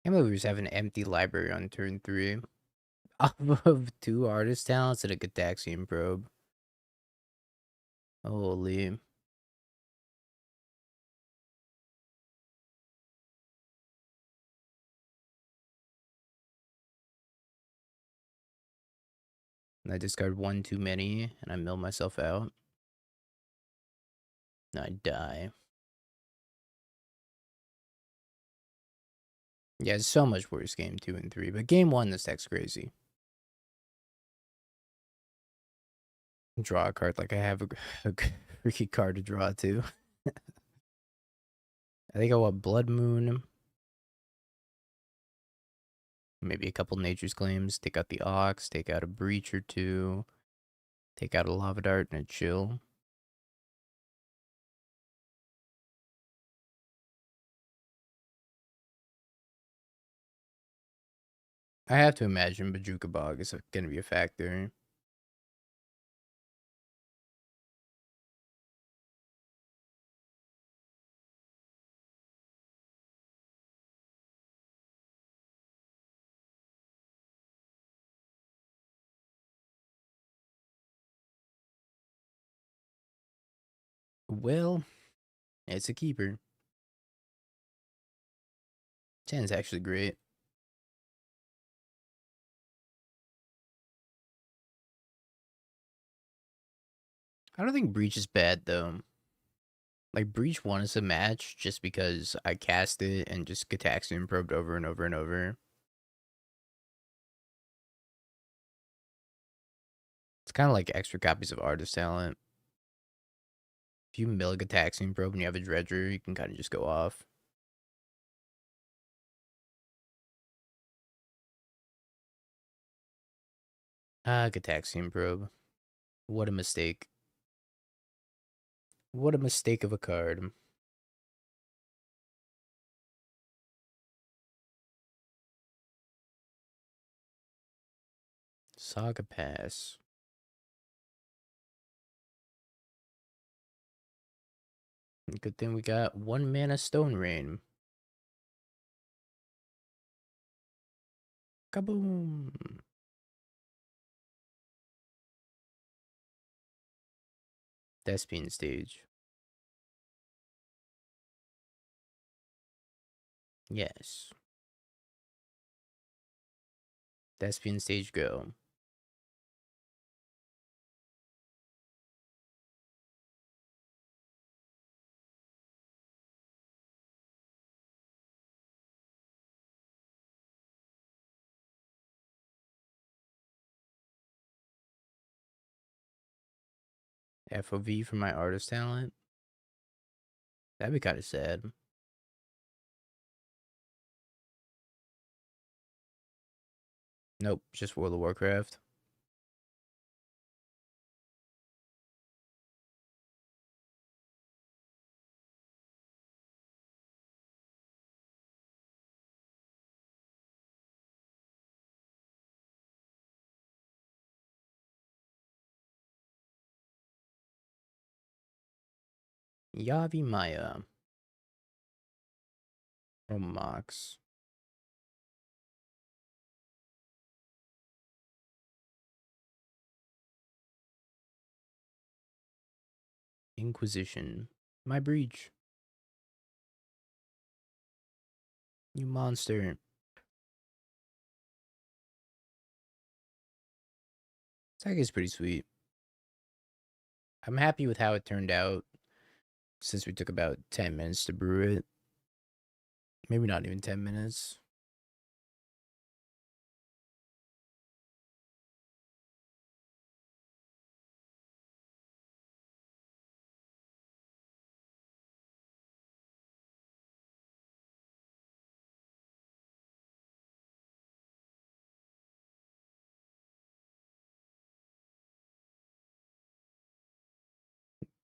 I can't believe we just have an empty library on turn 3. Off of 2 artist talents and a Gataxian probe. Holy. And I discard 1 too many and I mill myself out. And I die. Yeah, it's so much worse game 2 and 3. But game 1, this deck's crazy. Draw a card like I have a freaky card to draw too. I think I want Blood Moon. Maybe a couple Nature's Claims. Take out the Ox. Take out a Breach or two. Take out a Lava Dart and a Chill. I have to imagine Bajuka Bog is going to be a factor. Well, it's a keeper. 10 is actually great. I don't think Breach is bad, though. Like, Breach won us a match just because I cast it and just Gataxian probed over and over and over. It's kind of like extra copies of Artist Talent. If you mill a Gataxian probe and you have a Dredger, you can kind of just go off. Ah, Gataxian probe. What a mistake. What a mistake of a card. Saga Pass. Good thing we got 1 mana Stone Rain. Kaboom! Thespian Stage. Yes. Thespian Stage go. FOV for my Artist Talent. That'd be kind of sad. Nope, just World of Warcraft. Yavi Maya. Or Mox. Inquisition. My Breach. You monster. Saga is pretty sweet. I'm happy with how it turned out since we took about 10 minutes to brew it. Maybe not even 10 minutes.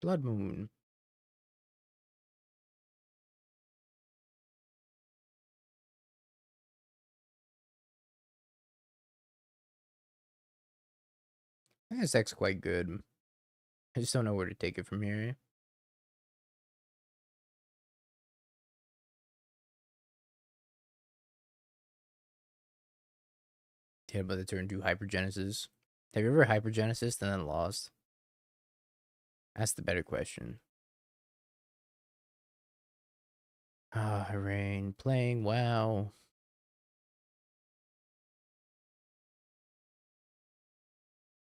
Blood Moon. I think this deck's quite good. I just don't know where to take it from here. Hit by the turn 2 Hypergenesis. Have you ever Hypergenesis and then lost? That's the better question. Ah, Rain. Playing WoW.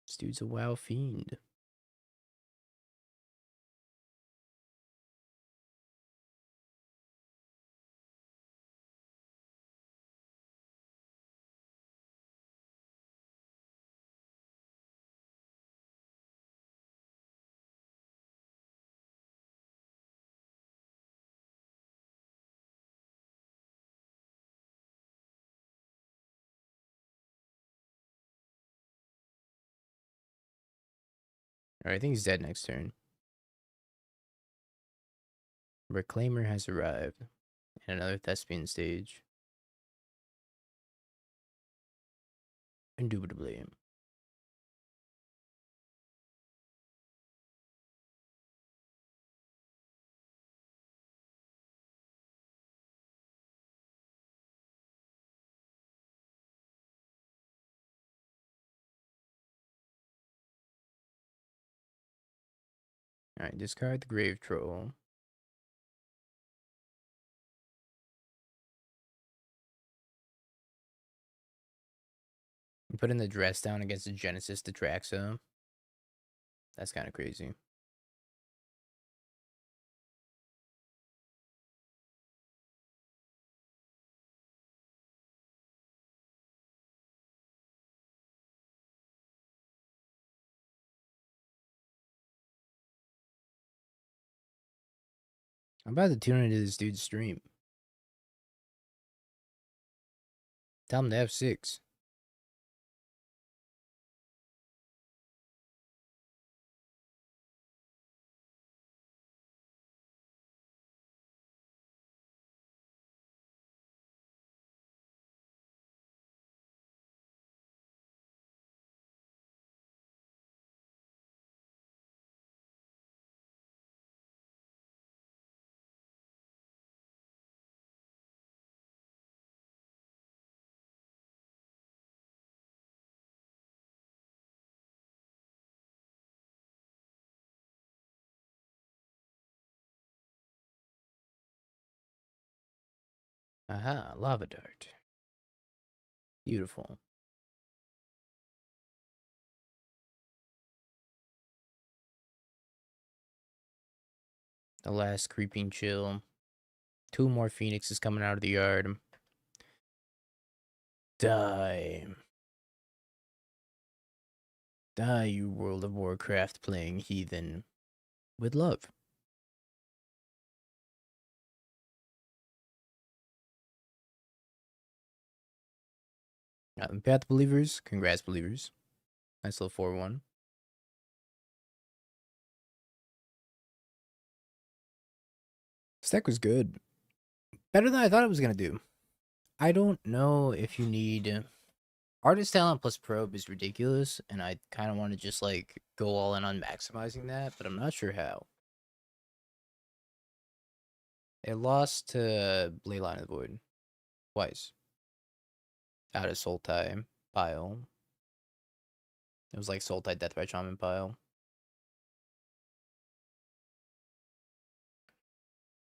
This dude's a WoW fiend. Alright, I think he's dead next turn. Reclaimer has arrived. And another thespian stage. Indubitably. Alright, discard the Grave Troll. Put in the dress down against the Genesis Detraxa. That's kind of crazy. I'm about to tune into this dude's stream. Tell him to F6. Aha, Lava Dart. Beautiful. The last Creeping Chill. 2 more Phoenixes coming out of the yard. Die. Die, you World of Warcraft playing heathen. With love. Path Believers. Congrats, Believers. Nice little 4-1. This deck was good. Better than I thought it was going to do. I don't know if you need... Artist Talent plus Probe is ridiculous, and I kind of want to just, like, go all in on maximizing that, but I'm not sure how. It lost to Leyline of the Void. Twice. Out of Sultai pile. It was like Sultai Death by Shaman pile.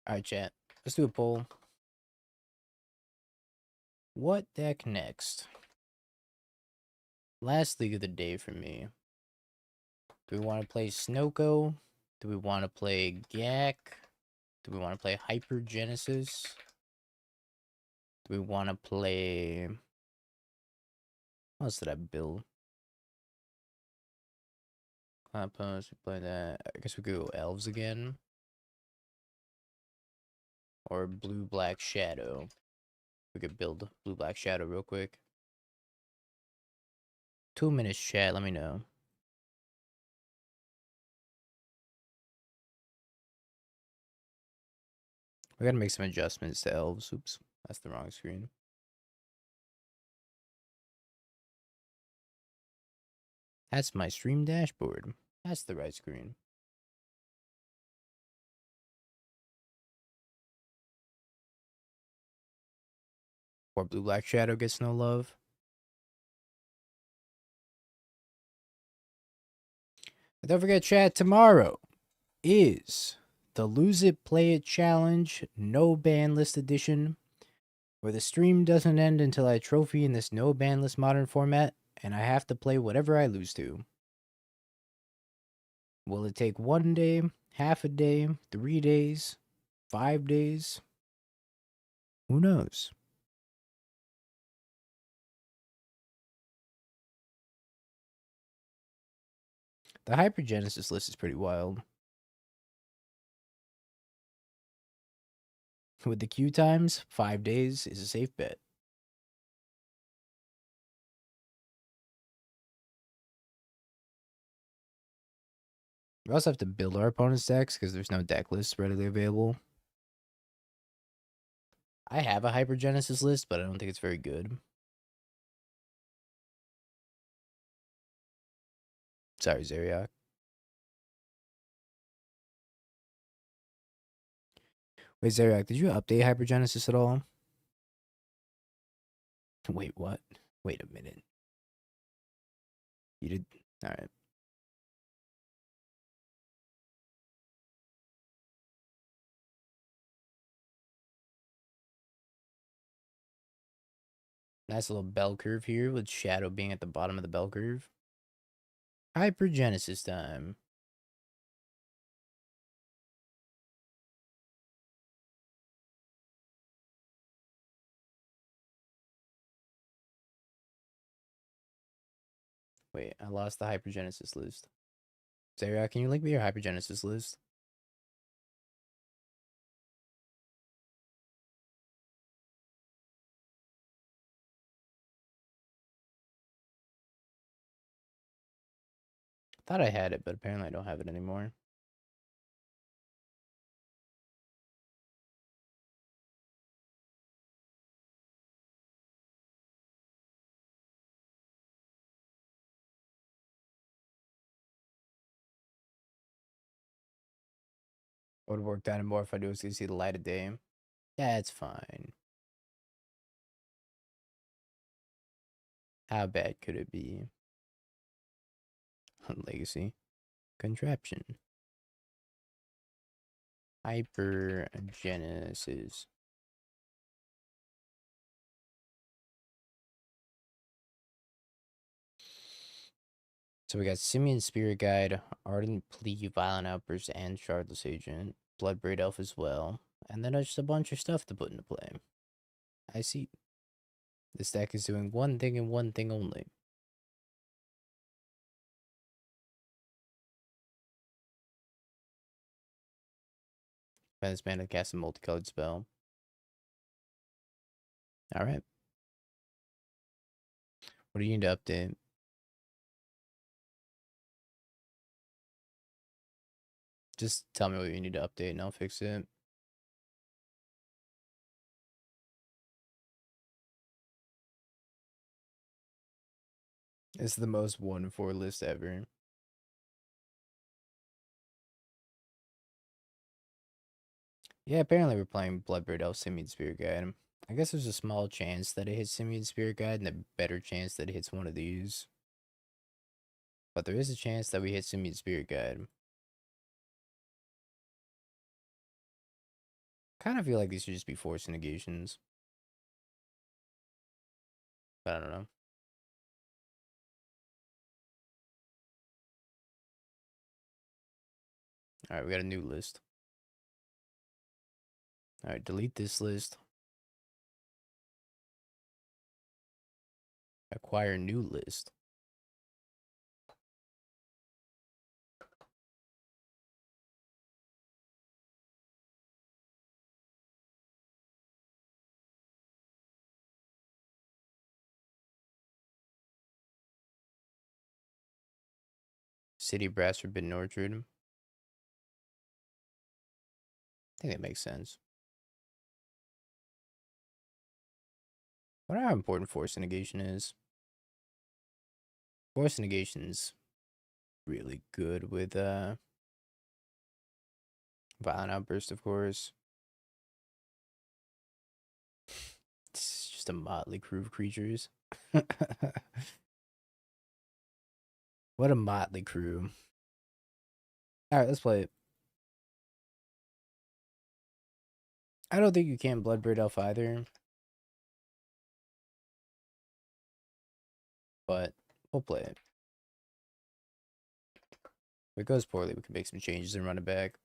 Alright, chat. Let's do a poll. What deck next? Last league of the day for me. Do we want to play Snoko? Do we want to play Gak? Do we want to play Hyper Genesis? Do we want to play... What else did I build? Cloud Post, we play that. I guess we could go Elves again. Or Blue-Black Shadow. We could build Blue-Black Shadow real quick. 2 minutes, chat. Let me know. We gotta make some adjustments to Elves. Oops, that's the wrong screen. That's my stream dashboard. That's the right screen. Or Blue-Black Shadow gets no love. And don't forget, chat, tomorrow is the Lose It, Play It Challenge, no ban list edition, where the stream doesn't end until I trophy in this no ban list modern format, and I have to play whatever I lose to. Will it take 1 day, half a day, 3 days, 5 days? Who knows? The Hypergenesis list is pretty wild. With the queue times, 5 days is a safe bet. We also have to build our opponent's decks because there's no deck list readily available. I have a Hypergenesis list, but I don't think it's very good. Sorry, Zeriak. Wait, Zeriak, did you update Hypergenesis at all? Wait, what? Wait a minute. You did? Alright. Nice little bell curve here with Shadow being at the bottom of the bell curve. Hypergenesis time. Wait, I lost the Hypergenesis list. Zeriak, can you link me your Hypergenesis list? Thought I had it, but apparently I don't have it anymore. Would have worked out more if I do was to see the light of day. Yeah, it's fine. How bad could it be? Legacy. Contraption. Hypergenesis. So we got Simian Spirit Guide, Ardent Plea, Violent Outburst, and Shardless Agent. Bloodbraid Elf as well. And then just a bunch of stuff to put into play. I see. This deck is doing one thing and one thing only. Spend this mana to cast a multicolored spell. Alright. What do you need to update? Just tell me what you need to update and I'll fix it. It's the most 1-4 list ever. Yeah, apparently we're playing Bloodbraid Elf Simian Spirit Guide. I guess there's a small chance that it hits Simian Spirit Guide and a better chance that it hits one of these. But there is a chance that we hit Simian Spirit Guide. Kind of feel like these should just be force negations. But I don't know. Alright, we got a new list. Alright, delete this list. Acquire new list. City Brass Forbidden Orchard. I think that makes sense. I wonder how important force negation is. Force negation's really good with Violent Outburst, of course. It's just a motley crew of creatures. What a motley crew. Alright, let's play it. I don't think you can Bloodbraid Elf either. But we'll play it. If it goes poorly, we can make some changes and run it back.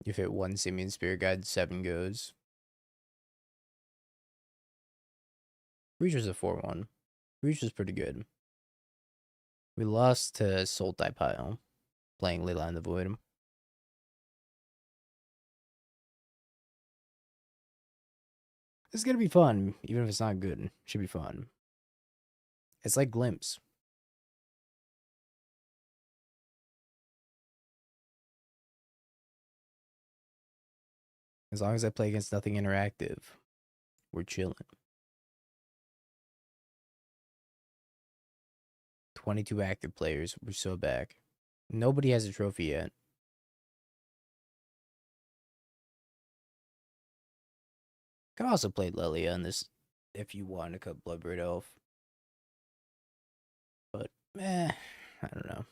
If it one Simian Spirit Guide, 7 goes. Creature's a 4-1. Creature's pretty good. We lost to Sultai Pile, playing Leyline the Void. It's gonna be fun, even if it's not good. It should be fun. It's like Glimpse. As long as I play against nothing interactive, we're chilling. 22 active players. We're so back. Nobody has a trophy yet. Could also play Lilia in this if you want to cut Bloodbraid Elf. But, I don't know.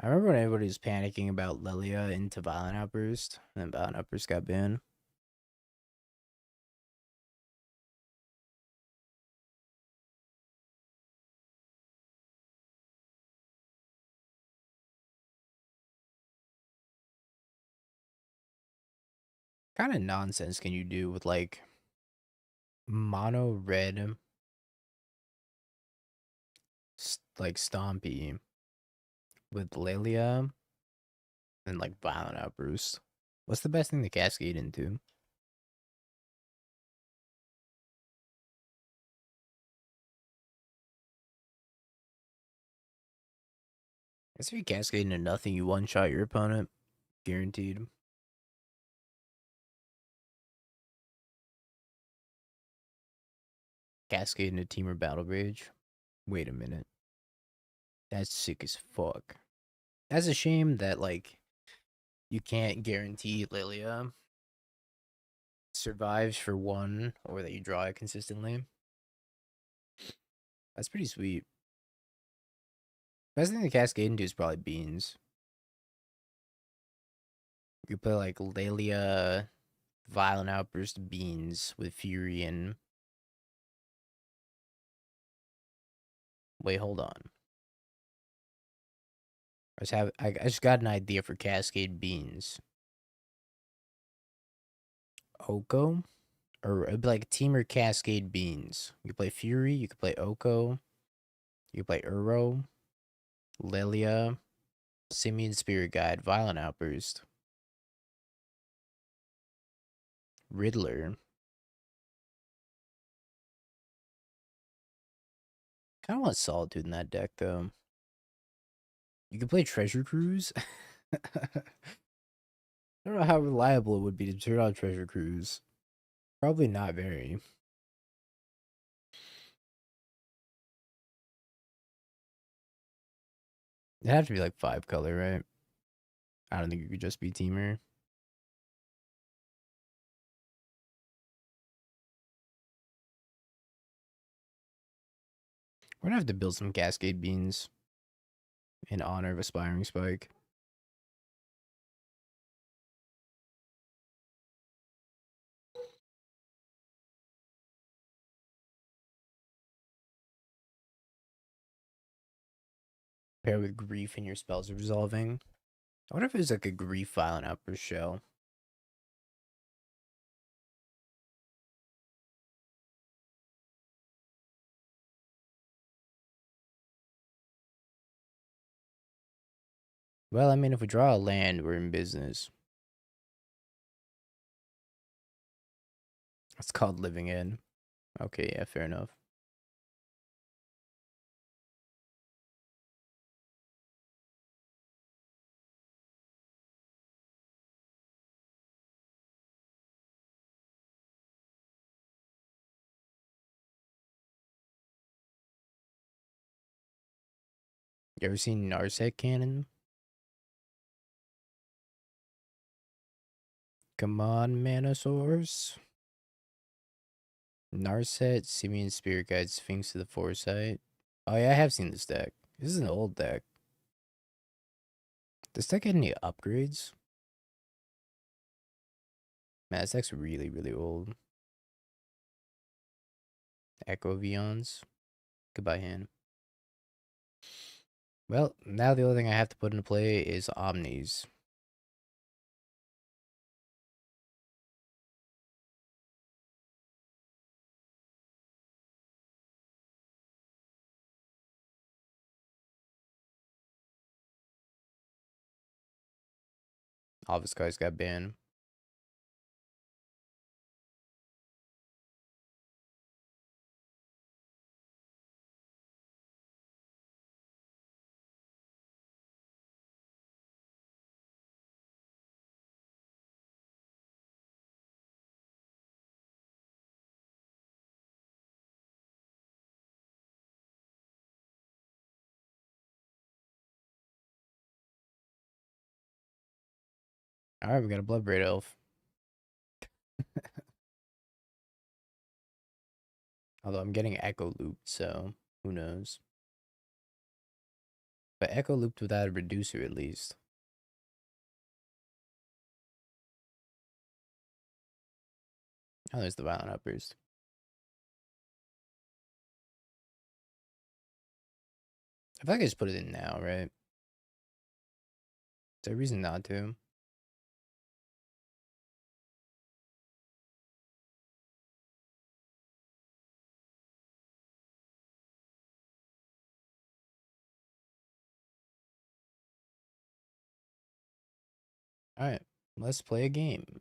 I remember when everybody was panicking about Lilia into Violent Outburst, and then Violent Outburst got banned. Kind of nonsense can you do with like mono red, like Stompy with Lilia and like Violent Outburst? What's the best thing to cascade into? Guess if you cascade into nothing, you one shot your opponent. Guaranteed. Cascade into Team or Battle Rage. Wait a minute. That's sick as fuck. That's a shame that like you can't guarantee Lilia survives for one or that you draw it consistently. That's pretty sweet. Best thing to cascade into is probably Beans. You could play like Lelia, Violent Outburst, Beans with Fury and. Wait, hold on. I just got an idea for Cascade Beans. Oko? Or it'd be like Teamer Cascade Beans. You could play Fury, you could play Oko, you could play Uro, Lelia, Simian Spirit Guide, Violent Outburst, Riddler. Kind of want Solitude in that deck, though. You can play Treasure Cruise. I don't know how reliable it would be to turn on Treasure Cruise. Probably not very. It'd have to be like 5-color, right? I don't think you could just be Teamer. We're gonna have to build some Cascade Beans in honor of Aspiring Spike. Pair with Grief and your spells are resolving. I wonder if there's like a Grief Violent Outburst shell. Well, I mean, if we draw a land, we're in business. It's called Living In. Okay, yeah, fair enough. You ever seen Narset Cannon? Come on, Manosaurs. Narset, Simian Spirit Guide, Sphinx of the Foresight. Oh yeah, I have seen this deck. This is an old deck. Does this deck get any upgrades? Man, this deck's really, really old. Echo Vions. Goodbye, hand. Well, now the only thing I have to put into play is Omnis. All of his cards got banned. Alright, we got a Bloodbraid Elf. Although I'm getting Echo Looped, so who knows. But Echo Looped without a reducer at least. Oh, there's the Violent Outburst. I feel like I just put it in now, right? Is there a reason not to? Alright, let's play a game.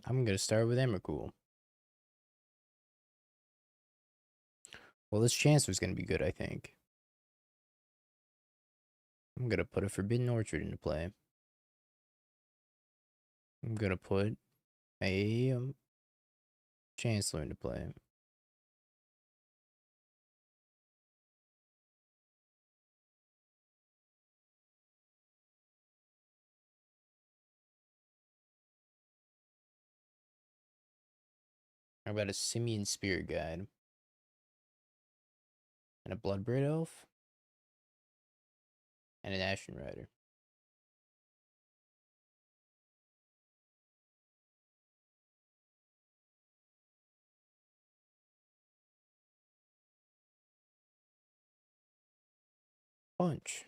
I'm gonna start with Emrakul. Well, this Chancellor's gonna be good, I think. I'm gonna put a Forbidden Orchard into play. I'm gonna put a Chancellor into play. How about a Simian Spirit Guide? And a Bloodbraid Elf? And an Ashen Rider. Punch.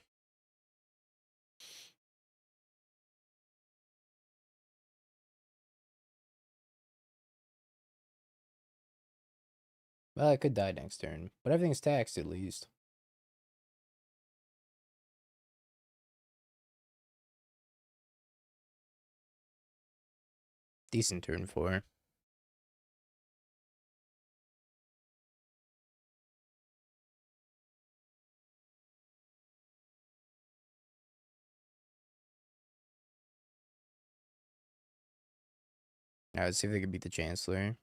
Well, I could die next turn, but everything's taxed at least. Decent turn 4. Alright, let's see if they can beat the Chancellor.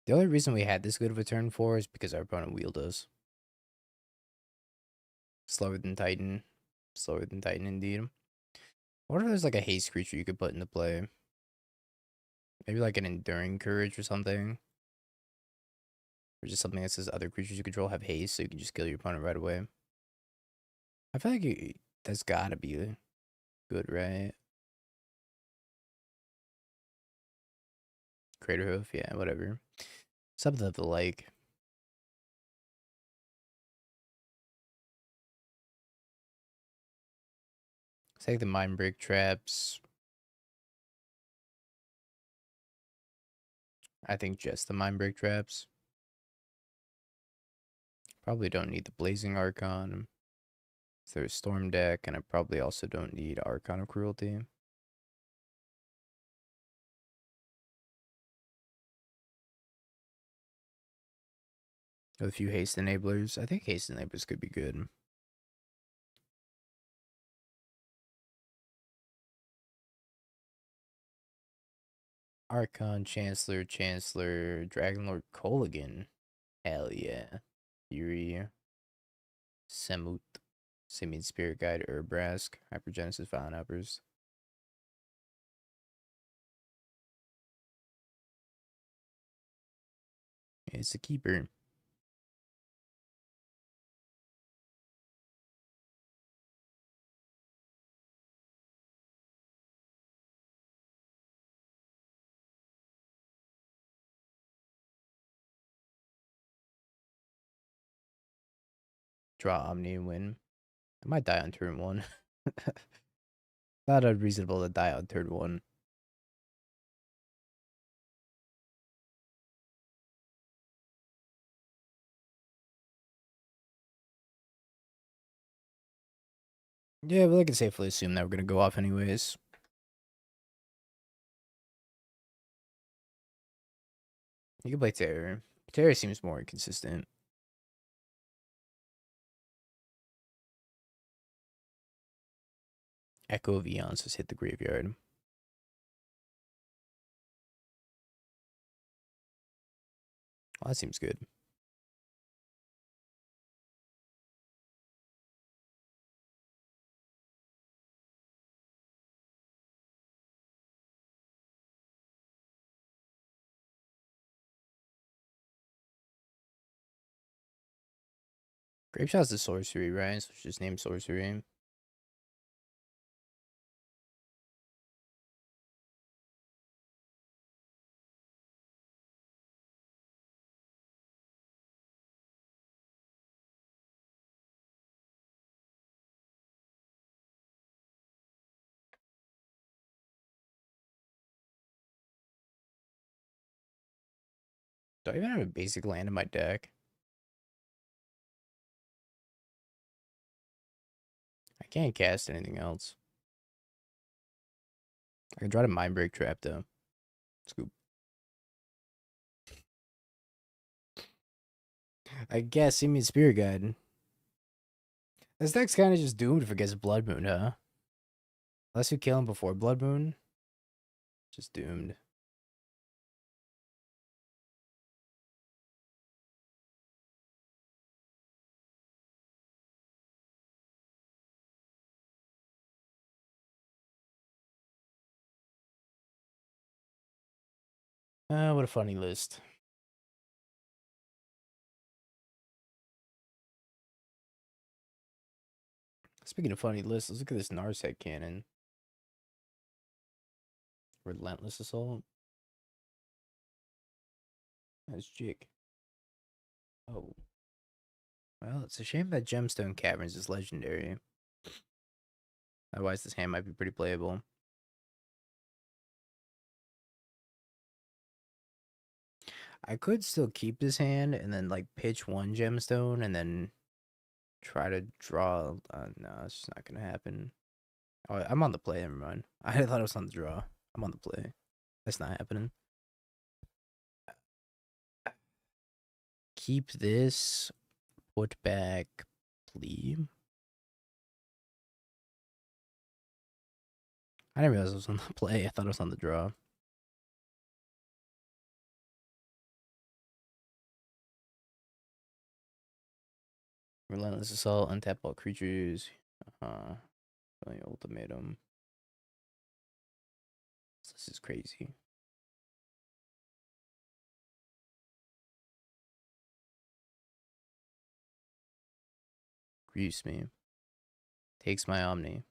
The only reason we had this good of a turn 4 is because our opponent wheeled us. Slower than Titan. Slower than Titan, indeed. What if there's like a haste creature you could put into play? Maybe like an Enduring Courage or something. Or just something that says other creatures you control have haste, so you can just kill your opponent right away. I feel like that's gotta be good, right? Crater Hoof, yeah, whatever. Something of the like. Take the Mind Break traps. I think just the Mind Break traps. Probably don't need the Blazing Archon. There's Storm deck, and I probably also don't need Archon of Cruelty. With a few haste enablers. I think haste enablers could be good. Archon, Chancellor, Chancellor, Dragonlord Kolaghan. Hell yeah. Fury, Semut, Simian Spirit Guide, Urbrask, Hypergenesis, Violent Outburst. It's a keeper. Draw Omni and win. I might die on turn 1. Not unreasonable to die on turn 1. Yeah, but I can safely assume that we're gonna go off anyways. You can play Terror. Terror seems more inconsistent. Echo of Eons has hit the graveyard. Well, that seems good. Grape Shot's the sorcery, right? So it's just named sorcery. Do I even have a basic land in my deck? I can't cast anything else. I can try to Mind Break Trap, though. Scoop. I guess Simian Spirit Guide. This deck's kind of just doomed if it gets Blood Moon, huh? Unless you kill him before Blood Moon. Just doomed. What a funny list. Speaking of funny lists, let's look at this Narset cannon. Relentless Assault. That's jig. Oh. Well, it's a shame that Gemstone Caverns is legendary. Otherwise, this hand might be pretty playable. I could still keep this hand and then, like, pitch one Gemstone and then try to draw. No, it's just not going to happen. Oh, I'm on the play. Never mind. I thought it was on the draw. I'm on the play. That's not happening. Keep this. Put back plea. I didn't realize it was on the play. I thought it was on the draw. Relentless Assault. Untap all creatures. Ultimatum. This is crazy. Grease me. Takes my Omni.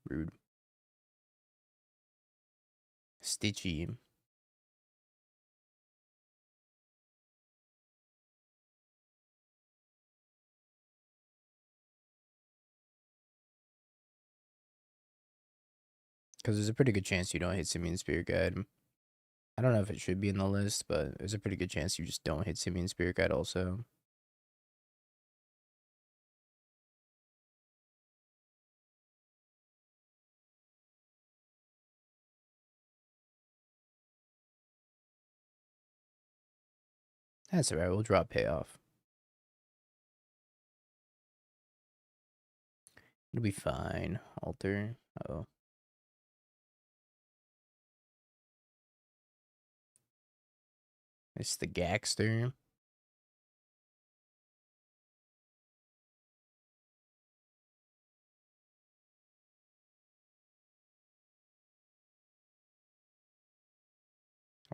Rude. Stitchy. Because there's a pretty good chance you don't hit Simian Spirit Guide. I don't know if it should be in the list, but there's a pretty good chance you just don't hit Simian Spirit Guide also. That's alright, we'll drop payoff. It'll be fine. Alter. Oh. It's the Gaxter.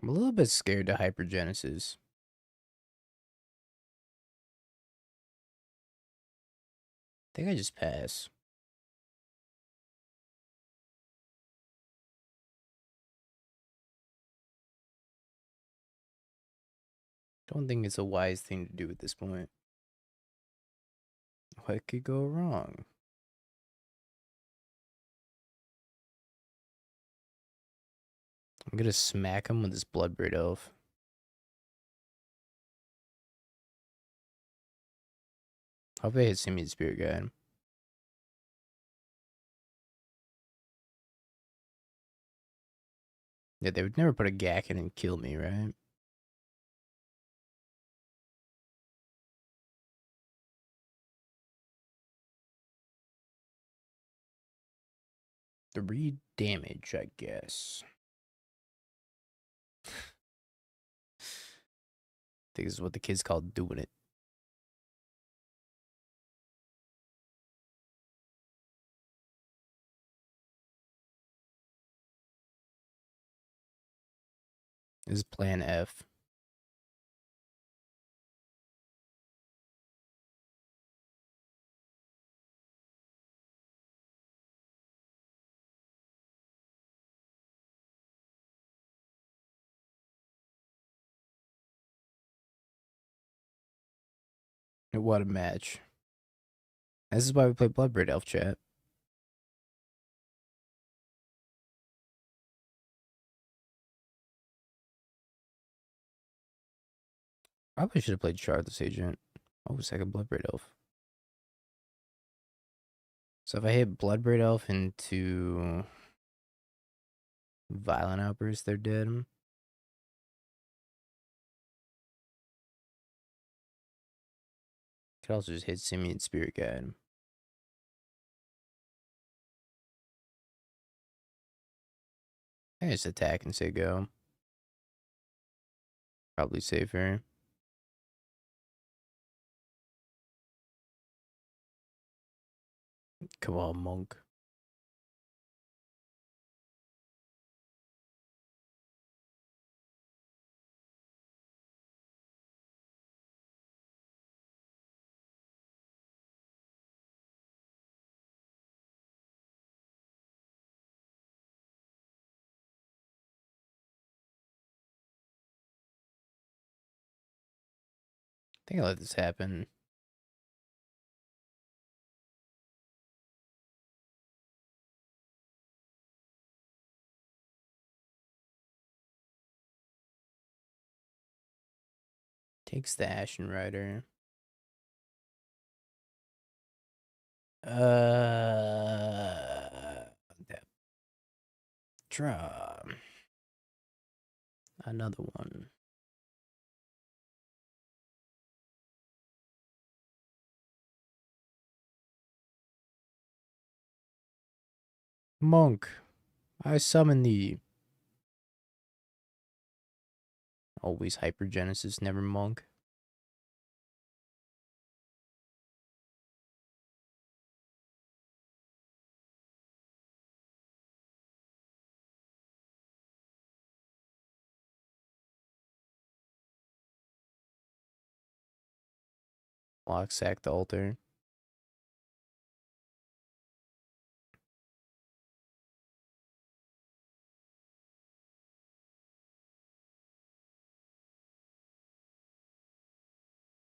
I'm a little bit scared to Hypergenesis. I think I just pass. Don't think it's a wise thing to do at this point. What could go wrong? I'm gonna smack him with this Bloodbraid Elf. Hope they hit Simian Spirit Guide. Yeah, they would never put a Gak in and kill me, right? The read damage, I guess. I think this is what the kids call doing it. This is Plan F. What a match. This is why we play Bloodbraid Elf, chat. Probably should have played Shardless Agent. Oh, second Bloodbraid Elf. So if I hit Bloodbraid Elf into Violent Outburst, they're dead. Could also just hit Simian Spirit Guide. I just attack and say go. Probably safer. Come on, Monk. I think I'll let this happen. Takes the Ashen Rider. Draw. Another one. Monk, I summon thee. Always Hypergenesis, never Monk. Block sack the altar.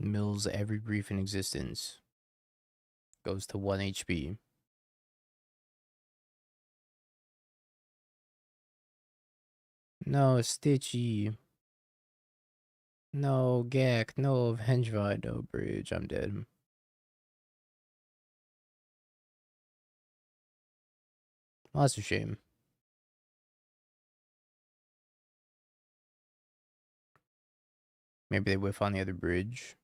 Mills every brief in existence. Goes to 1 HP. No, Stitchy. No, Gak. No, Vengevine. No, Bridge. I'm dead. Well, that's a shame. Maybe they whiff on the other bridge.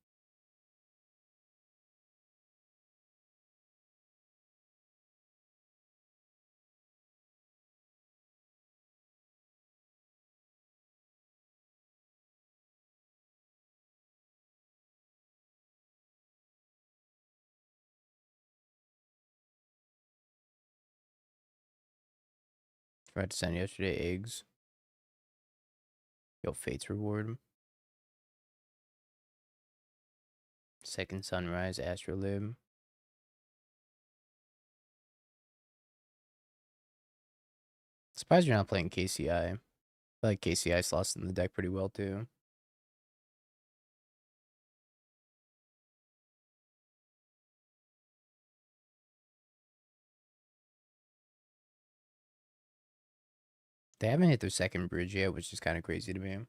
Tried to send yesterday eggs. Yo, Fate's Reward. Second Sunrise, Astrolib. Surprised you're not playing KCI. I feel like KCI slots in the deck pretty well too. They haven't hit their second bridge yet, which is kind of crazy to me.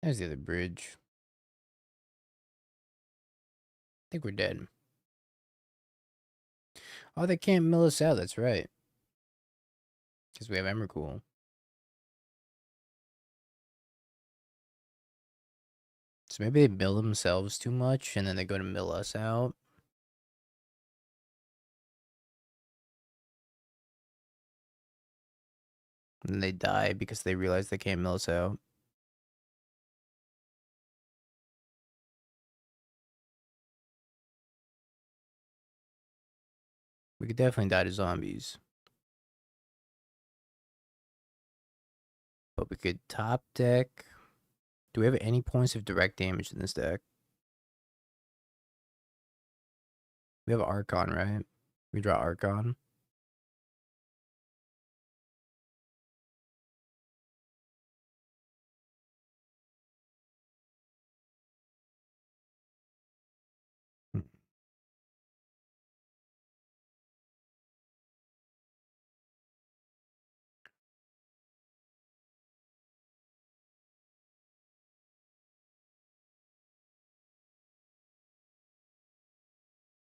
There's the other bridge. I think we're dead. Oh, they can't mill us out. That's right. Because we have Emrakul. So maybe they mill themselves too much, and then they go to mill us out. And they die because they realize they can't mill us out. We could definitely die to zombies. But we could top deck. Do we have any points of direct damage in this deck? We have Archon, right? We draw Archon.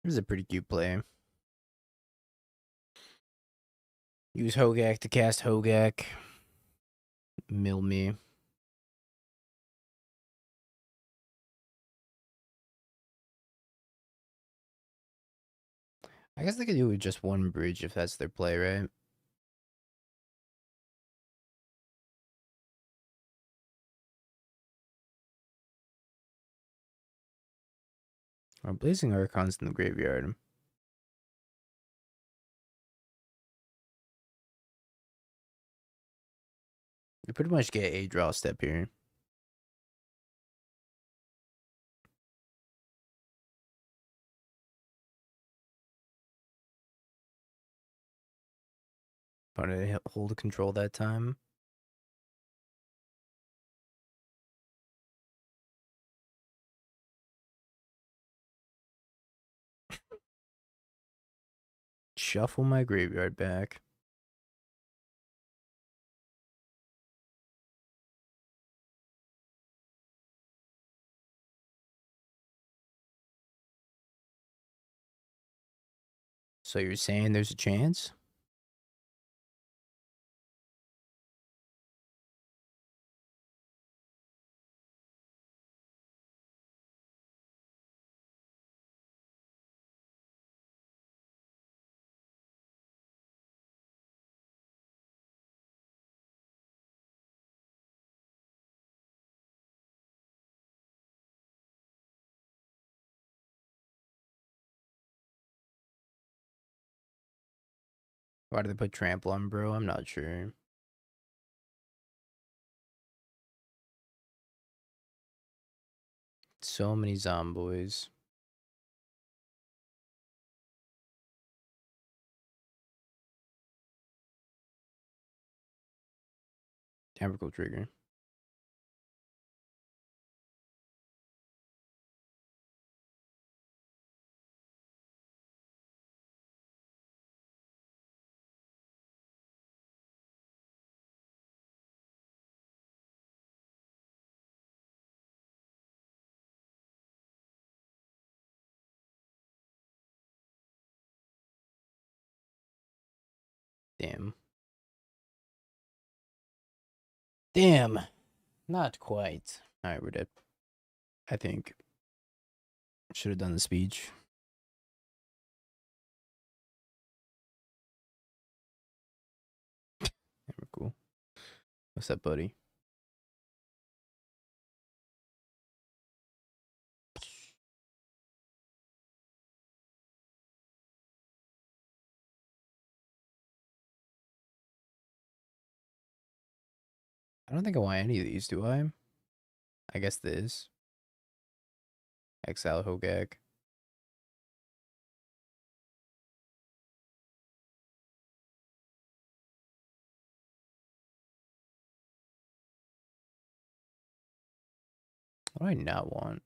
This is a pretty cute play. Use Hogak to cast Hogak. Mill me. I guess they could do it with just one bridge if that's their play, right? Or Blazing Archon's in the graveyard. You pretty much get a draw step here. Opponent hold control that time. Shuffle my graveyard back. So you're saying there's a chance? Why do they put trample on, bro? I'm not sure. So many zomboys. Temporal trigger. Damn. Damn. Not quite. Alright, we're dead. I think. Should have done the speech. We're cool. What's up, buddy? I don't think I want any of these, do I? I guess this. Exile Hogak. What do I not want?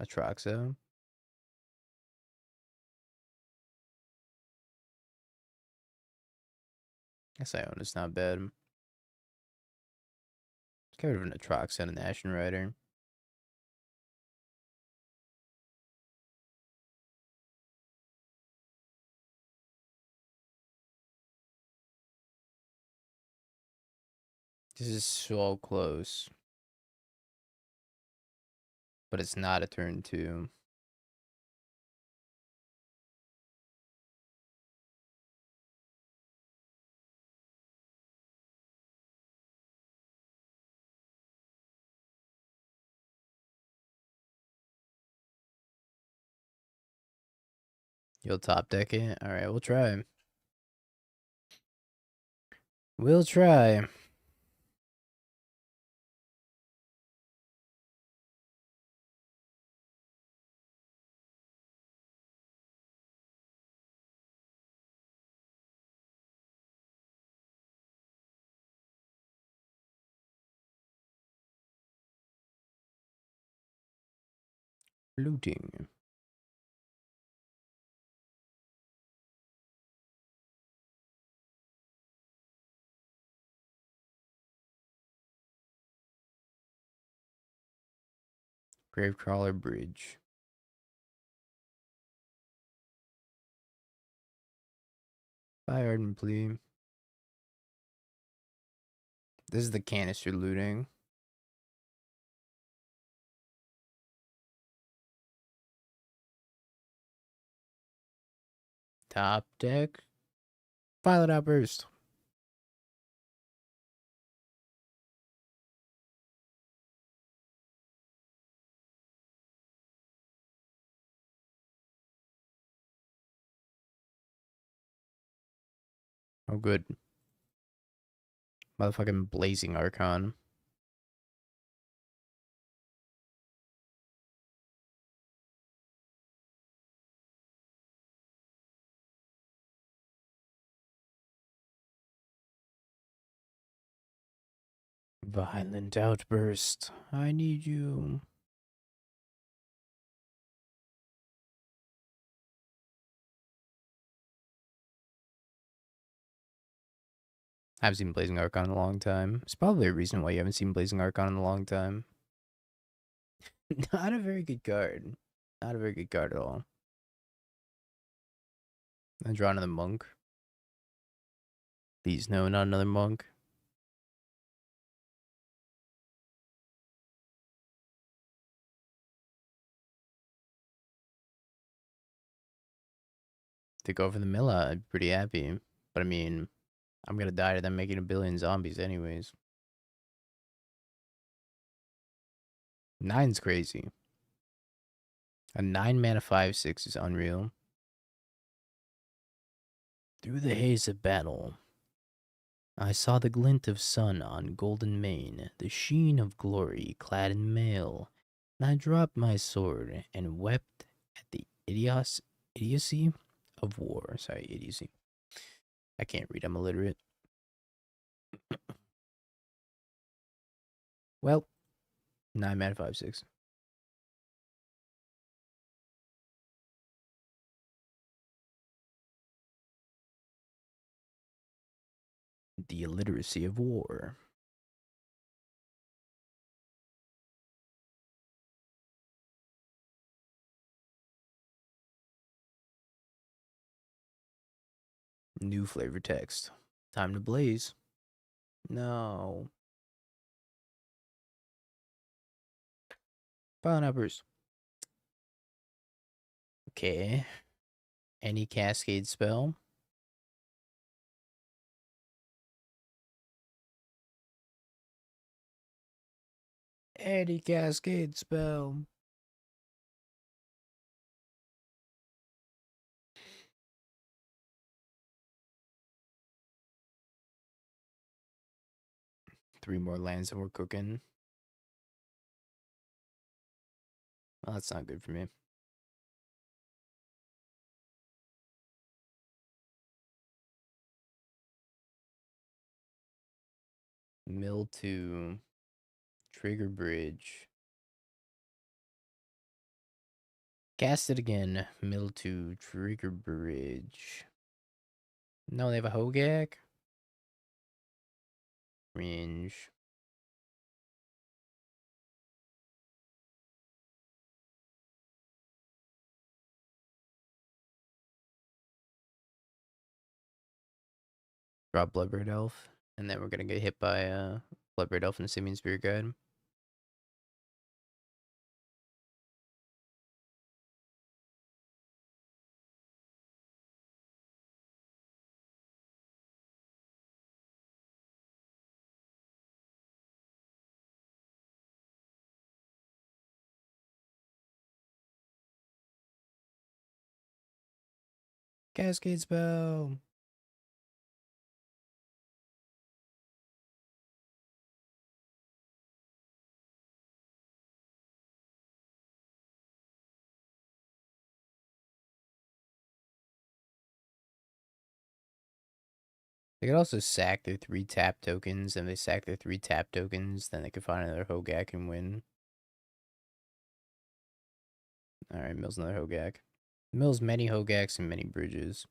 Atraxa. Guess Iona's not bad. Let's get rid of an Atraxa and an Ashen Rider. This is so close. But it's not a turn 2. You'll top deck it? Alright, we'll try. We'll try. Looting. Gravecrawler Bridge. Fire Ardent Plea. This is the canister looting. Top deck. Pilot Outburst. Oh, good. Motherfucking Blazing Archon. Violent Outburst. I need you. I haven't seen Blazing Archon in a long time. It's probably a reason why you haven't seen Blazing Archon in a long time. Not a very good card. Not a very good card at all. I draw another monk. Please, no, not another monk. To go for the Milla, I'd be pretty happy. But I mean, I'm gonna die to them making a billion zombies anyways. 9's crazy. A 9 mana 5/6 is unreal. Through the haze of battle, I saw the glint of sun on golden mane, the sheen of glory clad in mail, and I dropped my sword and wept at the idiocy of war. Sorry, idiocy. I can't read, I'm illiterate. Well, 9 mana 5/6. The illiteracy of war. New flavor text. Time to blaze. No. Pineapples. Okay. Any cascade spell? Any cascade spell. Three more lands and we're cooking. Well, that's not good for me. Mill 2. Trigger Bridge. Cast it again. Mill 2. Trigger Bridge. No, they have a Hogak? Range. Drop Bloodbird Elf. And then we're gonna get hit by Bloodbird Elf and Simian Spirit Guide. Cascade spell. They could also sack their 3 tap tokens, and they sack their 3 tap tokens, then they could find another Hogak and win. Alright, mills another Hogak. Mills many Hogaks and many bridges.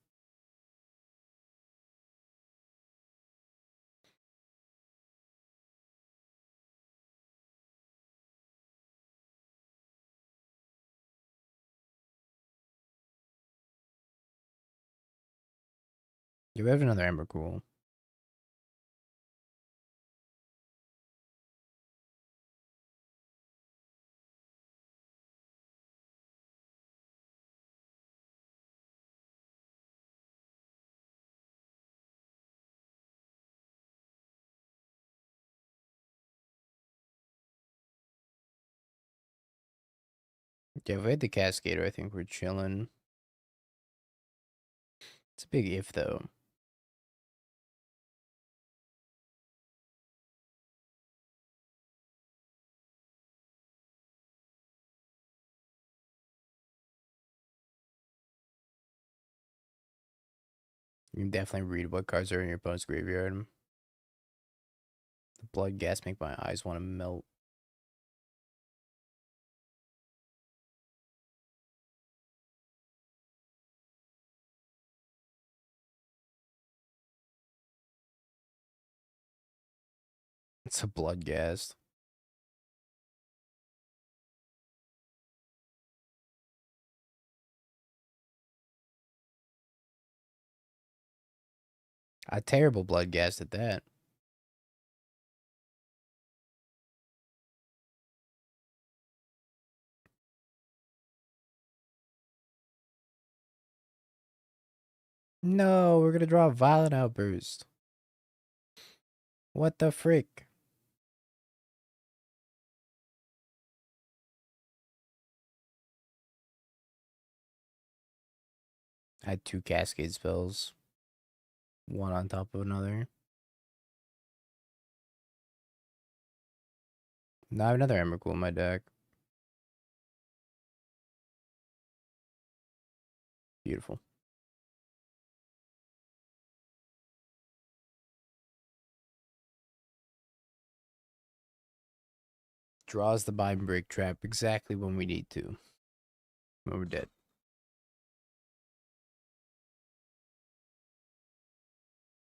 Do we have another Embercool? Yeah, if we had the Cascader, I think we're chilling. It's a big if, though. You can definitely read what cards are in your opponent's graveyard. The blood gas make my eyes want to melt. It's a blood gas. A terrible blood gas at that. No, we're gonna draw a Violent Outburst. What the frick? I had 2 Cascade spells. One on top of another. Now I have another Emrakul in my deck. Beautiful. Draws the Mind Break Trap exactly when we need to. When we're dead.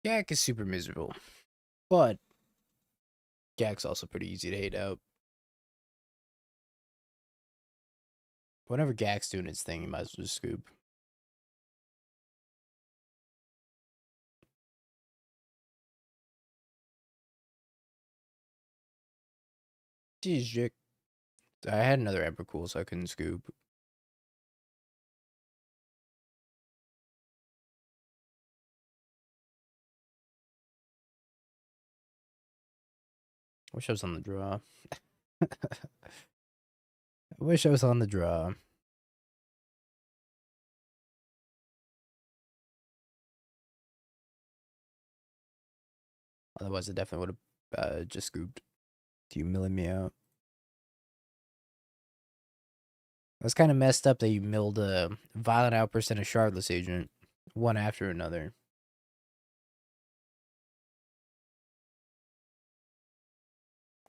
Gak is super miserable. But Gak's also pretty easy to hate out. Whenever Gak's doing its thing, you might as well just scoop. Jeez, Jick. I had another Emrakul, so I couldn't scoop. Wish I was on the draw. I wish I was on the draw. Otherwise, I definitely would have just scooped. Do you milling me out? That's kind of messed up that you milled a Violent Outburst and a Shardless Agent, one after another.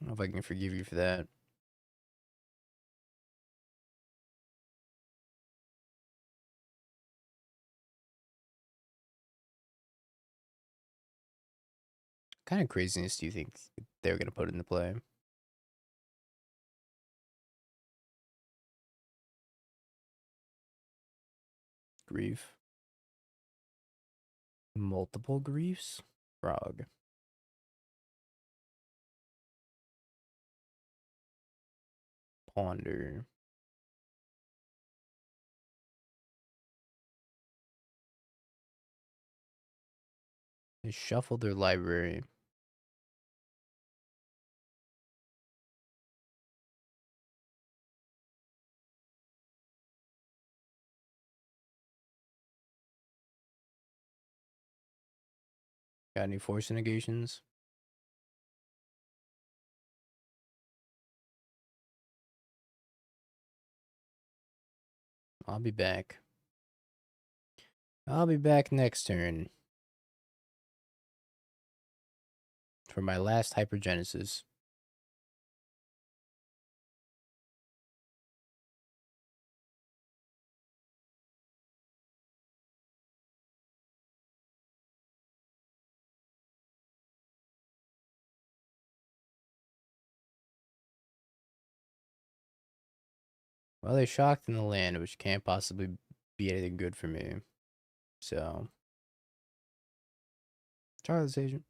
I don't know if I can forgive you for that. What kind of craziness do you think they're going to put into play? Grief. Multiple griefs? Frog. Ponder. They shuffled their library. Got any force negations? I'll be back. I'll be back next turn for my last Hypergenesis. Well, they shocked in the land, which can't possibly be anything good for me. So, Charlie's agent.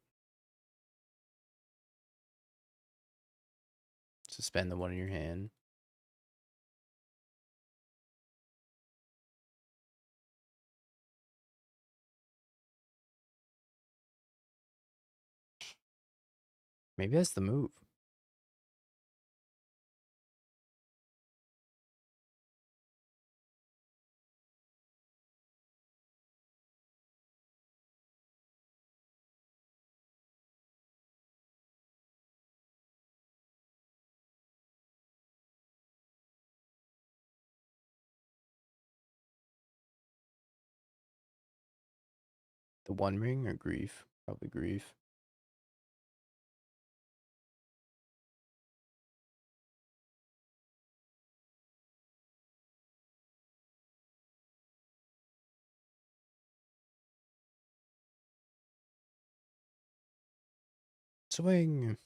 Suspend the one in your hand. Maybe that's the move. The One Ring or Grief? Probably Grief. Swing.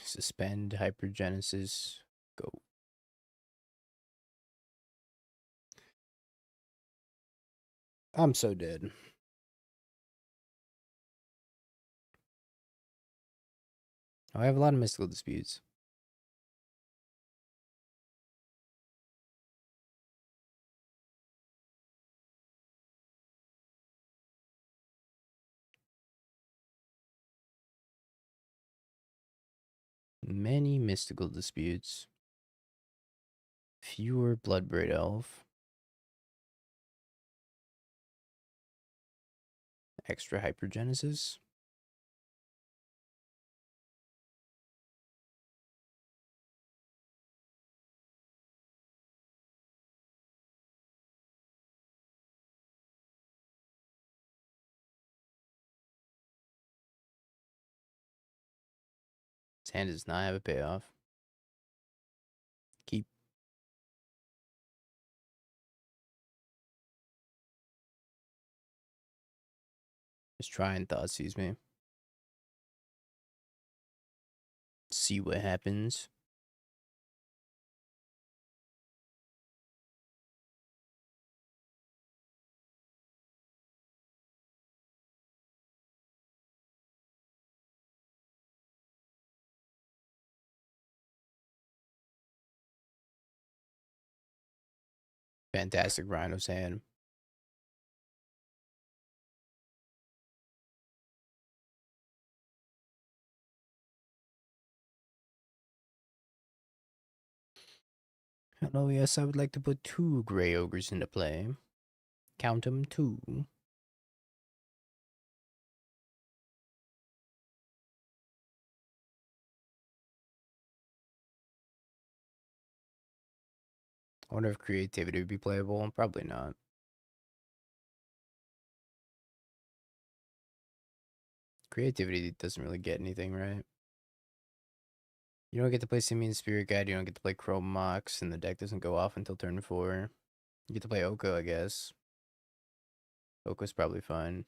Suspend Hypergenesis. Go. I'm so dead. Oh, I have a lot of mystical disputes. Many mystical disputes. Fewer Bloodbraid Elf. Extra Hypergenesis. His hand does not have a payoff. Keep. Just try and Thoughtseize me. See what happens. Fantastic Rhino's hand. Hello, yes, I would like to put 2 Grey Ogres into play. Count them 2. I wonder if Creativity would be playable. Probably not. Creativity doesn't really get anything, right? You don't get to play Simian Spirit Guide, you don't get to play Chrome Mox, and the deck doesn't go off until turn 4. You get to play Oko, I guess. Oko's probably fine.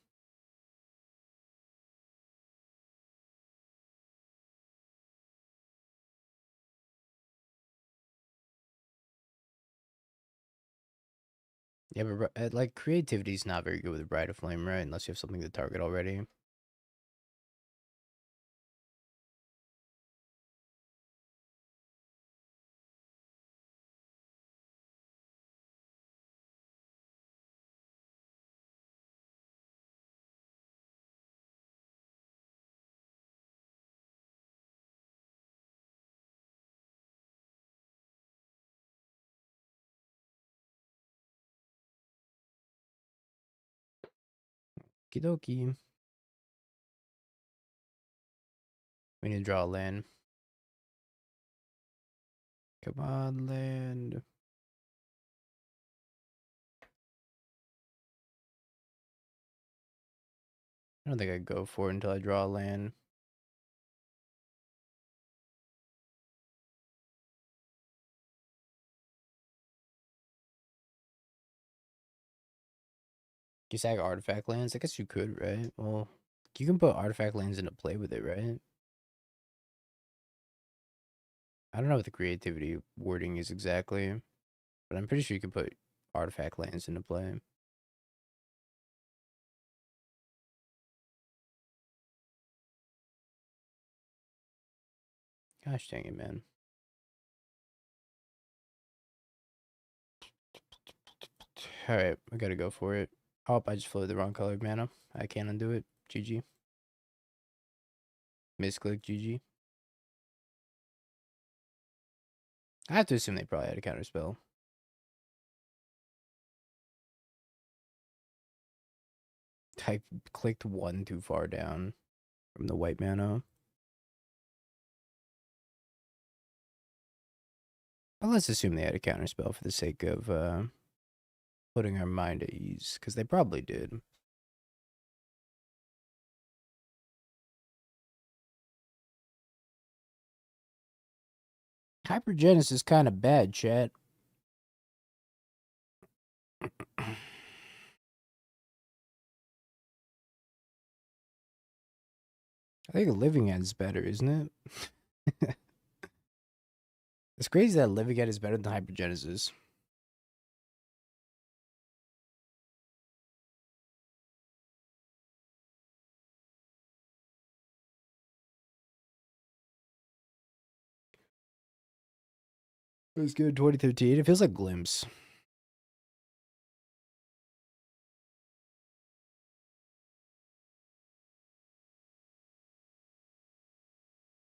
Yeah, but like Creativity's not very good with Bride of Flame, right? Unless you have something to target already. Kidoki. We need to draw a land. Come on, land. I don't think I'd go for it until I draw a land. You sack artifact lands? I guess you could, right? Well, you can put artifact lands into play with it, right? I don't know what the creativity wording is exactly, but I'm pretty sure you can put artifact lands into play. Gosh dang it, man. Alright, I gotta go for it. Oh, I just floated the wrong colored mana. I can't undo it. GG. Misclick, GG. I have to assume they probably had a counter spell. I clicked one too far down from the white mana. But let's assume they had a counter spell for the sake of putting our mind at ease, because they probably did. Hypergenesis is kind of bad, chat. I think Living End's better, isn't it? It's crazy that Living End is better than Hypergenesis. It was good 2013. It feels like Glimpse.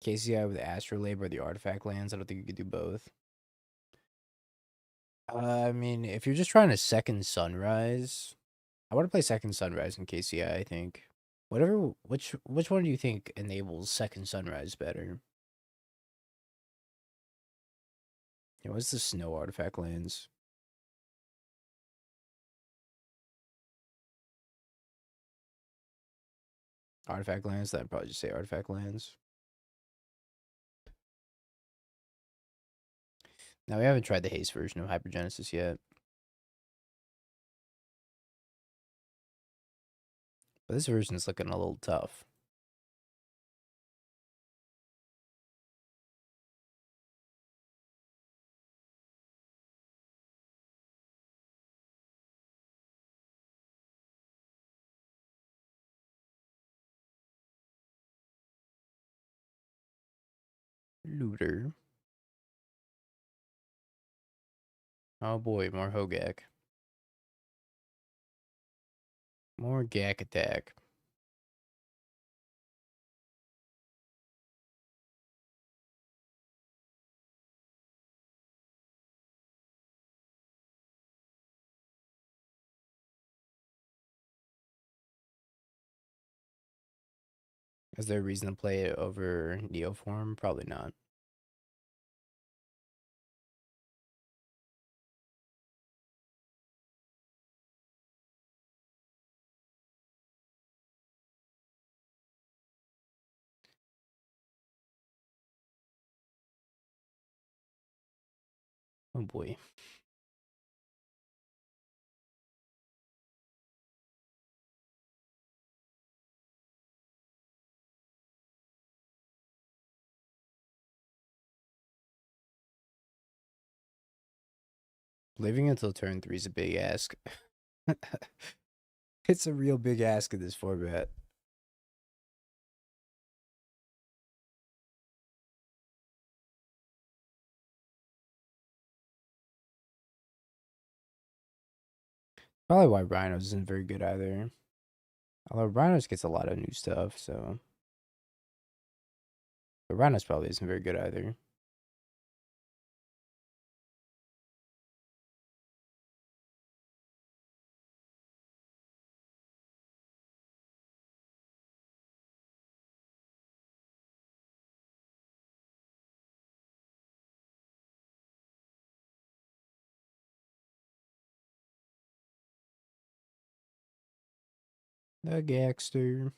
KCI with Astrolabe or the Artifact lands. I don't think you could do both. I mean, if you're just trying to second Sunrise, I want to play second Sunrise in KCI, I think. Whatever, which one do you think enables second Sunrise better? Yeah, what's the snow artifact lands? Artifact lands? I'd probably just say artifact lands. Now, we haven't tried the haste version of Hypergenesis yet. But this version is looking a little tough. Looter. Oh boy, more Hogak. More Gak attack. Is there a reason to play it over Neoform? Probably not. Oh boy. Living until turn 3 is a big ask. It's a real big ask in this format. Probably why Rhinos isn't very good either. Although Rhinos gets a lot of new stuff, so. But Rhinos probably isn't very good either. The Gangster.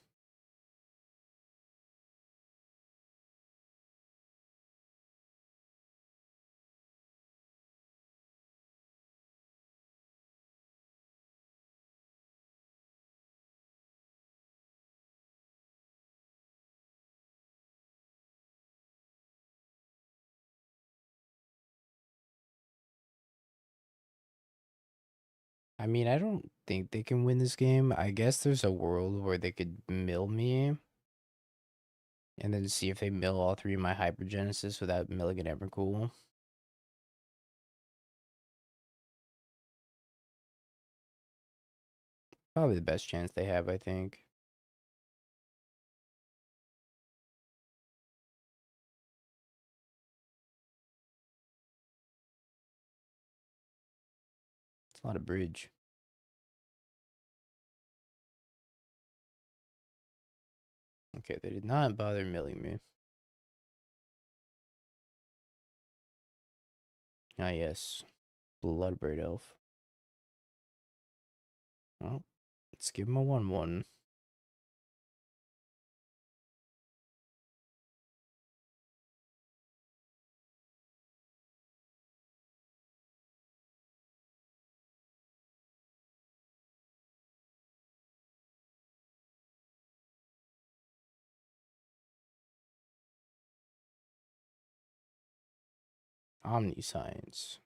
I mean, I don't think they can win this game. I guess there's a world where they could mill me and then see if they mill all three of my Hypergenesis without milling an Evercool. Probably the best chance they have, I think. It's a lot of bridge. Okay, they did not bother milling me. Ah, yes. Bloodbraid Elf. Well, let's give him a 1-1. Omniscience.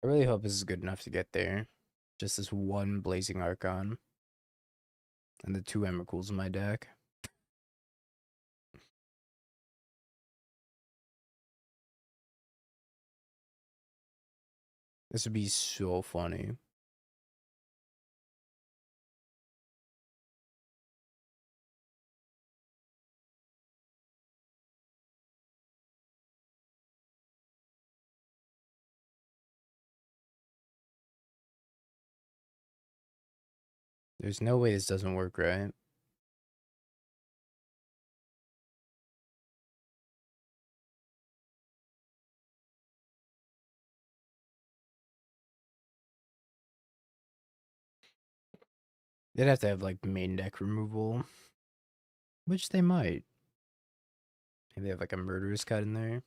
I really hope this is good enough to get there. Just this one Blazing Archon. And the 2 Emrakuls in my deck. This would be so funny. There's no way this doesn't work, right? They'd have to have, like, main deck removal. Which they might. Maybe they have, like, a Murderous Cut in there.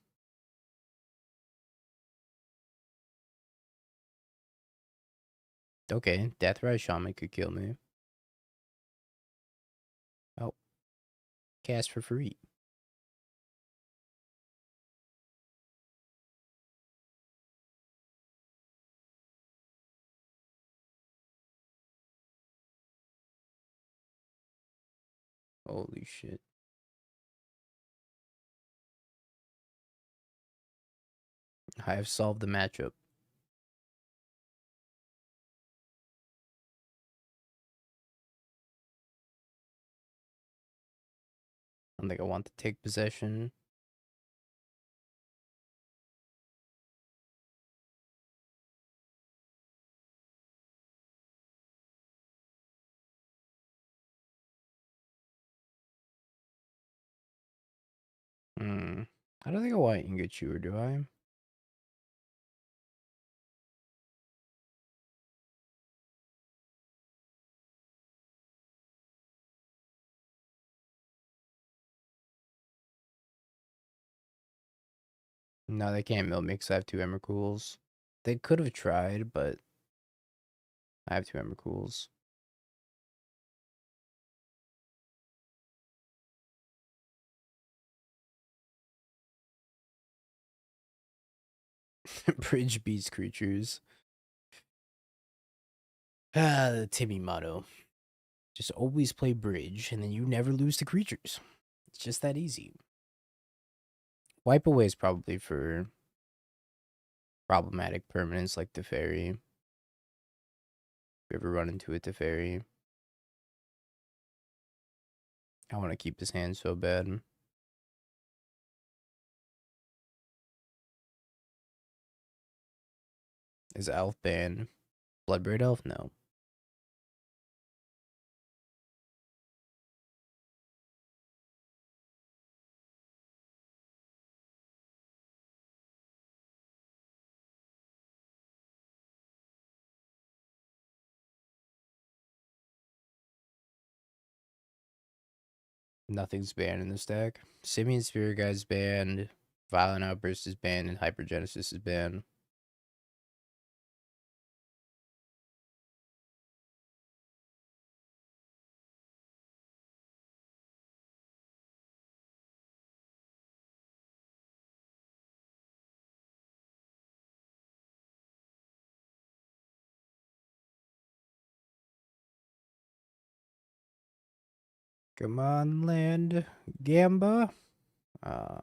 Okay, Deathrise Shaman could kill me. Oh. Cast for free. Holy shit. I have solved the matchup. I don't think I want to take possession. I don't think I want Ingachu, do I? No, they can't mill me because I have 2 Emrakuls. They could have tried, but I have 2 Emrakuls. Bridge beats creatures. Ah, the Timmy motto. Just always play bridge, and then you never lose to creatures. It's just that easy. Wipe away is probably for problematic permanents like Teferi. If you ever run into a Teferi. I want to keep this hand so bad. Is Elf banned? Bloodbraid Elf? No. Nothing's banned in this deck. Simian Spirit Guide's banned. Violent Outburst is banned, and Hypergenesis is banned. Come on, land. Gamba. Uh,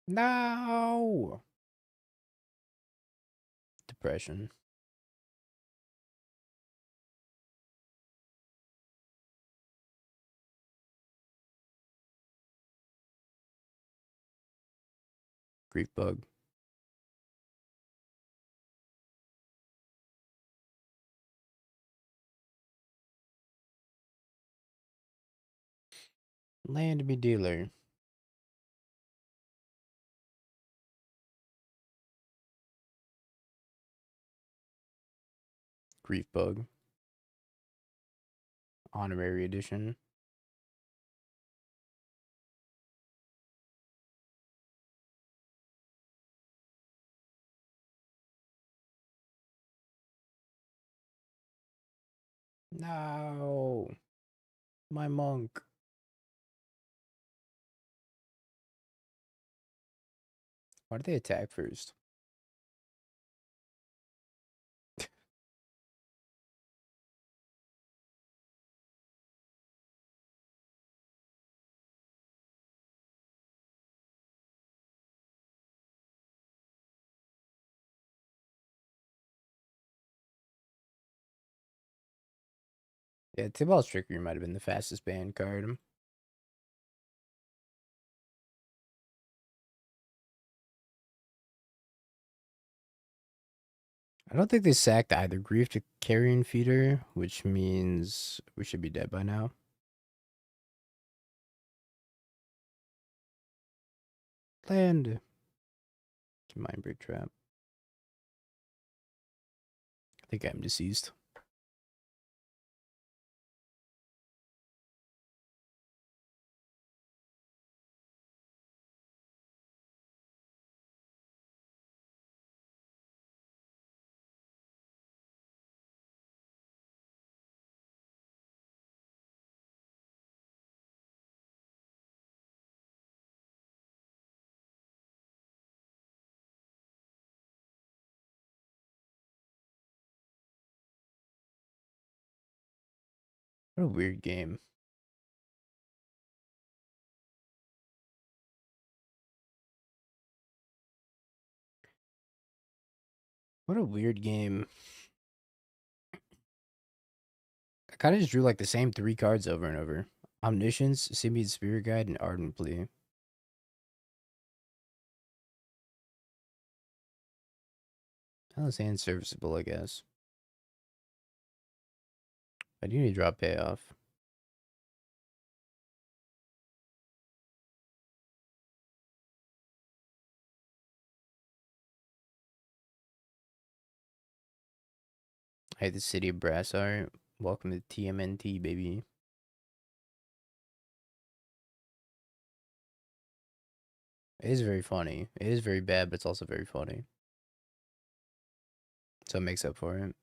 no! Depression. Grief Bug. Land me dealer. Grief Bug. Honorary edition. No! My monk. Why did they attack first? Yeah, Tibalt's Trickery might have been the fastest banned card. I don't think they sacked either Grief to Carrion Feeder, which means we should be dead by now. Land. Mind Break Trap. I think I'm deceased. What a weird game. What a weird game. I kind of just drew like the same 3 cards over and over. Omniscience, Simian Spirit Guide, and Ardent Plea. That was hand serviceable, I guess. I do need to drop payoff. Hey, the City of Brass Art. Welcome to TMNT, baby. It is very funny. It is very bad, but it's also very funny. So it makes up for it.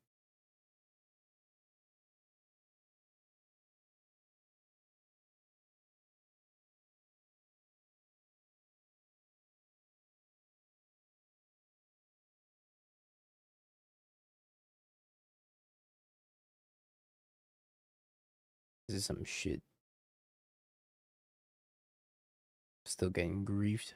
This is some shit. Still getting griefed.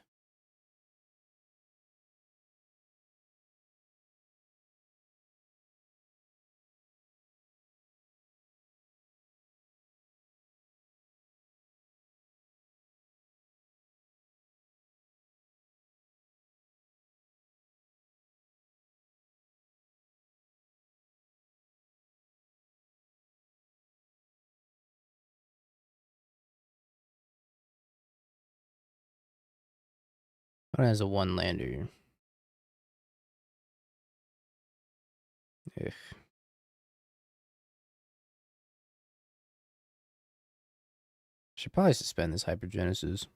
One has a one lander. Ugh. Should probably suspend this Hypergenesis.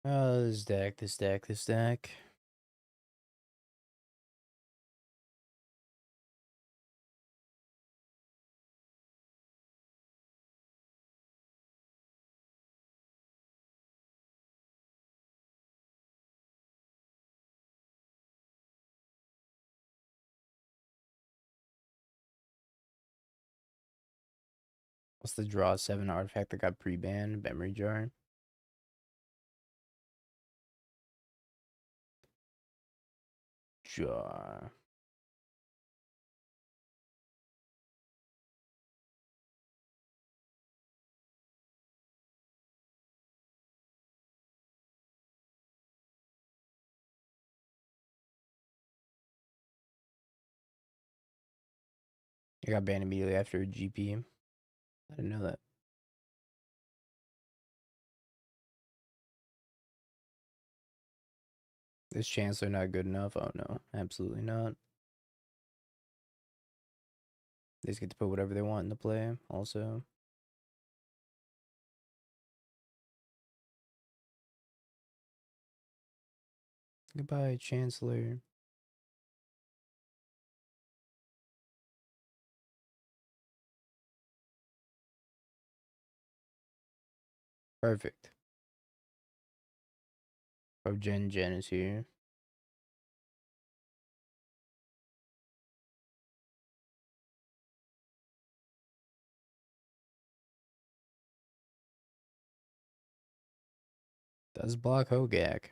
Oh, this deck, this deck, this deck. What's the draw 7 artifact that got pre-banned? Memory Jar. Jar. It got banned immediately after a GP. I didn't know that. Is Chancellor not good enough? Oh no, absolutely not. They just get to put whatever they want into play, also. Goodbye, Chancellor. Perfect. Oh, Jen is here. Does block Hogak.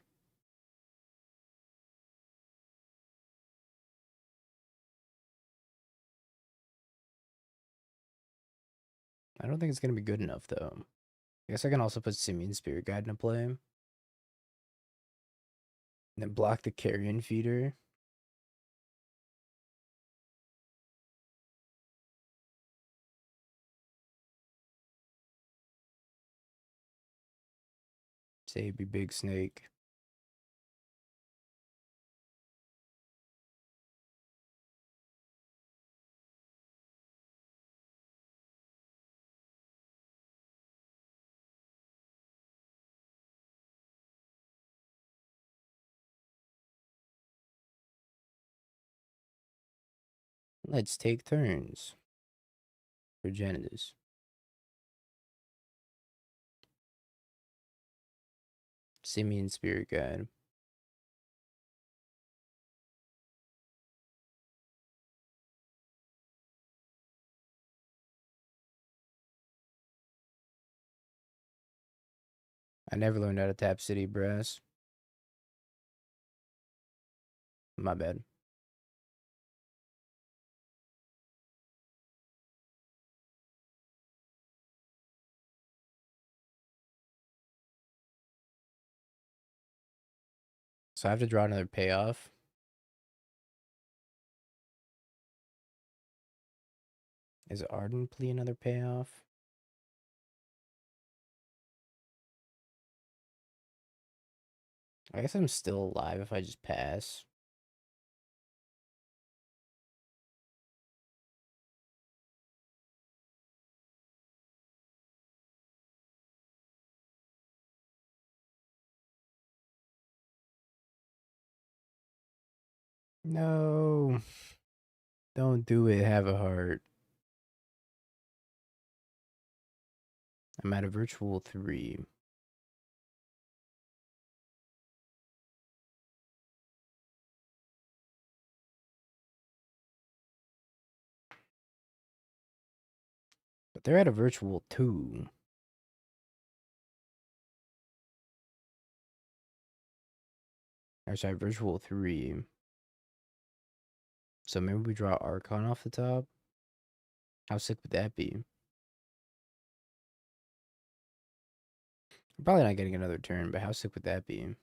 I don't think it's going to be good enough, though. I guess I can also put Simian Spirit Guide into play. And then block the Carrion Feeder. Say be Big Snake. Let's take turns. For Genesis. Simian Spirit Guide. I never learned how to tap City Brass. My bad. So I have to draw another payoff. Is Ardent Plea another payoff? I guess I'm still alive if I just pass. No. Don't do it. Have a heart. I'm at a virtual 3. But they're at a virtual 2. Or sorry, Virtual 3. So maybe we draw Archon off the top? How sick would that be? I'm probably not getting another turn, but how sick would that be?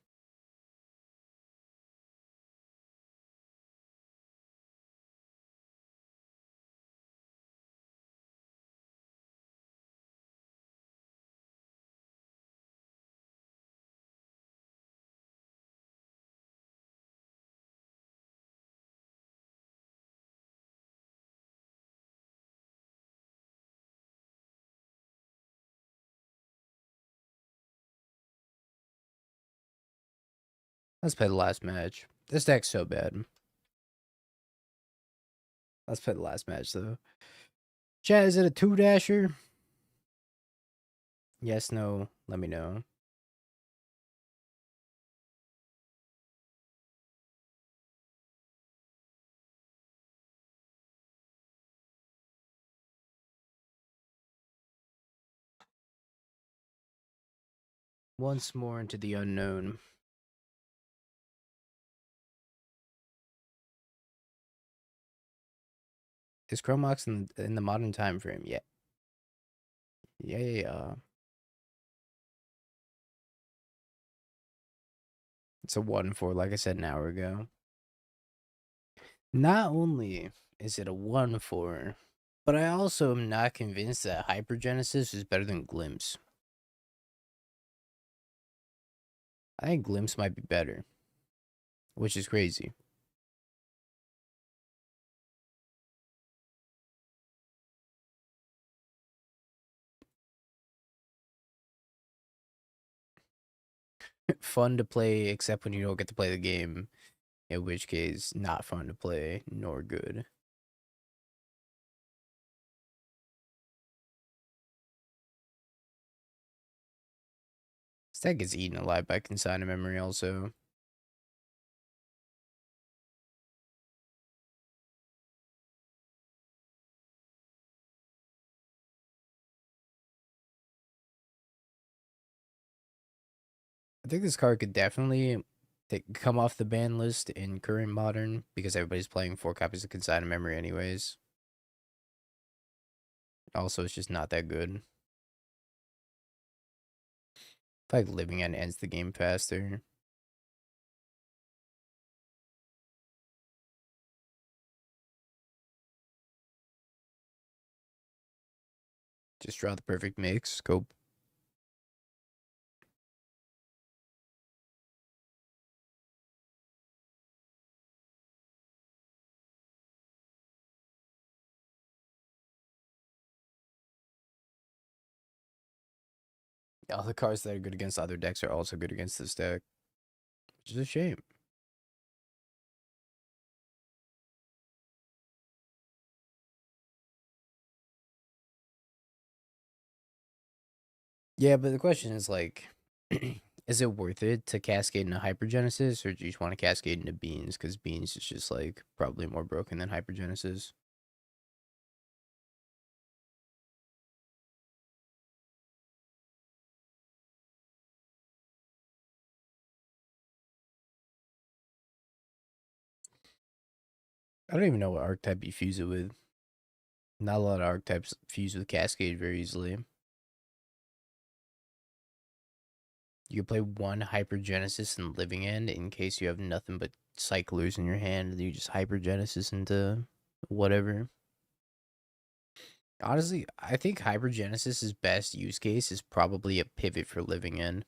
Let's play the last match. This deck's so bad. Let's play the last match, though. Chat, is it a 2-dasher? Yes, no, let me know. Once more into the unknown. Is Chromox in the modern time frame? Yeah. Yeah. It's a 1-4, like I said an hour ago. Not only is it a 1-4, but I also am not convinced that Hypergenesis is better than Glimpse. I think Glimpse might be better, which is crazy. Fun to play, except when you don't get to play the game, in which case, not fun to play, nor good. This deck gets eaten alive by Consigned Memory also. I think this card could definitely come off the ban list in current modern because everybody's playing 4 copies of Consigned Memory anyways. Also, it's just not that good. I feel like Living End ends the game faster. Just draw the perfect mix. Scope. All the cards that are good against other decks are also good against this deck, which is a shame. Yeah, but the question is like, is it worth it to cascade into Hypergenesis, or do you just want to cascade into Beans? Because Beans is just like probably more broken than Hypergenesis. I don't even know what archetype you fuse it with. Not a lot of archetypes fuse with Cascade very easily. You can play one Hypergenesis and Living End in case you have nothing but Cyclers in your hand, and you just Hypergenesis into whatever. Honestly, I think Hypergenesis's best use case is probably a pivot for Living End.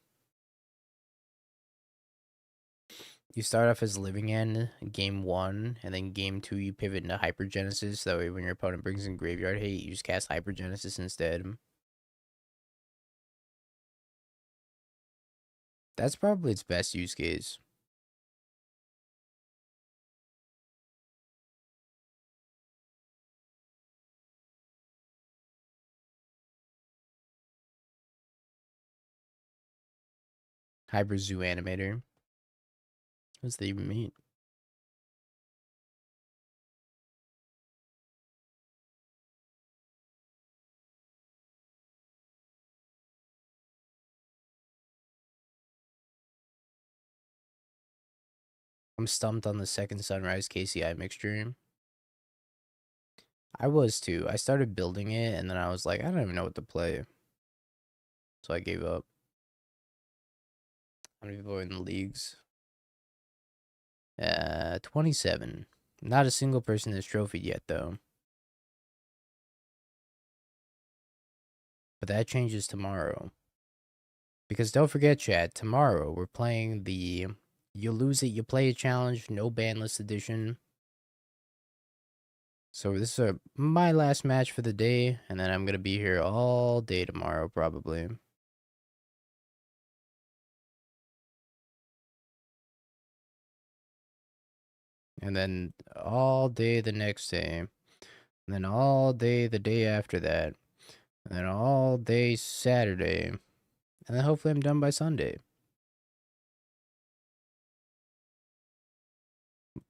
You start off as Living End game 1, and then game 2 you pivot into Hypergenesis. That way when your opponent brings in Graveyard Hate, you just cast Hypergenesis instead. That's probably its best use case. Hyper Zoo Animator. What does that even mean? I'm stumped on the second Sunrise KCI mixture. I was too. I started building it, and then I was like, I don't even know what to play. So I gave up. How many people are in the leagues? 27. Not a single person has trophied yet, though. But that changes tomorrow. Because don't forget, chat, tomorrow we're playing the You Lose It, You Play It challenge, no ban list edition. So this is my last match for the day, and then I'm going to be here all day tomorrow, probably. And then all day the next day. And then all day the day after that. And then all day Saturday. And then hopefully I'm done by Sunday.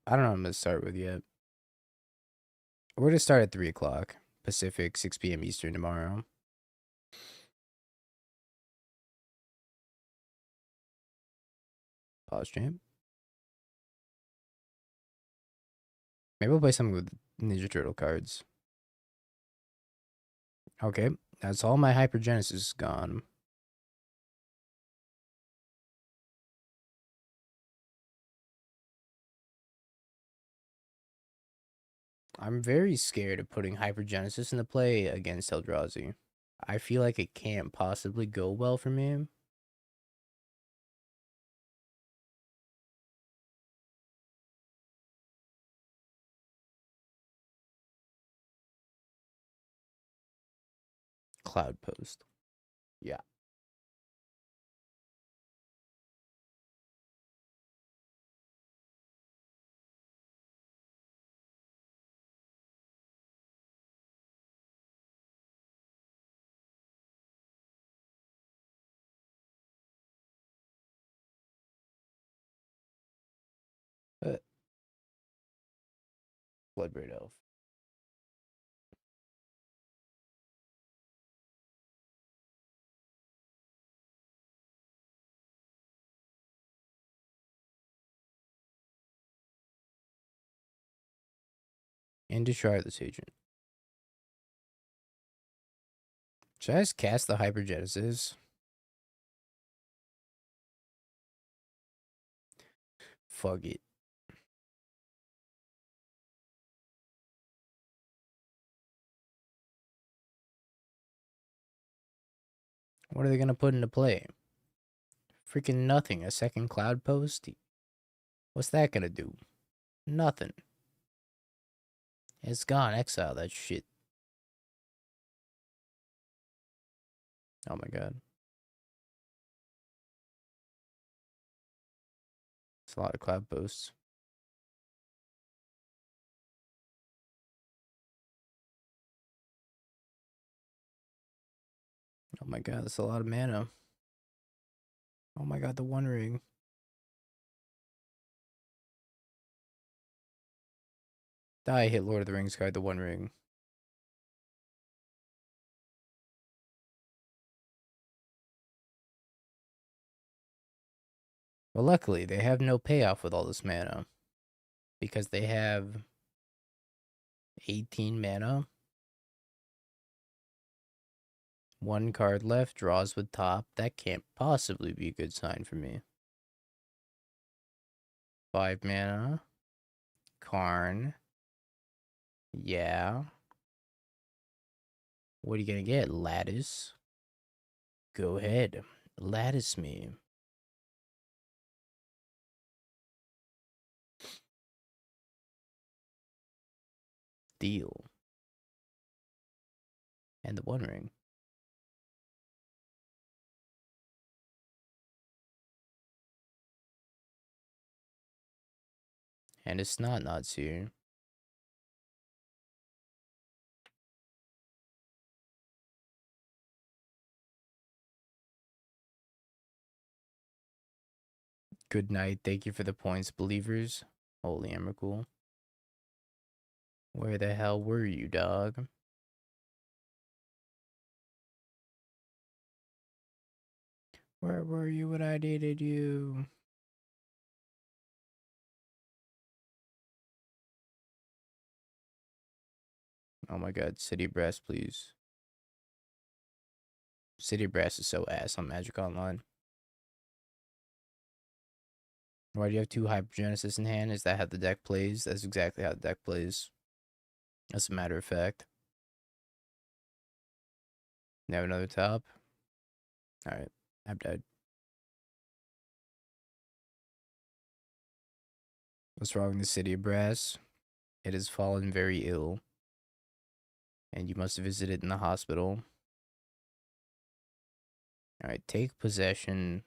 I don't know what I'm going to start with yet. We're going to start at 3 o'clock Pacific, 6 p.m. Eastern tomorrow. Pause champ. Maybe we'll play something with Ninja Turtle cards. Okay, that's all my Hypergenesis gone. I'm very scared of putting Hypergenesis into play against Eldrazi. I feel like it can't possibly go well for me. Cloud Post. Yeah. Bloodbraid Elf. And destroy this agent. Should I just cast the Hypergenesis? Fuck it. What are they gonna put into play? Freaking nothing. A second Cloud Post? What's that gonna do? Nothing. It's gone. Exile that shit. Oh my god. It's a lot of Cloud Posts. Oh my god, that's a lot of mana. Oh my god, the One Ring. Die, hit Lord of the Rings card, the One Ring. Well, luckily, they have no payoff with all this mana. Because they have 18 mana. 1 card left, draws with top. That can't possibly be a good sign for me. 5 mana. Karn. Yeah. What are you gonna get? Lattice? Go ahead. Lattice me. Deal. And the One Ring. And it's not Natsu. Good night. Thank you for the points, believers. Holy Emrakul. Where the hell were you, dog? Where were you when I needed you? Oh my god, City Brass, please. City Brass is so ass on Magic Online. Why do you have 2 Hypergenesis in hand? Is that how the deck plays? That's exactly how the deck plays. As a matter of fact. You have another top? Alright, I've died. What's wrong with the City of Brass? It has fallen very ill. And you must visit it in the hospital. Alright, take possession.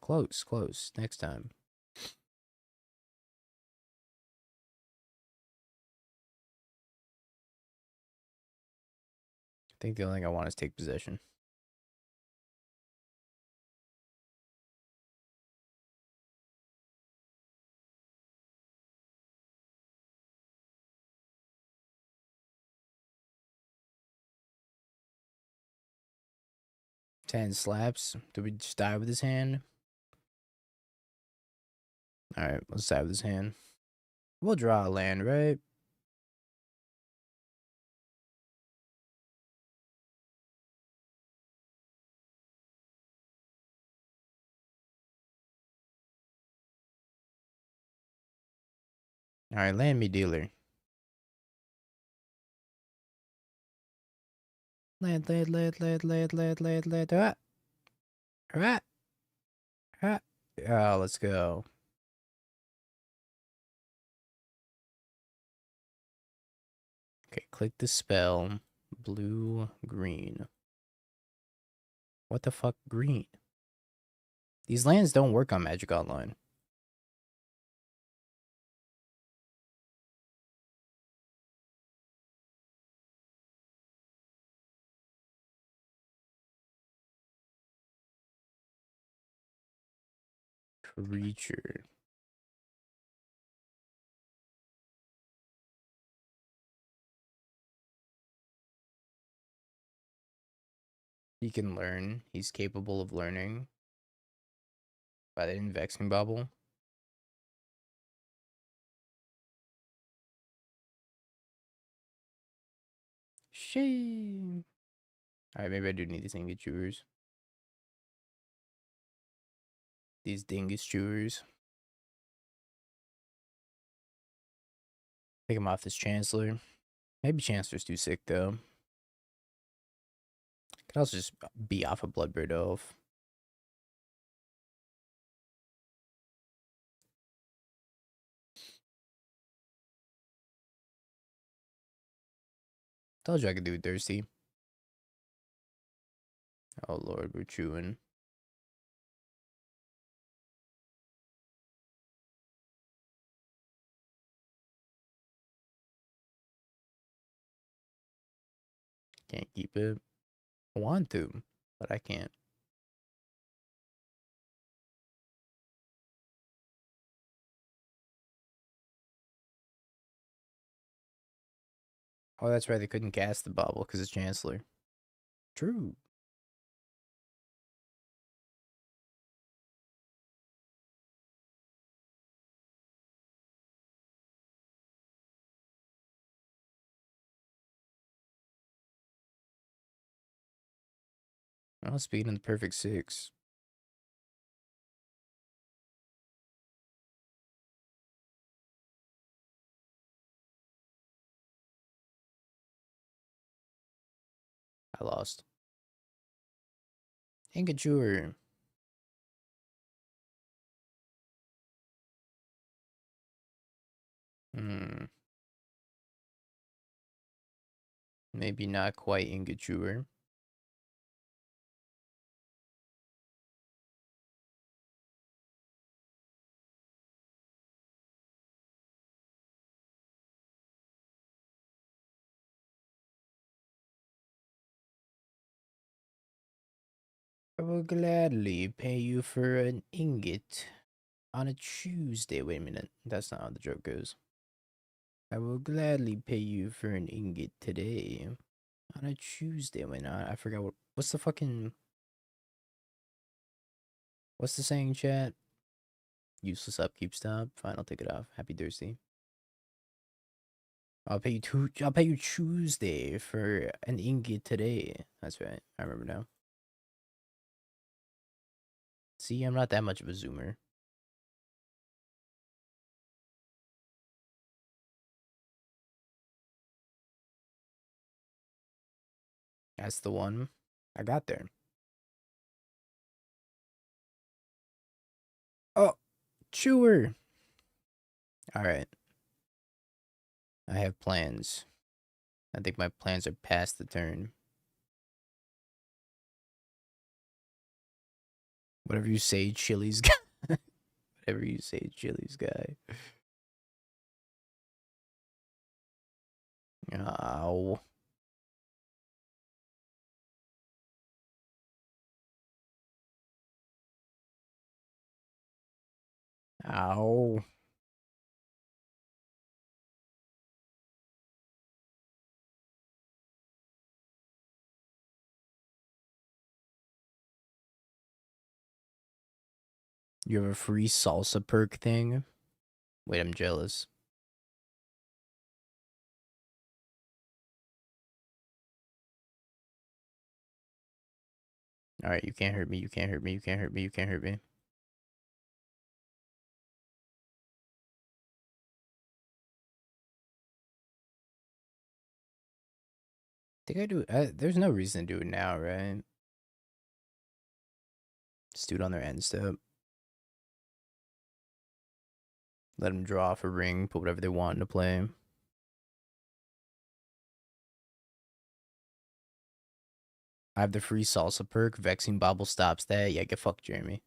Close, close. Next time. I think the only thing I want is take possession. Ten slaps. Do we just die with his hand? Alright, let's die with his hand. We'll draw a land, right? Alright, land me dealer. Land. Alright. Oh, let's go. Okay, click the spell. Blue, green. What the fuck, green? These lands don't work on Magic Online. Creature. He can learn. He's capable of learning. By the Invexing Bubble. Shame. Alright, maybe I do need these Ingot Chewers. These Dingus Chewers. Take him off this Chancellor. Maybe Chancellor's too sick, though. Could also just be off a Bloodbird Elf. Told you I could do it thirsty. Oh lord, we're chewing. Can't keep it. I want to, but I can't. Oh, that's right, they couldn't cast the bubble because it's Chancellor. True. Well, speaking of the perfect six. I lost. Ingature. Maybe not quite Ingature. I will gladly pay you for an ingot on a Tuesday. Wait a minute. That's not how the joke goes. I will gladly pay you for an ingot today. On a Tuesday. Wait, no, I forgot what's the fucking... What's the saying, chat? Useless upkeep stop. Fine, I'll take it off. Happy Thursday. I'll pay you Tuesday for an ingot today. That's right. I remember now. See, I'm not that much of a zoomer. That's the one. I got there. Oh, chewer. All right. I have plans. I think my plans are past the turn. Whatever you say, Chili's guy. Whatever you say, Chili's guy. Ow. Ow. You have a free salsa perk thing? Wait, I'm jealous. Alright, you can't hurt me, you can't hurt me, you can't hurt me, you can't hurt me. Think I do there's no reason to do it now, right? Just do it on their end step. Let them draw off a ring, put whatever they want into play. I have the free salsa perk. Vexing Bobble stops that. Yeah, get fucked, Jeremy.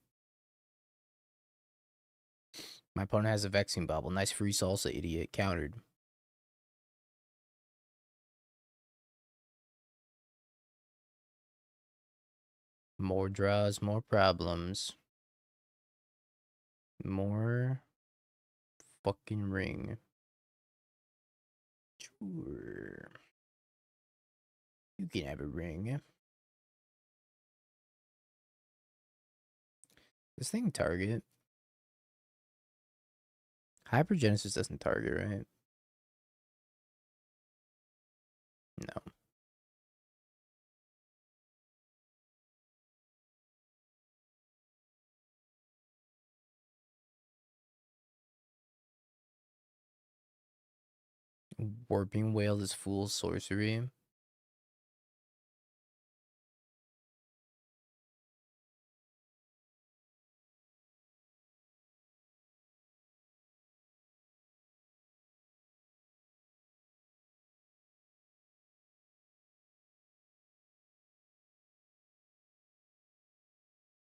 My opponent has a Vexing Bobble. Nice free salsa, idiot. Countered. More draws, more problems. More fucking ring. Sure. You can have a ring. This thing target. Hypergenesis doesn't target, right? No. Warping Whale is full sorcery.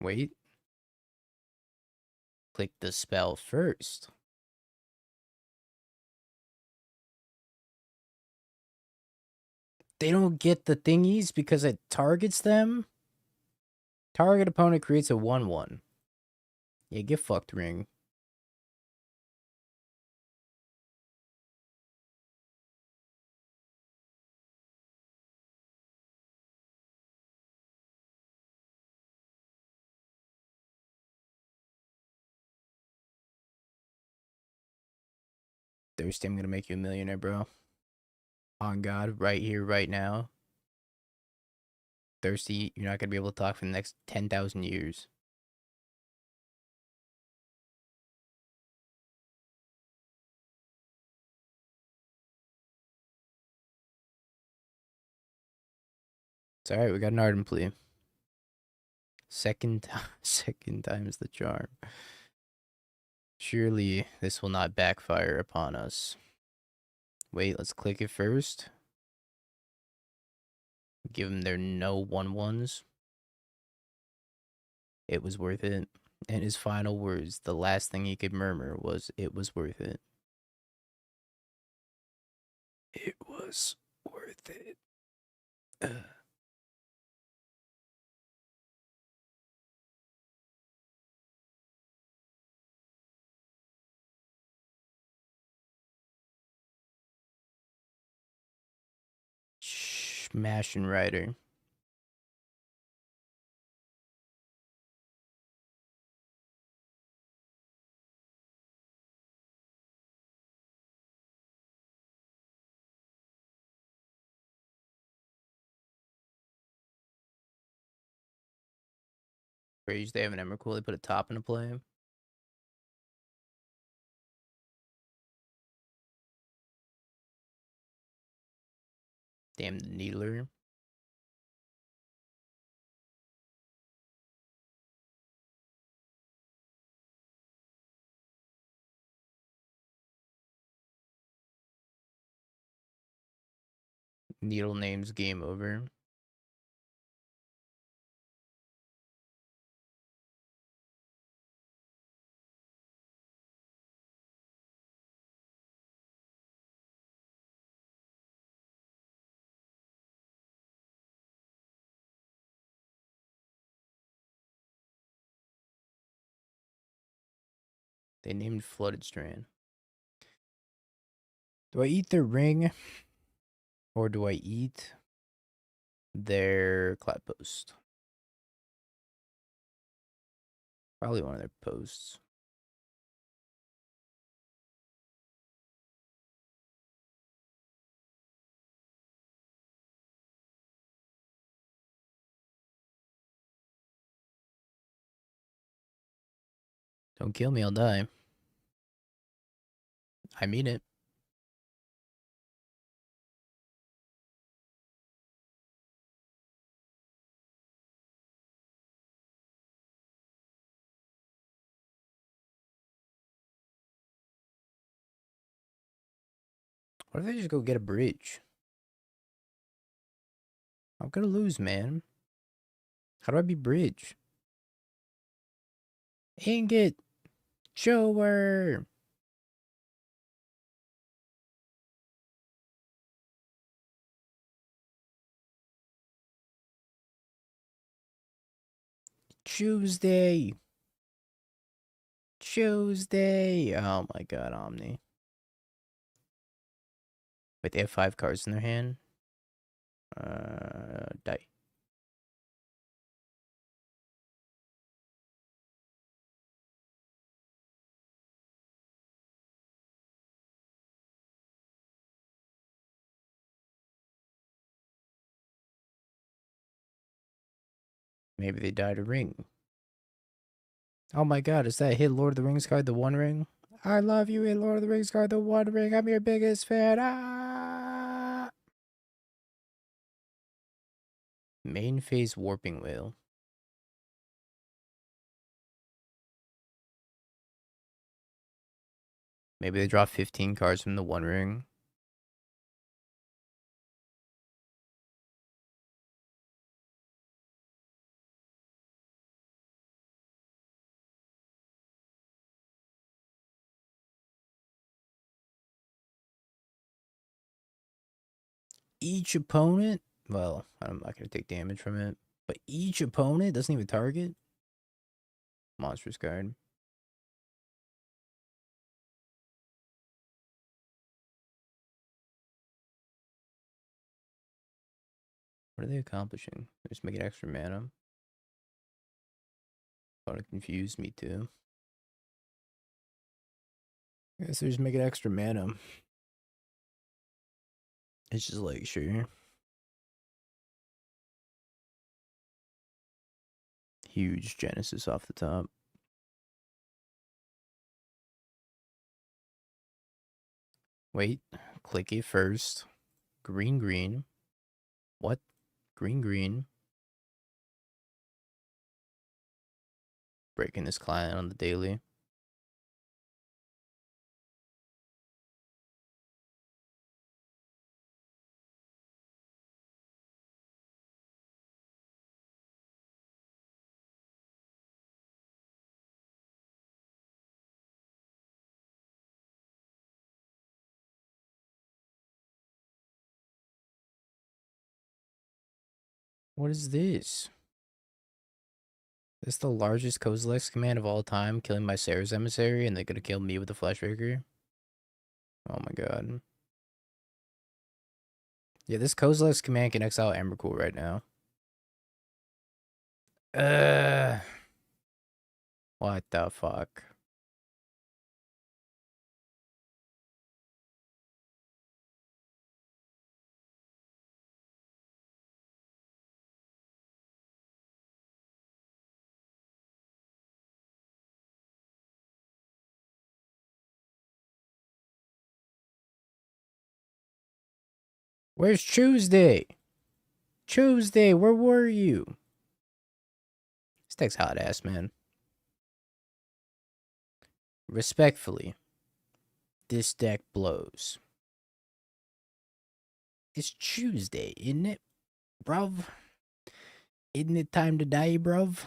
Wait. Click the spell first. They don't get the thingies because it targets them? Target opponent creates a 1/1. Yeah, get fucked, ring. Thursday, I'm gonna make you a millionaire, bro. On God, right here, right now. Thirsty, you're not gonna be able to talk for the next 10,000 years. It's alright, we got an ardent plea. Second time's the charm. Surely this will not backfire upon us. Wait, let's click it first. Give them their no 1/1s. It was worth it. And his final words, the last thing he could murmur was, "It was worth it." It was worth it. Smash and Rider. crazy. They have an Emrakul. They put a top into play. Damn the Needler. Needle names game over. They named Flooded Strand. Do I eat their ring? Or do I eat their clap post? Probably one of their posts. Don't kill me, I'll die. I mean it. What if I just go get a bridge? I'm gonna lose, man. How do I be bridge? Ingot! Shower! Tuesday! Tuesday! Oh my god, Omni. Wait, they have 5 cards in their hand? Die. Maybe they died a ring. Oh my god, is that hit Lord of the Rings card, the One Ring? I love you, hit Lord of the Rings card, the One Ring. I'm your biggest fan. Ah! Main phase Warping Whale. Maybe they draw 15 cards from the One Ring. Each opponent, well, I'm not going to take damage from it, but each opponent doesn't even target. Monstrous card. What are they accomplishing? They just make it extra mana. Thought it confused me too. I guess they're just making extra mana. It's just like, sure. Huge Genesis off the top. Wait, click it first. Green, green. What? Green, green. Breaking this client on the daily. What is this? This is the largest Kozilek's command of all time, killing my Sarah's emissary, and they're gonna kill me with the Fleshbreaker? Oh my god. Yeah, this Kozilek's command can exile Emrakul right now. What the fuck? Where's Tuesday? Tuesday, where were you? This deck's hot ass, man. Respectfully, this deck blows. It's Tuesday, isn't it, bruv? Isn't it time to die, bruv?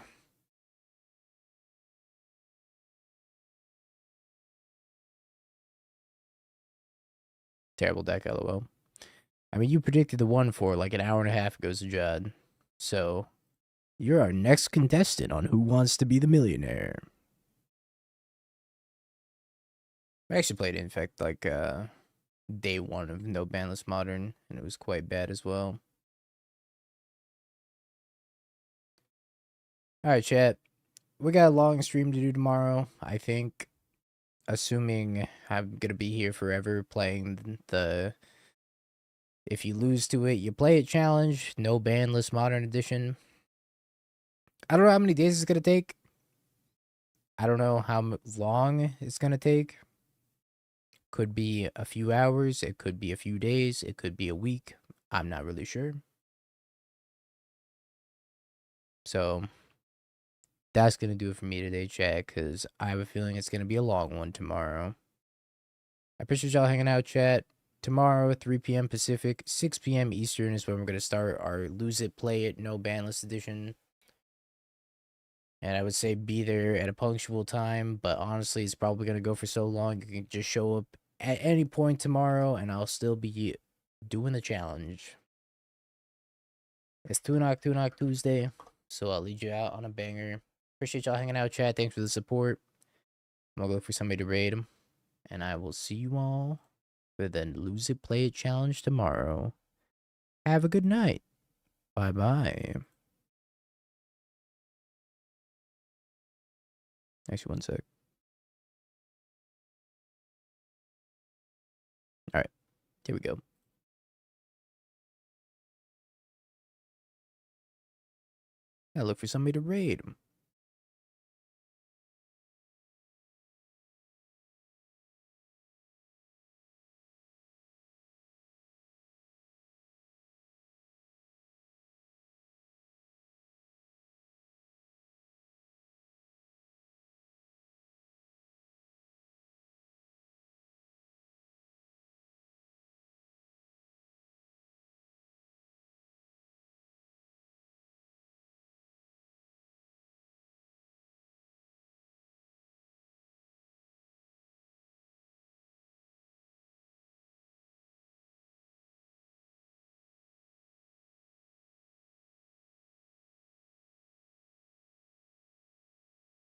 Terrible deck, lol. I mean, you predicted the 1-4 like an hour and a half ago, Sajad. So, you're our next contestant on Who Wants to Be the Millionaire. I actually played Infect like day 1 of No BANLIST Modern, and it was quite bad as well. Alright, chat. We got a long stream to do tomorrow, I think. Assuming I'm gonna be here forever playing the If You Lose to It, You Play It challenge, No BANLIST Modern Edition. I don't know how many days it's gonna take. I don't know how long it's gonna take. Could be a few hours, it could be a few days, it could be a week. I'm not really sure. So, that's gonna do it for me today, chat, because I have a feeling it's gonna be a long one tomorrow. I appreciate y'all hanging out, chat. Tomorrow, 3 p.m. Pacific, 6 p.m. Eastern is when we're gonna start our Lose It, Play It, No BANLIST edition. And I would say be there at a punctual time, but honestly, it's probably gonna go for so long. You can just show up at any point tomorrow, and I'll still be doing the challenge. It's Tunok Tuesday, so I'll lead you out on a banger. Appreciate y'all hanging out, chat. Thanks for the support. I'm gonna go for somebody to raid them, and I will see you all for the Lose It, Play It challenge tomorrow. Have a good night. Bye-bye. Actually, one sec. Alright, here we go. I look for somebody to raid.